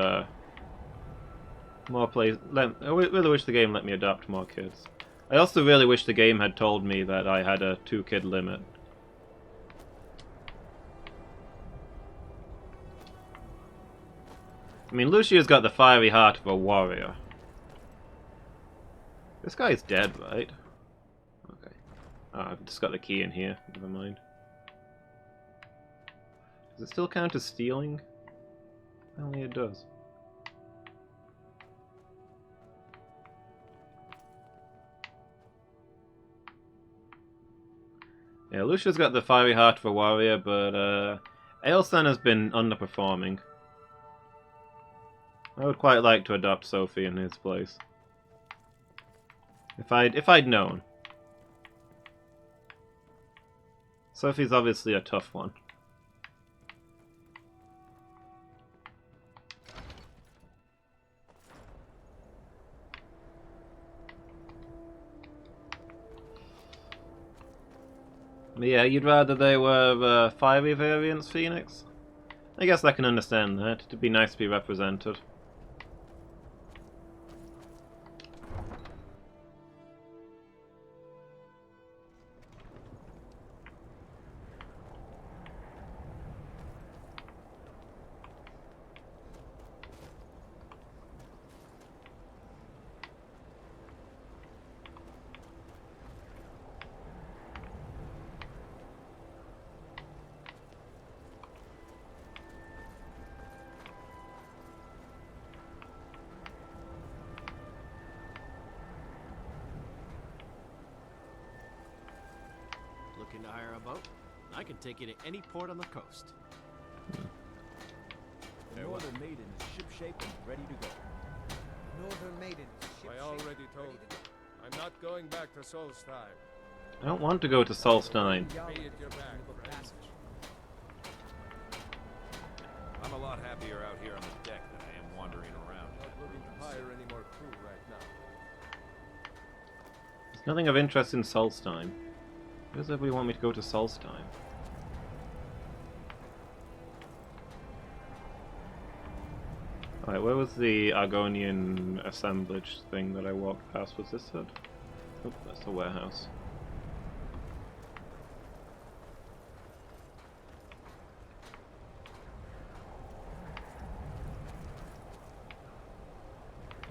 more plays. I really wish the game let me adopt more kids. I also really wish the game had told me that I had a 2-kid limit. I mean, Lucia's got the fiery heart of a warrior. This guy's dead, right? Okay. Oh, I've just got the key in here. Never mind. Does it still count as stealing? Apparently it does. Yeah, Lucia's got the fiery heart of a warrior, but Ailson has been underperforming. I would quite like to adopt Sophie in his place. If I'd known. Sophie's obviously a tough one. Yeah, you'd rather they were fiery variants, Phoenix? I guess I can understand that. It'd be nice to be represented. Looking to hire a boat? I can take you to any port on the coast. The Northern Maiden is shipshape and ready to go. Northern Maiden. I already told you. I'm not going back to Solstheim. I don't want to go to Solstheim. Be at your back, friend. I'm a lot happier out here on the deck than I am wandering around. Not looking to hire any more crew right now. There's nothing of interest in Solstheim. Where does everybody want me to go to Solstheim? Alright, where was the Argonian assemblage thing that I walked past? Was this it? Oh, that's the warehouse.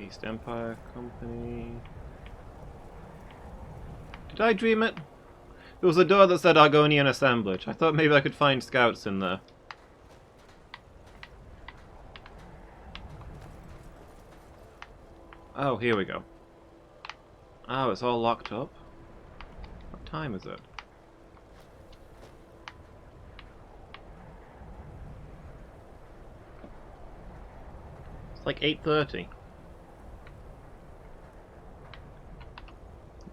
East Empire Company. Did I dream it? There was a door that said Argonian assemblage. I thought maybe I could find scouts in there. Oh, here we go. Oh, it's all locked up? What time is it? It's like 8:30.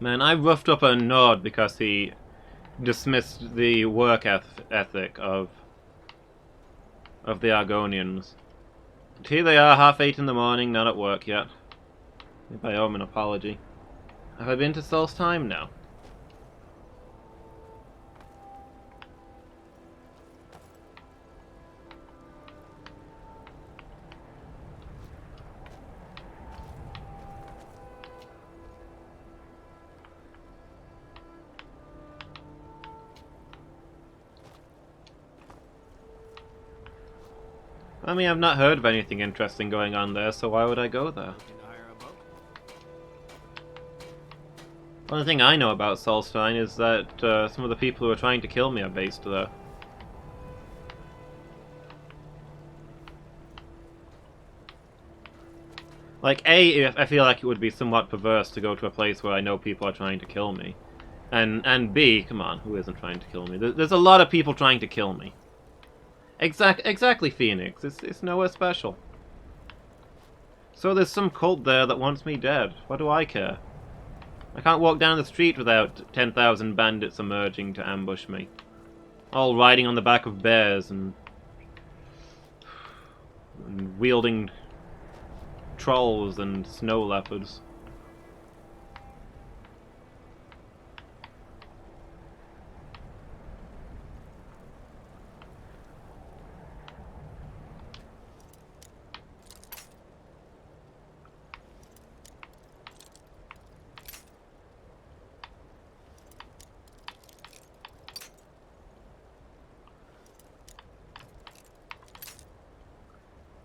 Man, I roughed up a Nord because he dismissed the work ethic of the Argonians. Here they are, 8:30 in the morning, not at work yet. Maybe I owe him an apology. Have I been to Solstheim? No. I mean, I've not heard of anything interesting going on there, so why would I go there? Only thing I know about Solstheim is that some of the people who are trying to kill me are based there. Like, A, I feel like it would be somewhat perverse to go to a place where I know people are trying to kill me. And B, come on, who isn't trying to kill me? There's a lot of people trying to kill me. Exactly, Phoenix. It's nowhere special. So there's some cult there that wants me dead. What do I care? I can't walk down the street without 10,000 bandits emerging to ambush me. All riding on the back of bears and wielding trolls and snow leopards.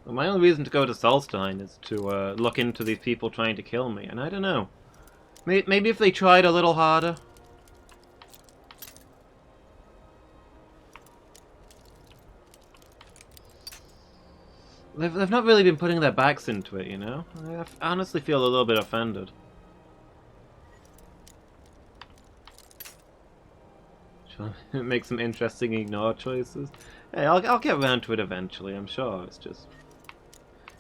Well, my only reason to go to Solstheim is to look into these people trying to kill me, and I don't know. Maybe if they tried a little harder. They've not really been putting their backs into it, you know? I honestly feel a little bit offended. Shall I make some interesting ignore choices? Hey, I'll get around to it eventually, I'm sure. It's just...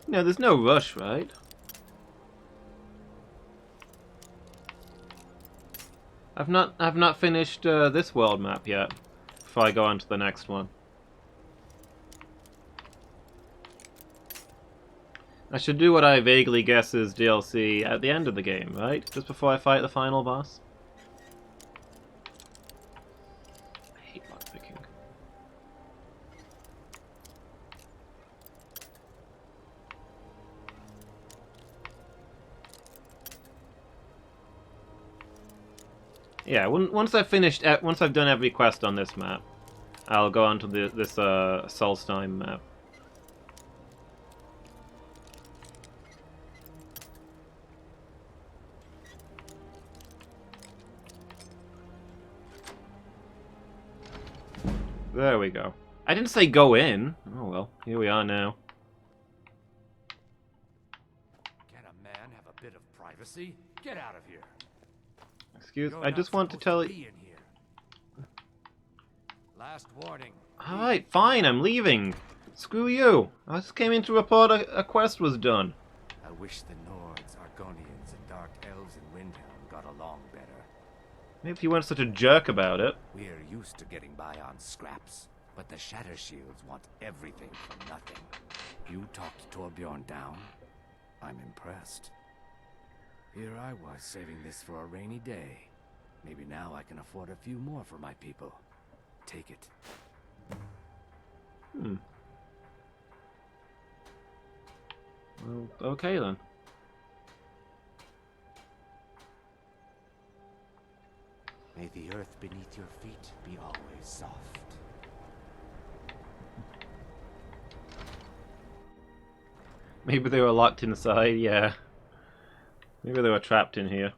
You know, there's no rush, right? I've not finished this world map yet before I go on to the next one. I should do what I vaguely guess is DLC at the end of the game, right? Just before I fight the final boss. I hate lockpicking. Yeah, once I've done every quest on this map, I'll go on to this Solstheim map. There we go. I didn't say go in. Oh well, here we are now. Can a man have a bit of privacy? Get out of here. Excuse, I just want to tell you. Last warning. Alright, fine, I'm leaving. Screw you. I just came in to report a quest was done. I wish the Nords, Argonians, and Dark Elves in Windhelm got along better. Maybe you weren't such a jerk about it. We're used to getting by on scraps, but the Shatter Shields want everything for nothing. You talked Torbjorn down? I'm impressed. Here I was saving this for a rainy day. Maybe now I can afford a few more for my people. Take it. Well, okay then. May the earth beneath your feet be always soft. Maybe they were locked inside, yeah. Maybe they were trapped in here.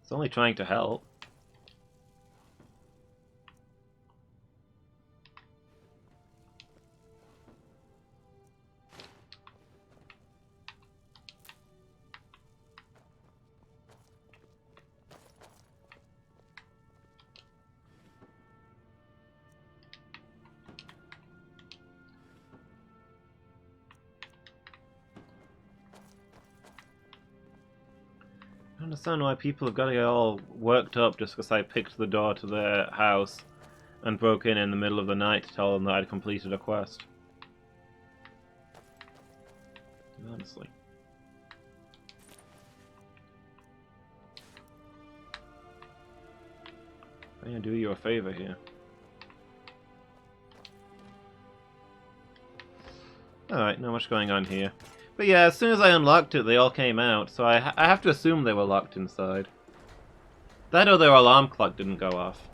It's only trying to help. I don't understand why people have got to get all worked up just because I picked the door to their house and broke in the middle of the night to tell them that I'd completed a quest. Honestly. I'm gonna do you a favor here. Alright, not much going on here. But yeah, as soon as I unlocked it, they all came out, so I have to assume they were locked inside. That or their alarm clock didn't go off.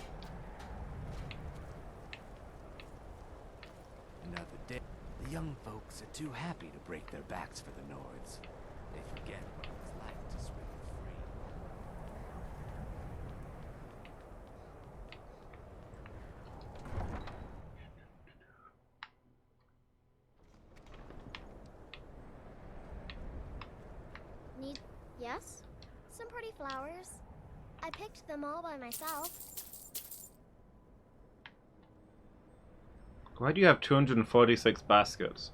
Another day. The young folks are too happy to break their backs for the Nords. They forget what it was like to swim free. Yes? Some pretty flowers. I picked them all by myself. Why do you have 246 baskets?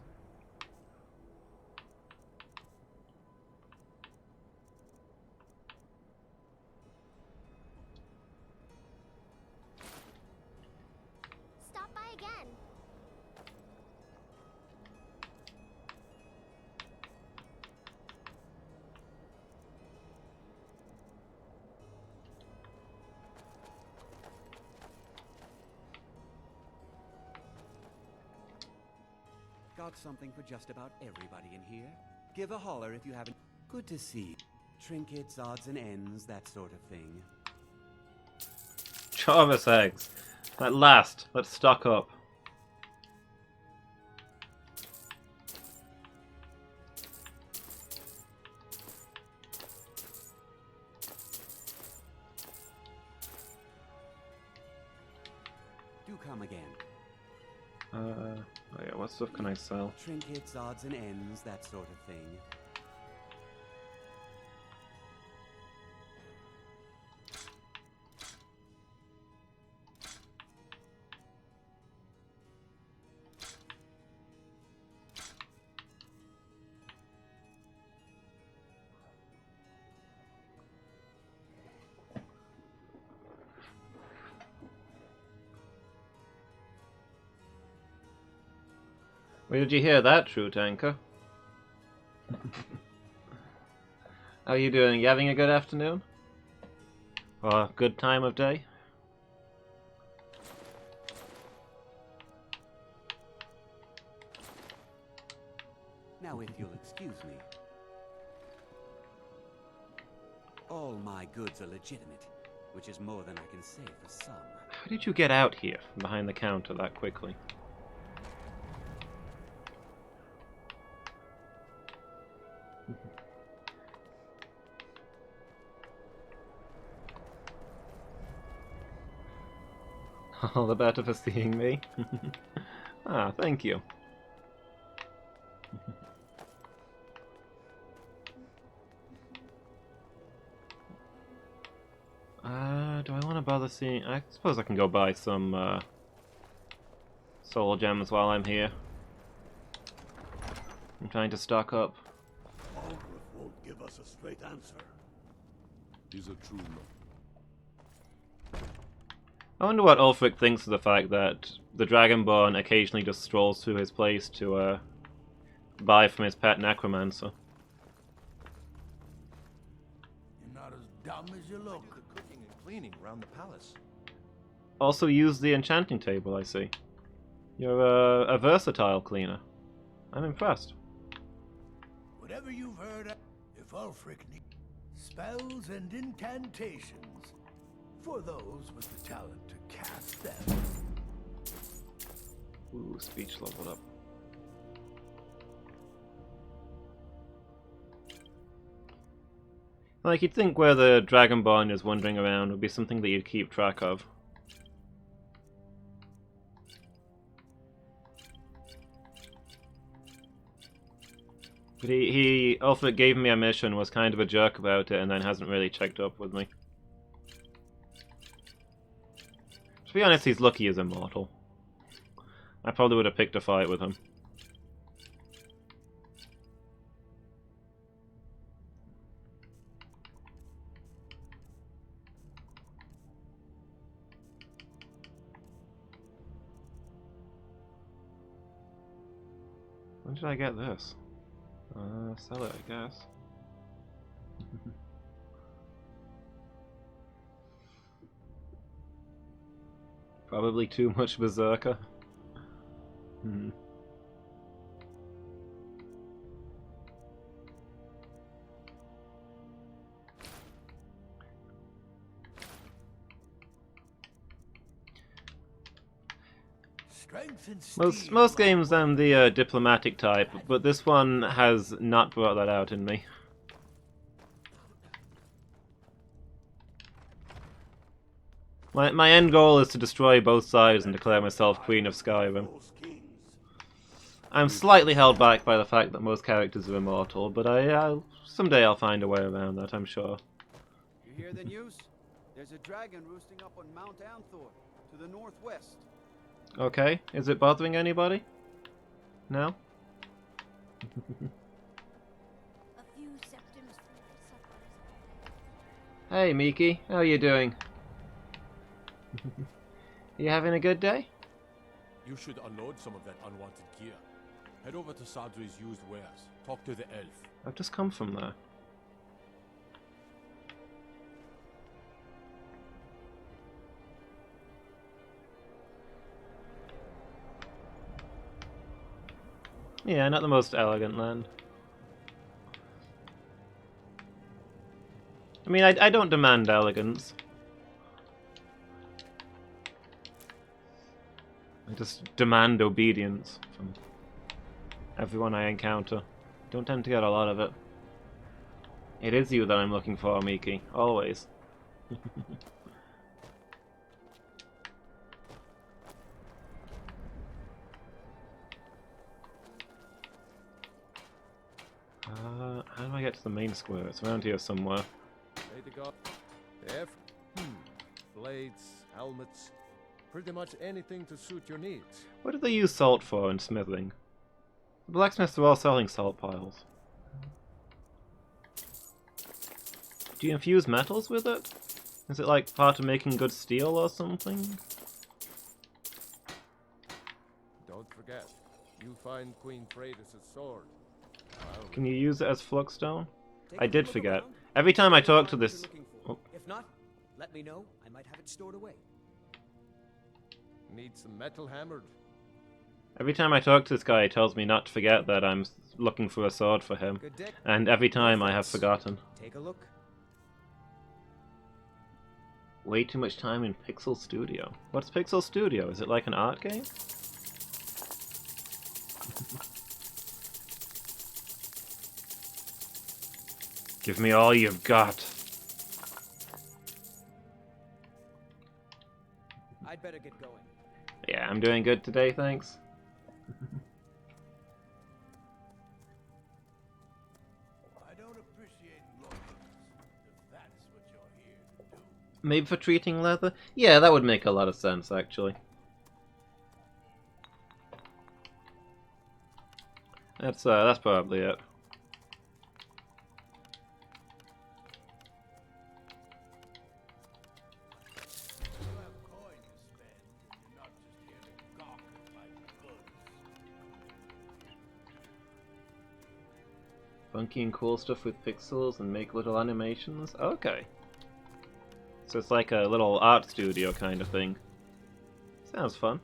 Stop by again. Got something for just about everybody in here. Give a holler if you haven't. Good to see. Trinkets, odds and ends, that sort of thing. Jarvis eggs. At last, let's stock up. Do come again. Oh yeah, what stuff can I sell? Trinkets, odds and ends, that sort of thing. Where did you hear that, True Tanker? How are you doing? You having a good afternoon? Or a good time of day? Now, if you'll excuse me. All my goods are legitimate, which is more than I can say for some. How did you get out here from behind the counter that quickly? All the better for seeing me. Ah, thank you. Do I want to bother seeing? I suppose I can go buy some soul gems while I'm here. I'm trying to stock up. Ulrich won't give us a straight answer. He's a true man. I wonder what Ulfric thinks of the fact that the Dragonborn occasionally just strolls through his place to buy from his pet necromancer. You're not as dumb as you look. The cooking and cleaning around the palace. Also use the enchanting table, I see. You're a versatile cleaner. I'm impressed. Whatever you've heard, if Ulfric needs spells and incantations, for those with the talent to cast them. Ooh, speech leveled up. Like, you'd think where the Dragonborn is wandering around would be something that you'd keep track of. But Ulfric gave me a mission, was kind of a jerk about it, and then hasn't really checked up with me. To be honest, he's lucky he's immortal. I probably would have picked a fight with him. When did I get this? Sell it, I guess. Probably too much Berserker. Hmm. Most games I'm the diplomatic type, but this one has not brought that out in me. My end goal is to destroy both sides and declare myself Queen of Skyrim. I'm slightly held back by the fact that most characters are immortal, but someday I'll find a way around that, I'm sure. You hear the news? There's a dragon roosting up on Mount Anthor, to the northwest. Okay, is it bothering anybody? No? Hey Miki, how are you doing? You having a good day? You should unload some of that unwanted gear. Head over to Sadri's used wares. Talk to the elf. I've just come from there. Yeah, not the most elegant land. I mean, I don't demand elegance. I just demand obedience from everyone I encounter. Don't tend to get a lot of it. It is you that I'm looking for, Miki. Always. How do I get to the main square? It's around here somewhere. Blades, helmets, pretty much anything to suit your needs. What do they use salt for in smithing? The blacksmiths are all selling salt piles. Do you infuse metals with it? Is it like part of making good steel or something? Don't forget, you find Queen Freydis' sword. Can you use it as Fluxstone? I did forget. Every time I talk to this... Oh. If not, let me know. I might have it stored away. Need some metal hammered. Every time I talk to this guy, he tells me not to forget that I'm looking for a sword for him. And every time I have forgotten. Take a look. Way too much time in Pixel Studio. What's Pixel Studio? Is it like an art game? Give me all you've got. I'd better get going. Yeah, I'm doing good today, thanks. I don't appreciate lawyers, if that's what you're here to do. Maybe for treating leather? Yeah, that would make a lot of sense, actually. That's probably it. Funky and cool stuff with pixels and make little animations? Okay. So it's like a little art studio kind of thing. Sounds fun.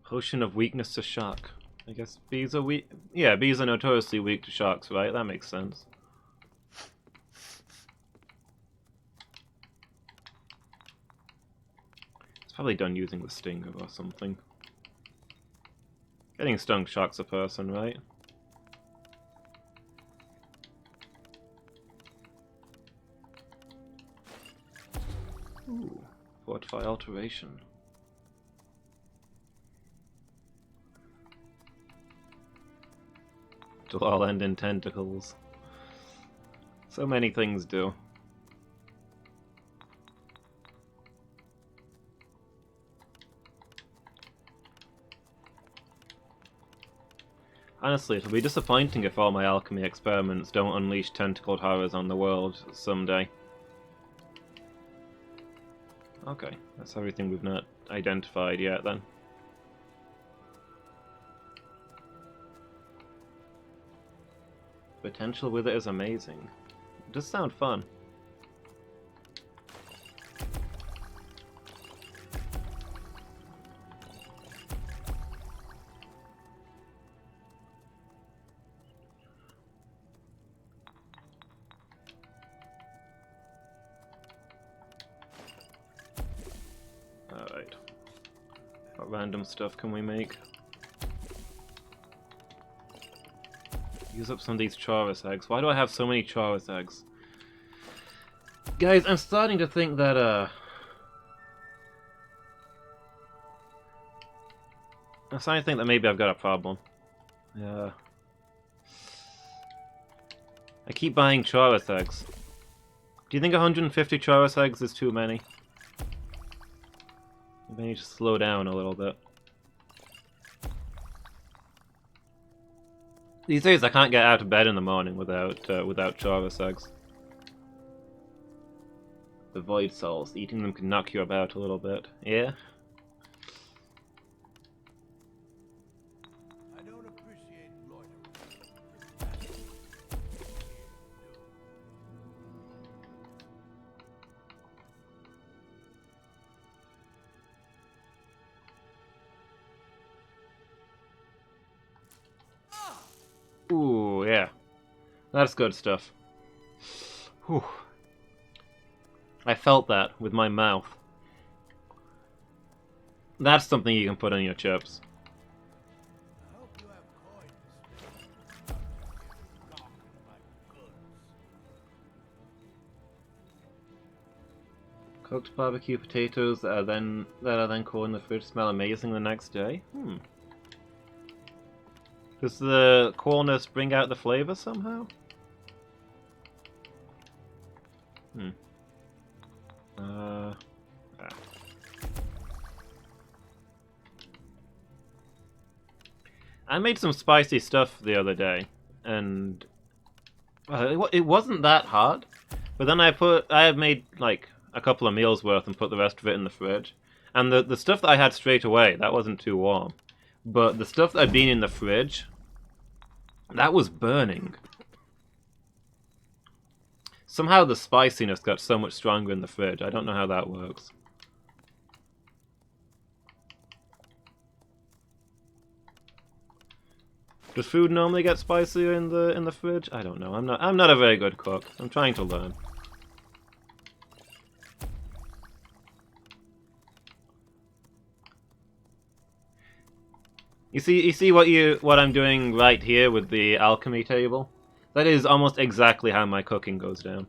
Potion of weakness to shock. I guess bees are weak. Yeah, bees are notoriously weak to shocks, right? That makes sense. It's probably done using the stinger or something. Getting stung shocks a person, right? Ooh, fortify alteration. It'll all end in tentacles. So many things do. Honestly, it'll be disappointing if all my alchemy experiments don't unleash tentacled horrors on the world someday. Okay, that's everything we've not identified yet then. Potential with it is amazing. It does sound fun. Alright. What random stuff can we make? Use up some of these Chaurus eggs. Why do I have so many Chaurus eggs? Guys, I'm starting to think that, I'm starting to think that maybe I've got a problem. Yeah. I keep buying Chaurus eggs. Do you think 150 Chaurus eggs is too many? Maybe I need to slow down a little bit. These days I can't get out of bed in the morning without Chaurus eggs. The Void Souls, eating them can knock you about a little bit. Yeah? I don't appreciate loitering. Ooh, yeah. That's good stuff. Whew. I felt that with my mouth. That's something you can put on your chips. Cooked barbecue potatoes that are then cold in the fridge smell amazing the next day? Does the coolness bring out the flavor somehow? I made some spicy stuff the other day, and it wasn't that hard. But then I had made like a couple of meals worth and put the rest of it in the fridge. And the stuff that I had straight away, that wasn't too warm. But the stuff that had been in the fridge, that was burning. Somehow the spiciness got so much stronger in the fridge. I don't know how that works. Does food normally get spicier in the fridge? I don't know. I'm not a very good cook. I'm trying to learn. You see what I'm doing right here with the alchemy table? That is almost exactly how my cooking goes down.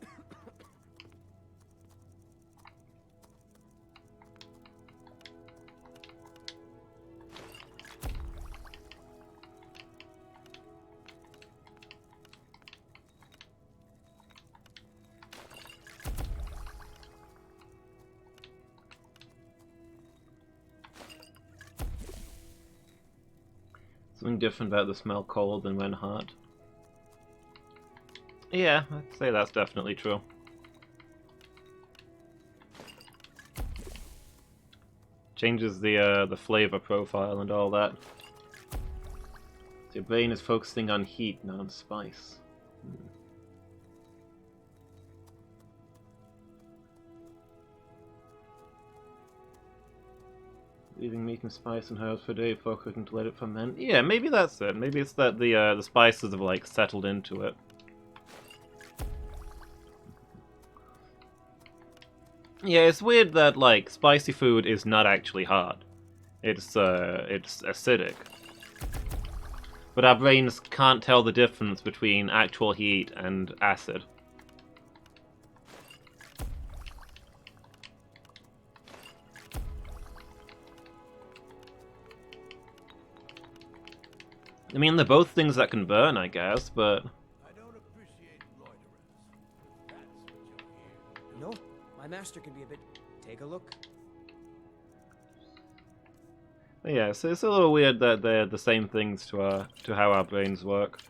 Something different about the smell cold than when hot. Yeah, I'd say that's definitely true. Changes the flavor profile and all that. So your brain is focusing on heat, not on spice. Leaving meat and spice and herbs for a day before cooking to let it ferment. Yeah, maybe that's it. Maybe it's that the spices have like settled into it. Yeah, it's weird that like spicy food is not actually hard. It's acidic. But our brains can't tell the difference between actual heat and acid. I mean, they're both things that can burn, I guess, but... No, my master can be a bit... Take a look. But yeah, so it's a little weird that they're the same things to how our brains work.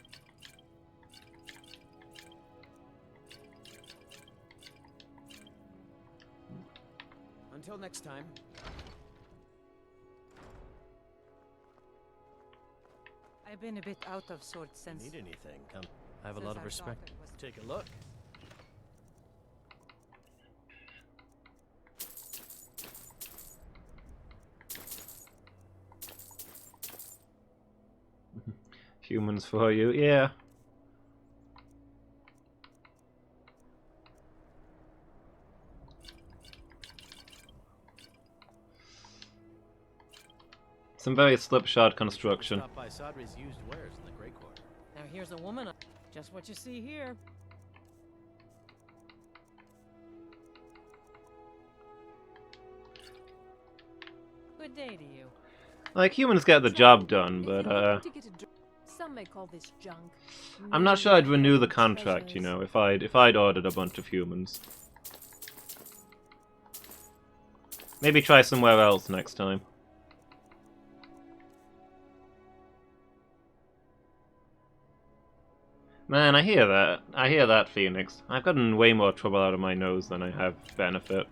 Until next time. I've been a bit out of sorts since. Need anything? Come. I have a Since lot of our respect. daughter was- Take a look. Humans for you, yeah. Some very slipshod construction. Stop by Sadri's used wares in the Grey Quarter. Now here's a woman. Just what you see here. Good day to you. Like, humans get the job done, but Some may call this junk. I'm not sure I'd renew the contract, you know, if I'd ordered a bunch of humans. Maybe try somewhere else next time. Man, I hear that. I hear that, Phoenix. I've gotten way more trouble out of my nose than I have benefit.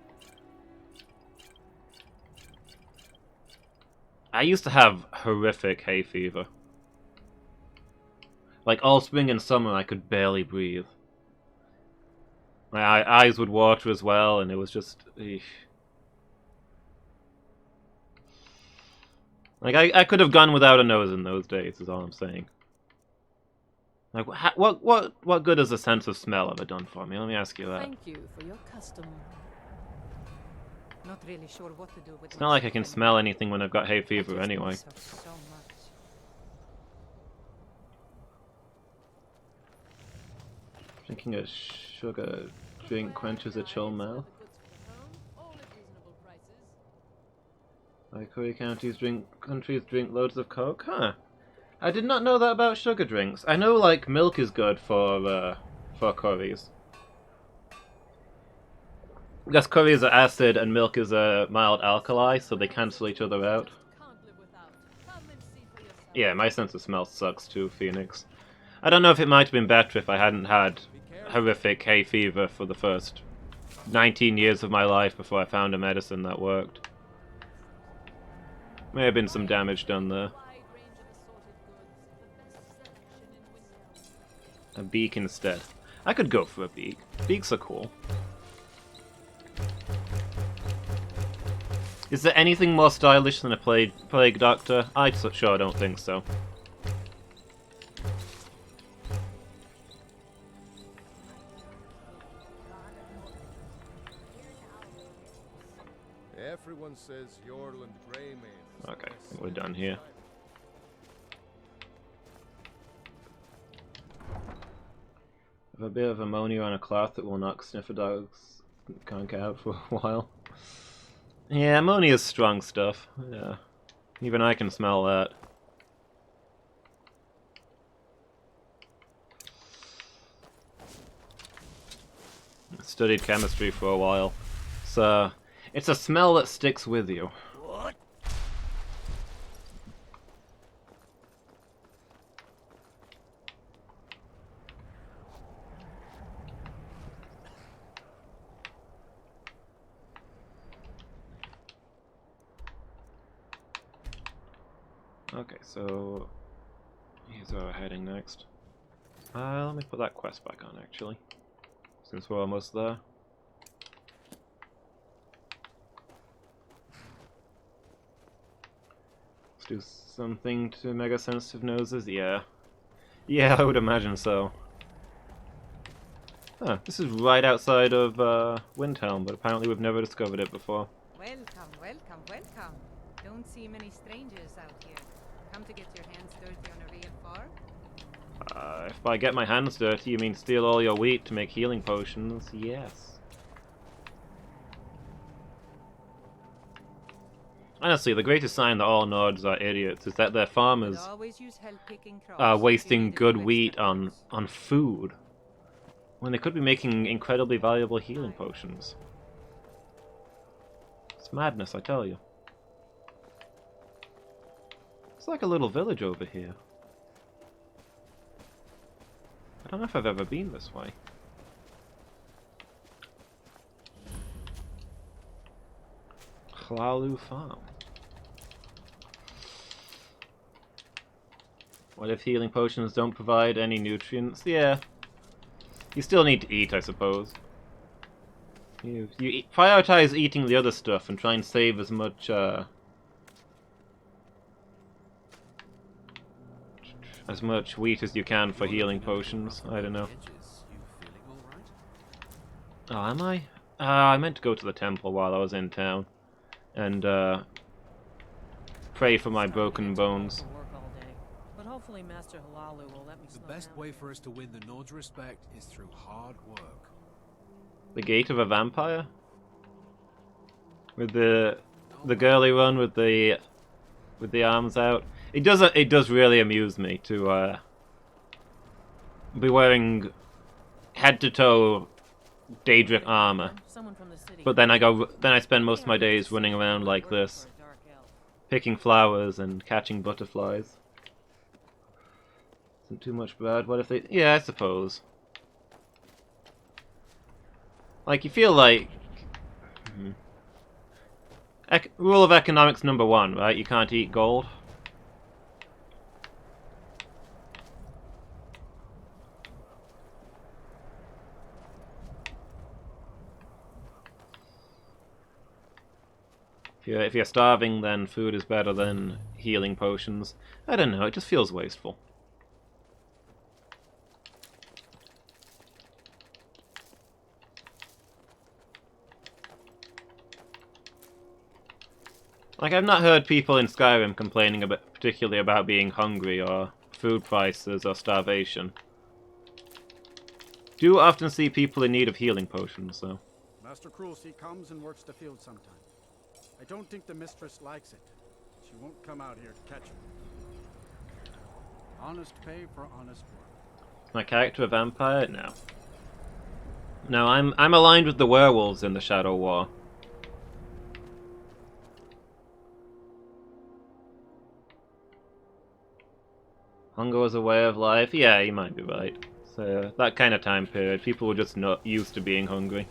I used to have horrific hay fever. Like, all spring and summer I could barely breathe. My eyes would water as well, and it was just... eesh. Like, I could have gone without a nose in those days, is all I'm saying. Like, what good has a sense of smell ever done for me? Let me ask you that. Thank you for your custom. Not really sure what to do with It's not like I can smell anything when I've got hay fever anyway. So much. Drinking a sugar drink quenches a chill mouth. Like Curry countries drink loads of Coke? Huh. I did not know that about sugar drinks. I know, like, milk is good for curries. Because curries are acid and milk is a mild alkali, so they cancel each other out. Yeah, my sense of smell sucks too, Phoenix. I don't know if it might have been better if I hadn't had horrific hay fever for the first 19 years of my life before I found a medicine that worked. May have been some damage done there. A beak instead. I could go for a beak. Beaks are cool. Is there anything more stylish than a plague doctor? I sure don't think so. Everyone says Yorland Greymane. Okay, we're done here. Have a bit of ammonia on a cloth that will knock sniffer dogs can't get out for a while. Yeah, ammonia is strong stuff. Yeah, even I can smell that. I studied chemistry for a while, so it's a smell that sticks with you. What? Okay, so here's where we're heading next. Let me put that quest back on, actually, since we're almost there. Let's do something to mega sensitive noses. Yeah, I would imagine so. Huh, this is right outside of Windhelm, but apparently we've never discovered it before. Welcome, welcome, welcome. Don't see many strangers out here. Come to get your hands dirty on a real farm? If by get my hands dirty, you mean steal all your wheat to make healing potions, yes. Honestly, the greatest sign that all Nords are idiots is that their farmers are wasting good wheat on food, when they could be making incredibly valuable healing potions. It's madness, I tell you. It's like a little village over here. I don't know if I've ever been this way. Hlalu Farm. What if healing potions don't provide any nutrients? Yeah. You still need to eat, I suppose. Prioritize eating the other stuff and try and save as much, wheat as you can for healing potions. I don't know. Oh, am I? I meant to go to the temple while I was in town. And, pray for my broken bones. But hopefully Master Hlalu will let me slow The best down. way for us to win the Nord's respect is through hard work. The Gate of a Vampire? With the girly one with the arms out. It does really amuse me to be wearing head to toe Daedric armor. But then I spend most of my days running around like this, picking flowers and catching butterflies. Isn't too much bad. What if they? Yeah, I suppose. Like, you feel like... Rule of economics #1, right? You can't eat gold. If you're starving, then food is better than healing potions. I don't know, it just feels wasteful. Like, I've not heard people in Skyrim complaining particularly about being hungry or food prices or starvation. Do often see people in need of healing potions, though. Master Cruelty comes and works the field sometime. I don't think the mistress likes it. She won't come out here to catch him. Honest pay for honest work. My character a vampire? No. No, I'm aligned with the werewolves in the Shadow War. Hunger was a way of life? Yeah, you might be right. So, that kind of time period, people were just not used to being hungry.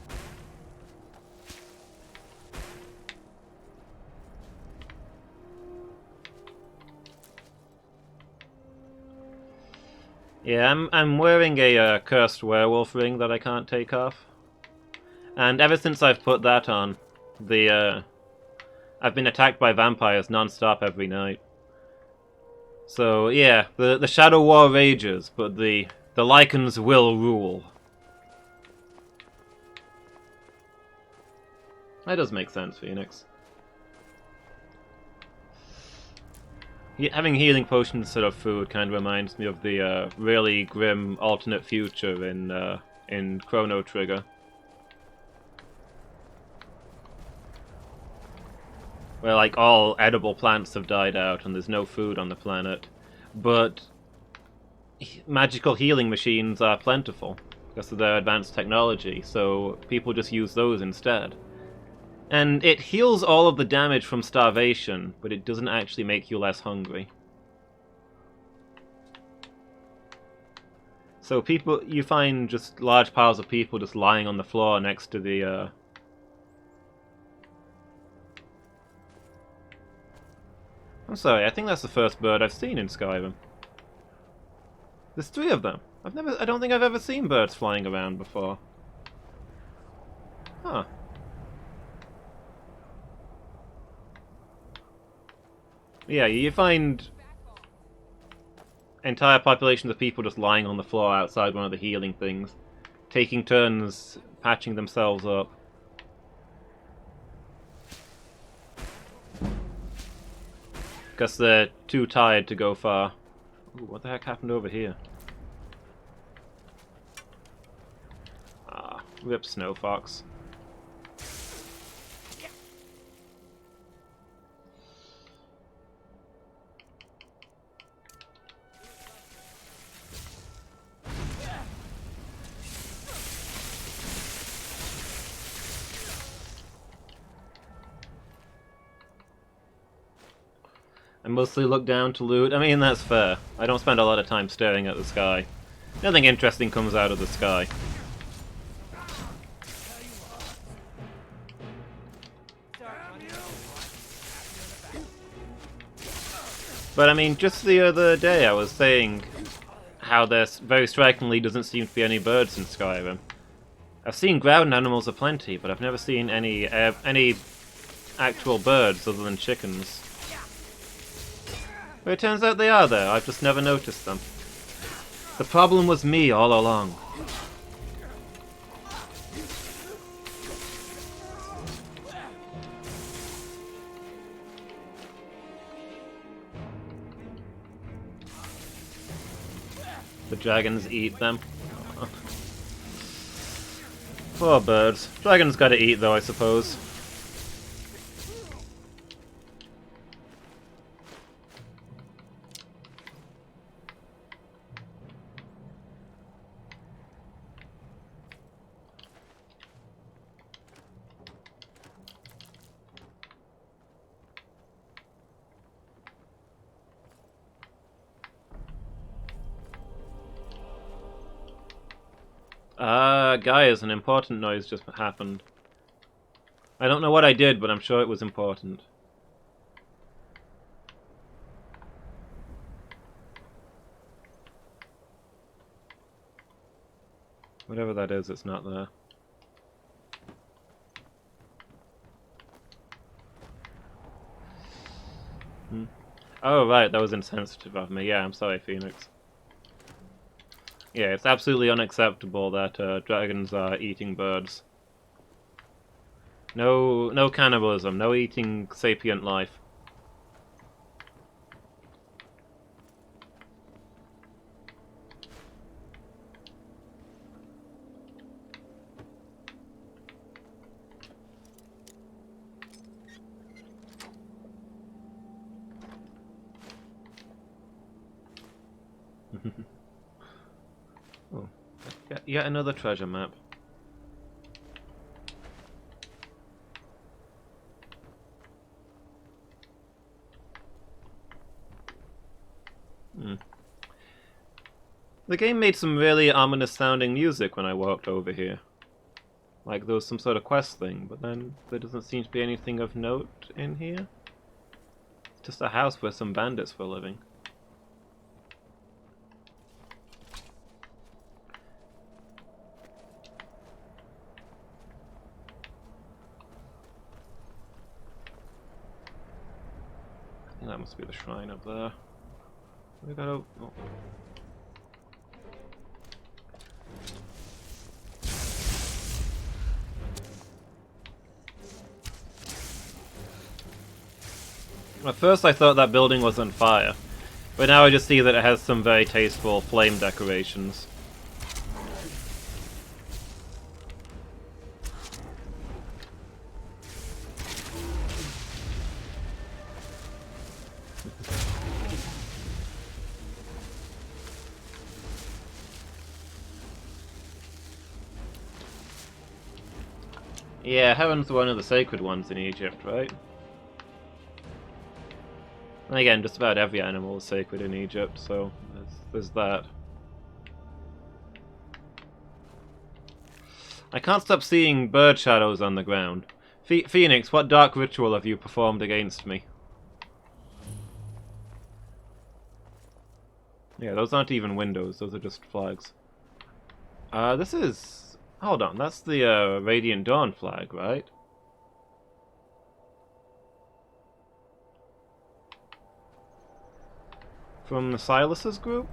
Yeah, I'm wearing a cursed werewolf ring that I can't take off. And ever since I've put that on, I've been attacked by vampires non-stop every night. So yeah, the Shadow War rages, but the Lycans will rule. That does make sense, Phoenix. Having healing potions instead of food kind of reminds me of the really grim alternate future in Chrono Trigger, where like all edible plants have died out and there's no food on the planet, but magical healing machines are plentiful because of their advanced technology, so people just use those instead. And it heals all of the damage from starvation, but it doesn't actually make you less hungry. So you find just large piles of people just lying on the floor next to the I'm sorry, I think that's the first bird I've seen in Skyrim. There's 3 of them. I don't think I've ever seen birds flying around before. Huh. Yeah, you find entire populations of people just lying on the floor outside one of the healing things, taking turns patching themselves up. Because they're too tired to go far. Ooh, what the heck happened over here? Ah, rip Snow Fox. I'm mostly look down to loot. I mean, that's fair. I don't spend a lot of time staring at the sky. Nothing interesting comes out of the sky. But I mean, just the other day I was saying how there very strikingly doesn't seem to be any birds in Skyrim. I've seen ground animals aplenty, but I've never seen any actual birds other than chickens. But it turns out they are there, I've just never noticed them. The problem was me all along. The dragons eat them. Poor birds. Dragons gotta eat though, I suppose. Guys, an important noise just happened. I don't know what I did, but I'm sure it was important. Whatever that is, it's not there. Oh, right, that was insensitive of me. Yeah, I'm sorry, Phoenix. Yeah, it's absolutely unacceptable that dragons are eating birds. No cannibalism, no eating sapient life. Oh, yet another treasure map. The game made some really ominous sounding music when I walked over here. Like there was some sort of quest thing, but then there doesn't seem to be anything of note in here. It's just a house where some bandits were living. I think that must be the shrine up there. We gotta... Oh. At first I thought that building was on fire, but now I just see that it has some very tasteful flame decorations. Yeah, heaven's one of the sacred ones in Egypt, right? And again, just about every animal is sacred in Egypt, so there's that. I can't stop seeing bird shadows on the ground. Phoenix, what dark ritual have you performed against me? Yeah, those aren't even windows, those are just flags. This is... Hold on, that's the Radiant Dawn flag, right? From the Silas's group?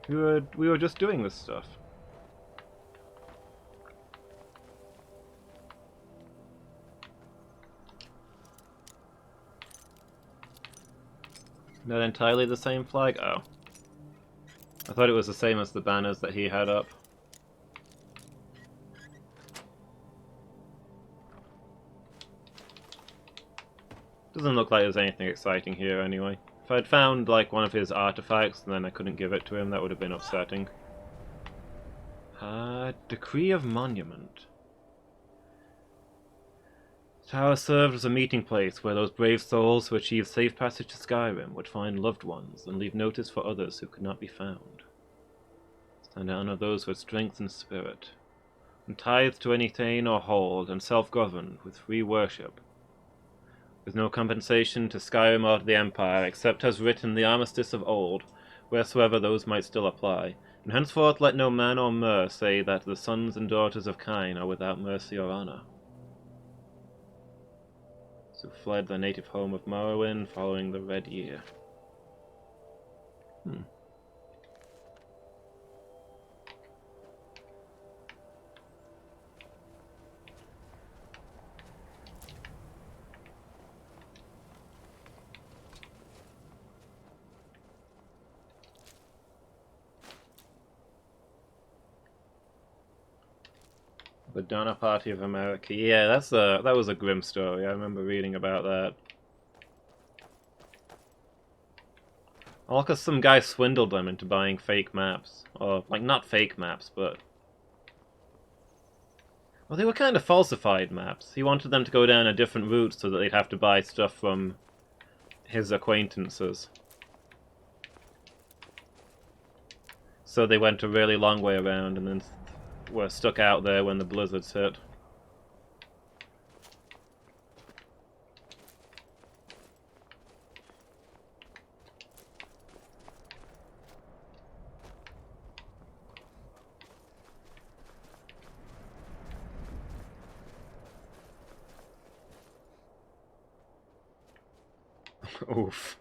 We were just doing this stuff. Not entirely the same flag? Oh. I thought it was the same as the banners that he had up. Doesn't look like there's anything exciting here anyway. If I'd found like one of his artifacts and then I couldn't give it to him, that would have been upsetting. Decree of Monument. The tower served as a meeting place where those brave souls who achieved safe passage to Skyrim would find loved ones and leave notice for others who could not be found. Stand to honor those who had strength and spirit, and tithed to any thane or hold, and self-governed with free worship, with no compensation to Skyrim or to the Empire, except as written the armistice of old, wheresoever those might still apply. And henceforth let no man or mer say that the sons and daughters of Kine are without mercy or honor. So fled their native home of Morrowind following the Red Year. The Donner Party of America. Yeah, that was a grim story. I remember reading about that. All because some guy swindled them into buying fake maps. Or, like, not fake maps, but... well, they were kind of falsified maps. He wanted them to go down a different route so that they'd have to buy stuff from his acquaintances. So they went a really long way around and then were stuck out there when the blizzards hit. Oof.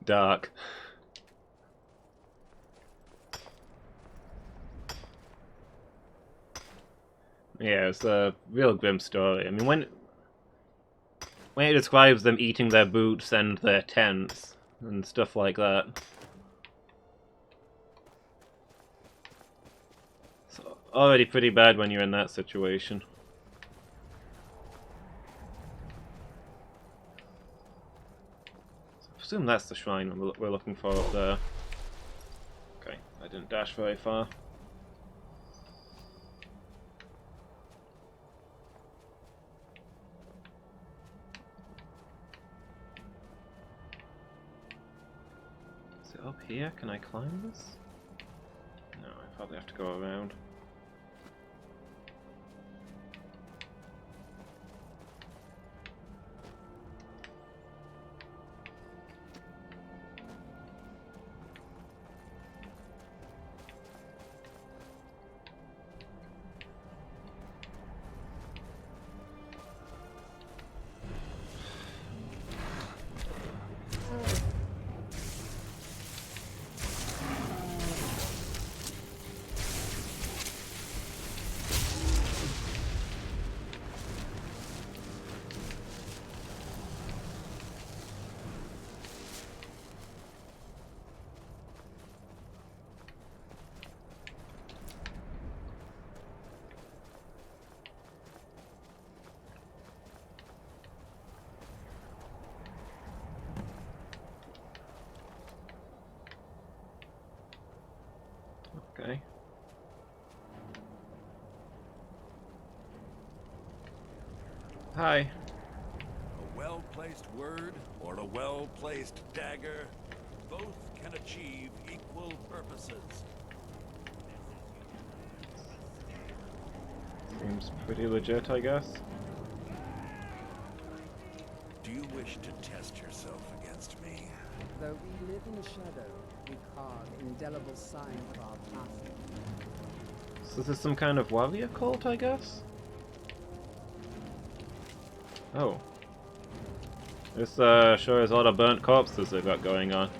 Dark. Yeah, it's a real grim story. I mean, when it describes them eating their boots and their tents and stuff like that, it's already pretty bad when you're in that situation. So I presume that's the shrine we're looking for up there. Okay, I didn't dash very far. Up here? Can I climb this? No, I probably have to go around. Okay. Hi. A well-placed word or a well-placed dagger, both can achieve equal purposes. Seems pretty legit, I guess. Do you wish to test yourself against me? Though we live in the shadow, we carve indelible sign for our past. So this is some kind of warrior cult, I guess? Oh. This sure is a lot of burnt corpses they've got going on.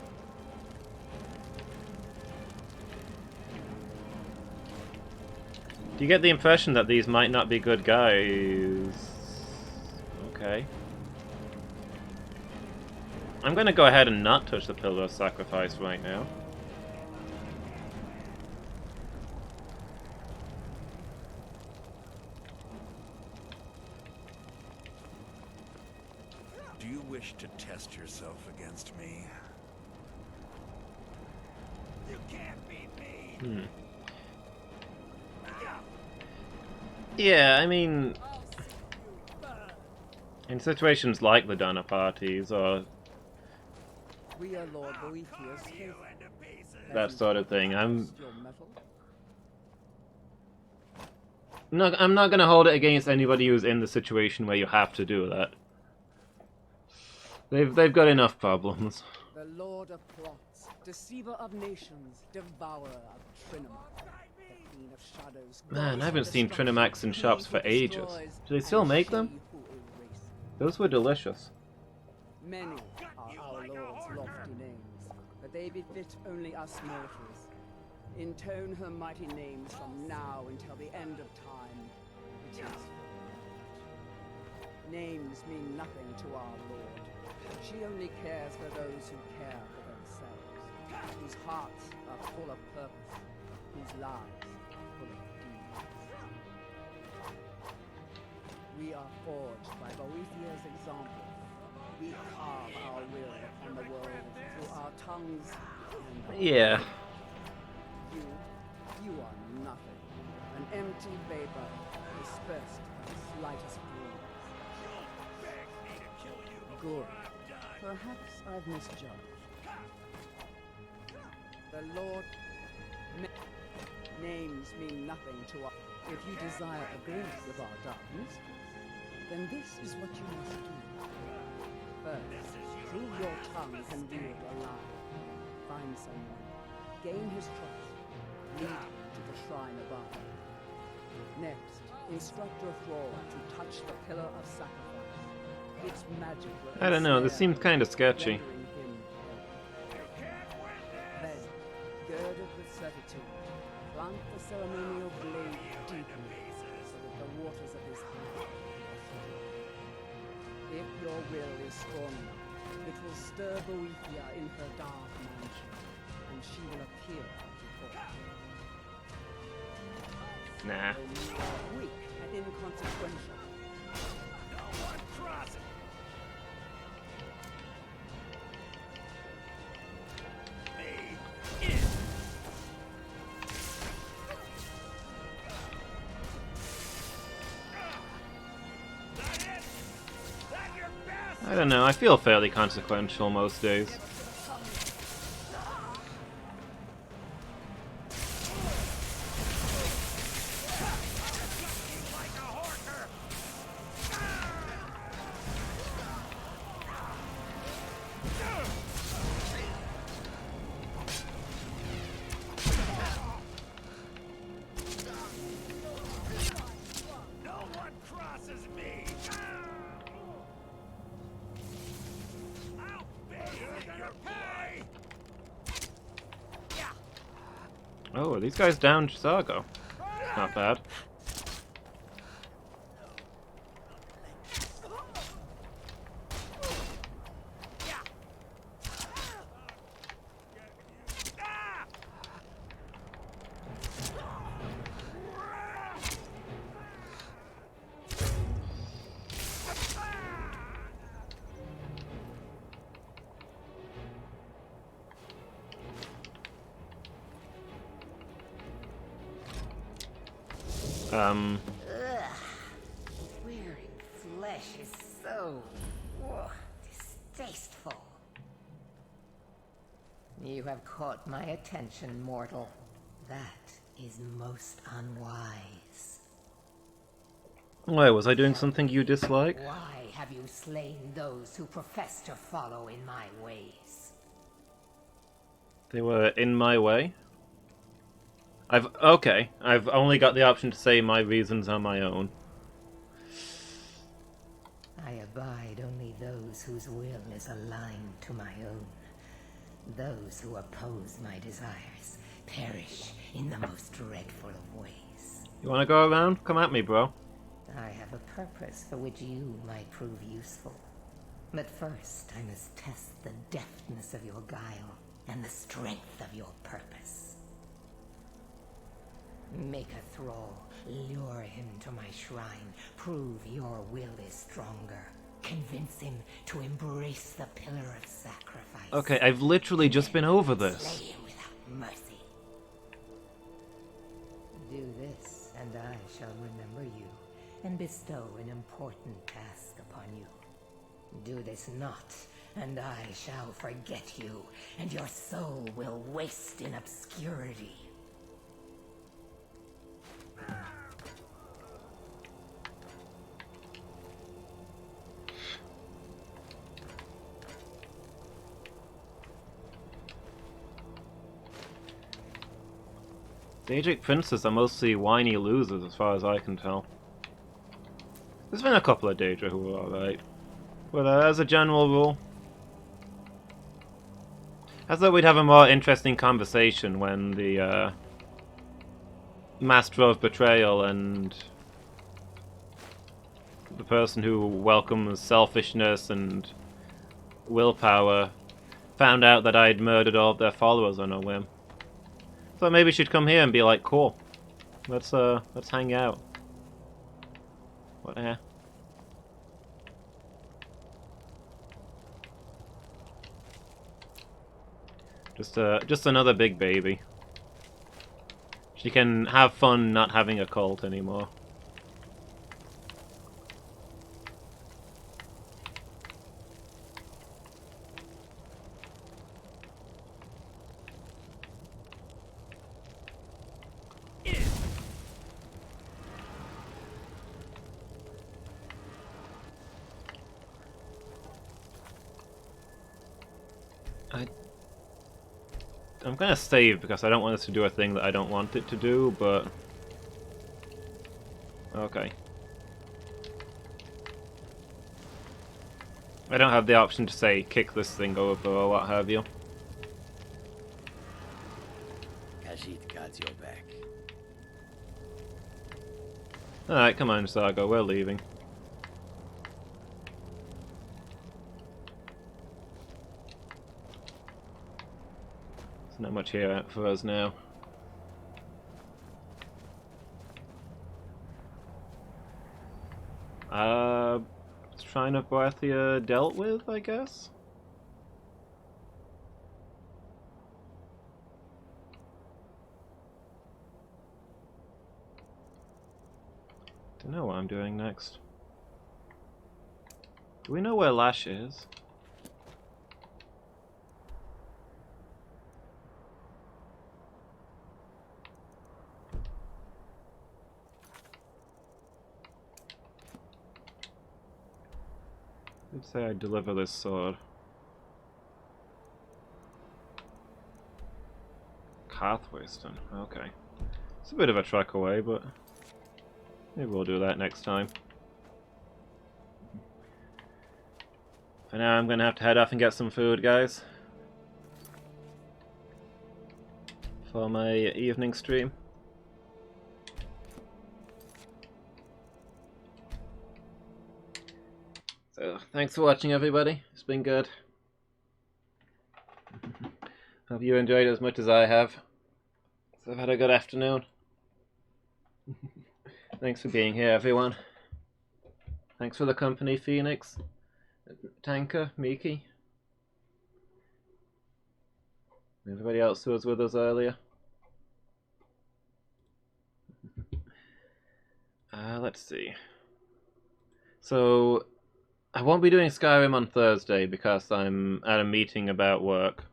Do you get the impression that these might not be good guys? Okay. I'm gonna go ahead and not touch the Pillar of Sacrifice right now. Do you wish to test yourself against me? You can't beat me! Yeah, I mean... In situations like the dinner parties or We are Lord Boethius. that sort of thing, I'm Your metal? not gonna hold it against anybody who's in the situation where you have to do that. They've got enough problems. The Lord of plots, deceiver of nations, devourer of Trinoma, the Queen of shadows. Man, I haven't seen Trinamax in shops for ages. Do they still make them? Those were delicious. Many are our Lord's lofty names, but they befit only us mortals. Intone her mighty names from now until the end of time. It is forgot. Names mean nothing to our Lord. She only cares for those who care for themselves, whose hearts are full of purpose, whose lives are full of deeds. We are forged by Boethia's example. We carve our will upon the world through our tongues and our Yeah. You are nothing. An empty vapor, dispersed by the slightest breeze. Good. Perhaps I've misjudged. The Lord... Names mean nothing to us. If you desire a glimpse of our dark mysteries, then this is what you must do. First, prove your tongue can wield a lie. Find someone, gain his trust, lead him to the shrine above. Next, instruct your thrall to touch the pillar of sacrifice. Its magic will I don't know, this seems ensnare kind of him, sketchy. rendering him Then, girded with certitude, plant the ceremonial blade deeply, so that the waters of his heart will wash it. If your will is strong enough, it will stir Boethia in her dark mansion, and she will appear before you. Nah. Though you are weak and inconsequential. No one crosses! I don't know, I feel fairly consequential most days. Oh, are these guys down Chisago? Not bad. Ugh. Wearing flesh is so distasteful. You have caught my attention, mortal. That is most unwise. Why, was I doing something you dislike? Why have you slain those who profess to follow in my ways? They were in my way? Okay, I've only got the option to say my reasons are my own. I abide only those whose will is aligned to my own. Those who oppose my desires perish in the most dreadful of ways. You wanna go around? Come at me, bro. I have a purpose for which you might prove useful. But first, I must test the deftness of your guile and the strength of your purpose. Make a thrall, lure him to my shrine, prove your will is stronger, convince him to embrace the pillar of sacrifice. Okay, I've literally just been over this. Slay him without mercy. Do this, and I shall remember you, and bestow an important task upon you. Do this not, and I shall forget you, and your soul will waste in obscurity. Daedric princes are mostly whiny losers as far as I can tell. There's been a couple of Daedra who are alright. But as a general rule, I thought we'd have a more interesting conversation when the Master of Betrayal and the person who welcomes selfishness and willpower found out that I'd murdered all of their followers on a whim. So maybe she'd come here and be like, cool, let's hang out. What the hell? Just another big baby. She can have fun not having a cult anymore. I'm gonna save because I don't want us to do a thing that I don't want it to do, but... Okay. I don't have the option to say, kick this thing over or what have you. Khajiit got your back. Alright, come on, Saga, we're leaving. Not much here for us now. Shrine of Barathea dealt with, I guess? Don't know what I'm doing next. Do we know where Lash is? I'd say I'd deliver this sword. Carthwayston, okay. It's a bit of a trek away, but maybe we'll do that next time. For now, I'm gonna have to head off and get some food, guys. For my evening stream. So, thanks for watching, everybody. It's been good. Hope you enjoyed it as much as I have. So I've had a good afternoon. Thanks for being here, everyone. Thanks for the company, Phoenix, Tanker, Miki, everybody else who was with us earlier. Let's see. So, I won't be doing Skyrim on Thursday because I'm at a meeting about work.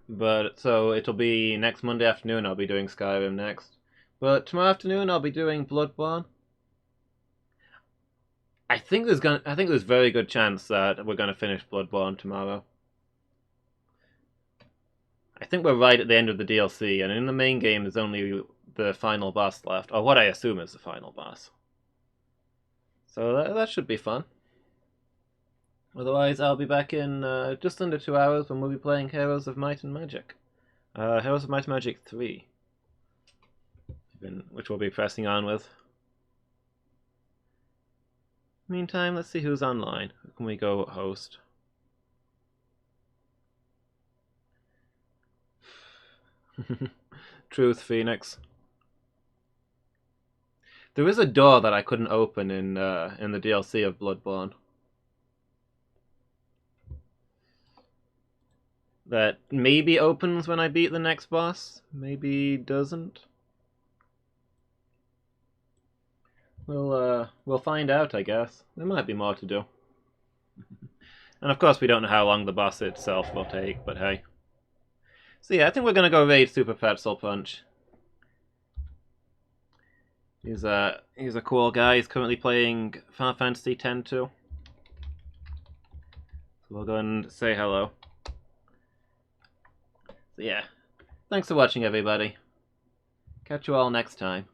But, so it'll be next Monday afternoon I'll be doing Skyrim next. But tomorrow afternoon I'll be doing Bloodborne. I think there's very good chance that we're gonna finish Bloodborne tomorrow. I think we're right at the end of the DLC, and in the main game there's only the final boss left, or what I assume is the final boss. So that should be fun. Otherwise, I'll be back in just under 2 hours when we'll be playing Heroes of Might and Magic. Heroes of Might and Magic 3. Which we'll be pressing on with. Meantime, let's see who's online. Who can we go host? Truth, Phoenix. There is a door that I couldn't open in the DLC of Bloodborne. That maybe opens when I beat the next boss, maybe doesn't. we'll find out, I guess. There might be more to do. And of course we don't know how long the boss itself will take, but hey. So yeah, I think we're gonna go raid Super Pretzel Punch. He's a cool guy. He's currently playing Final Fantasy X too. So we'll go and say hello. So yeah, thanks for watching everybody. Catch you all next time.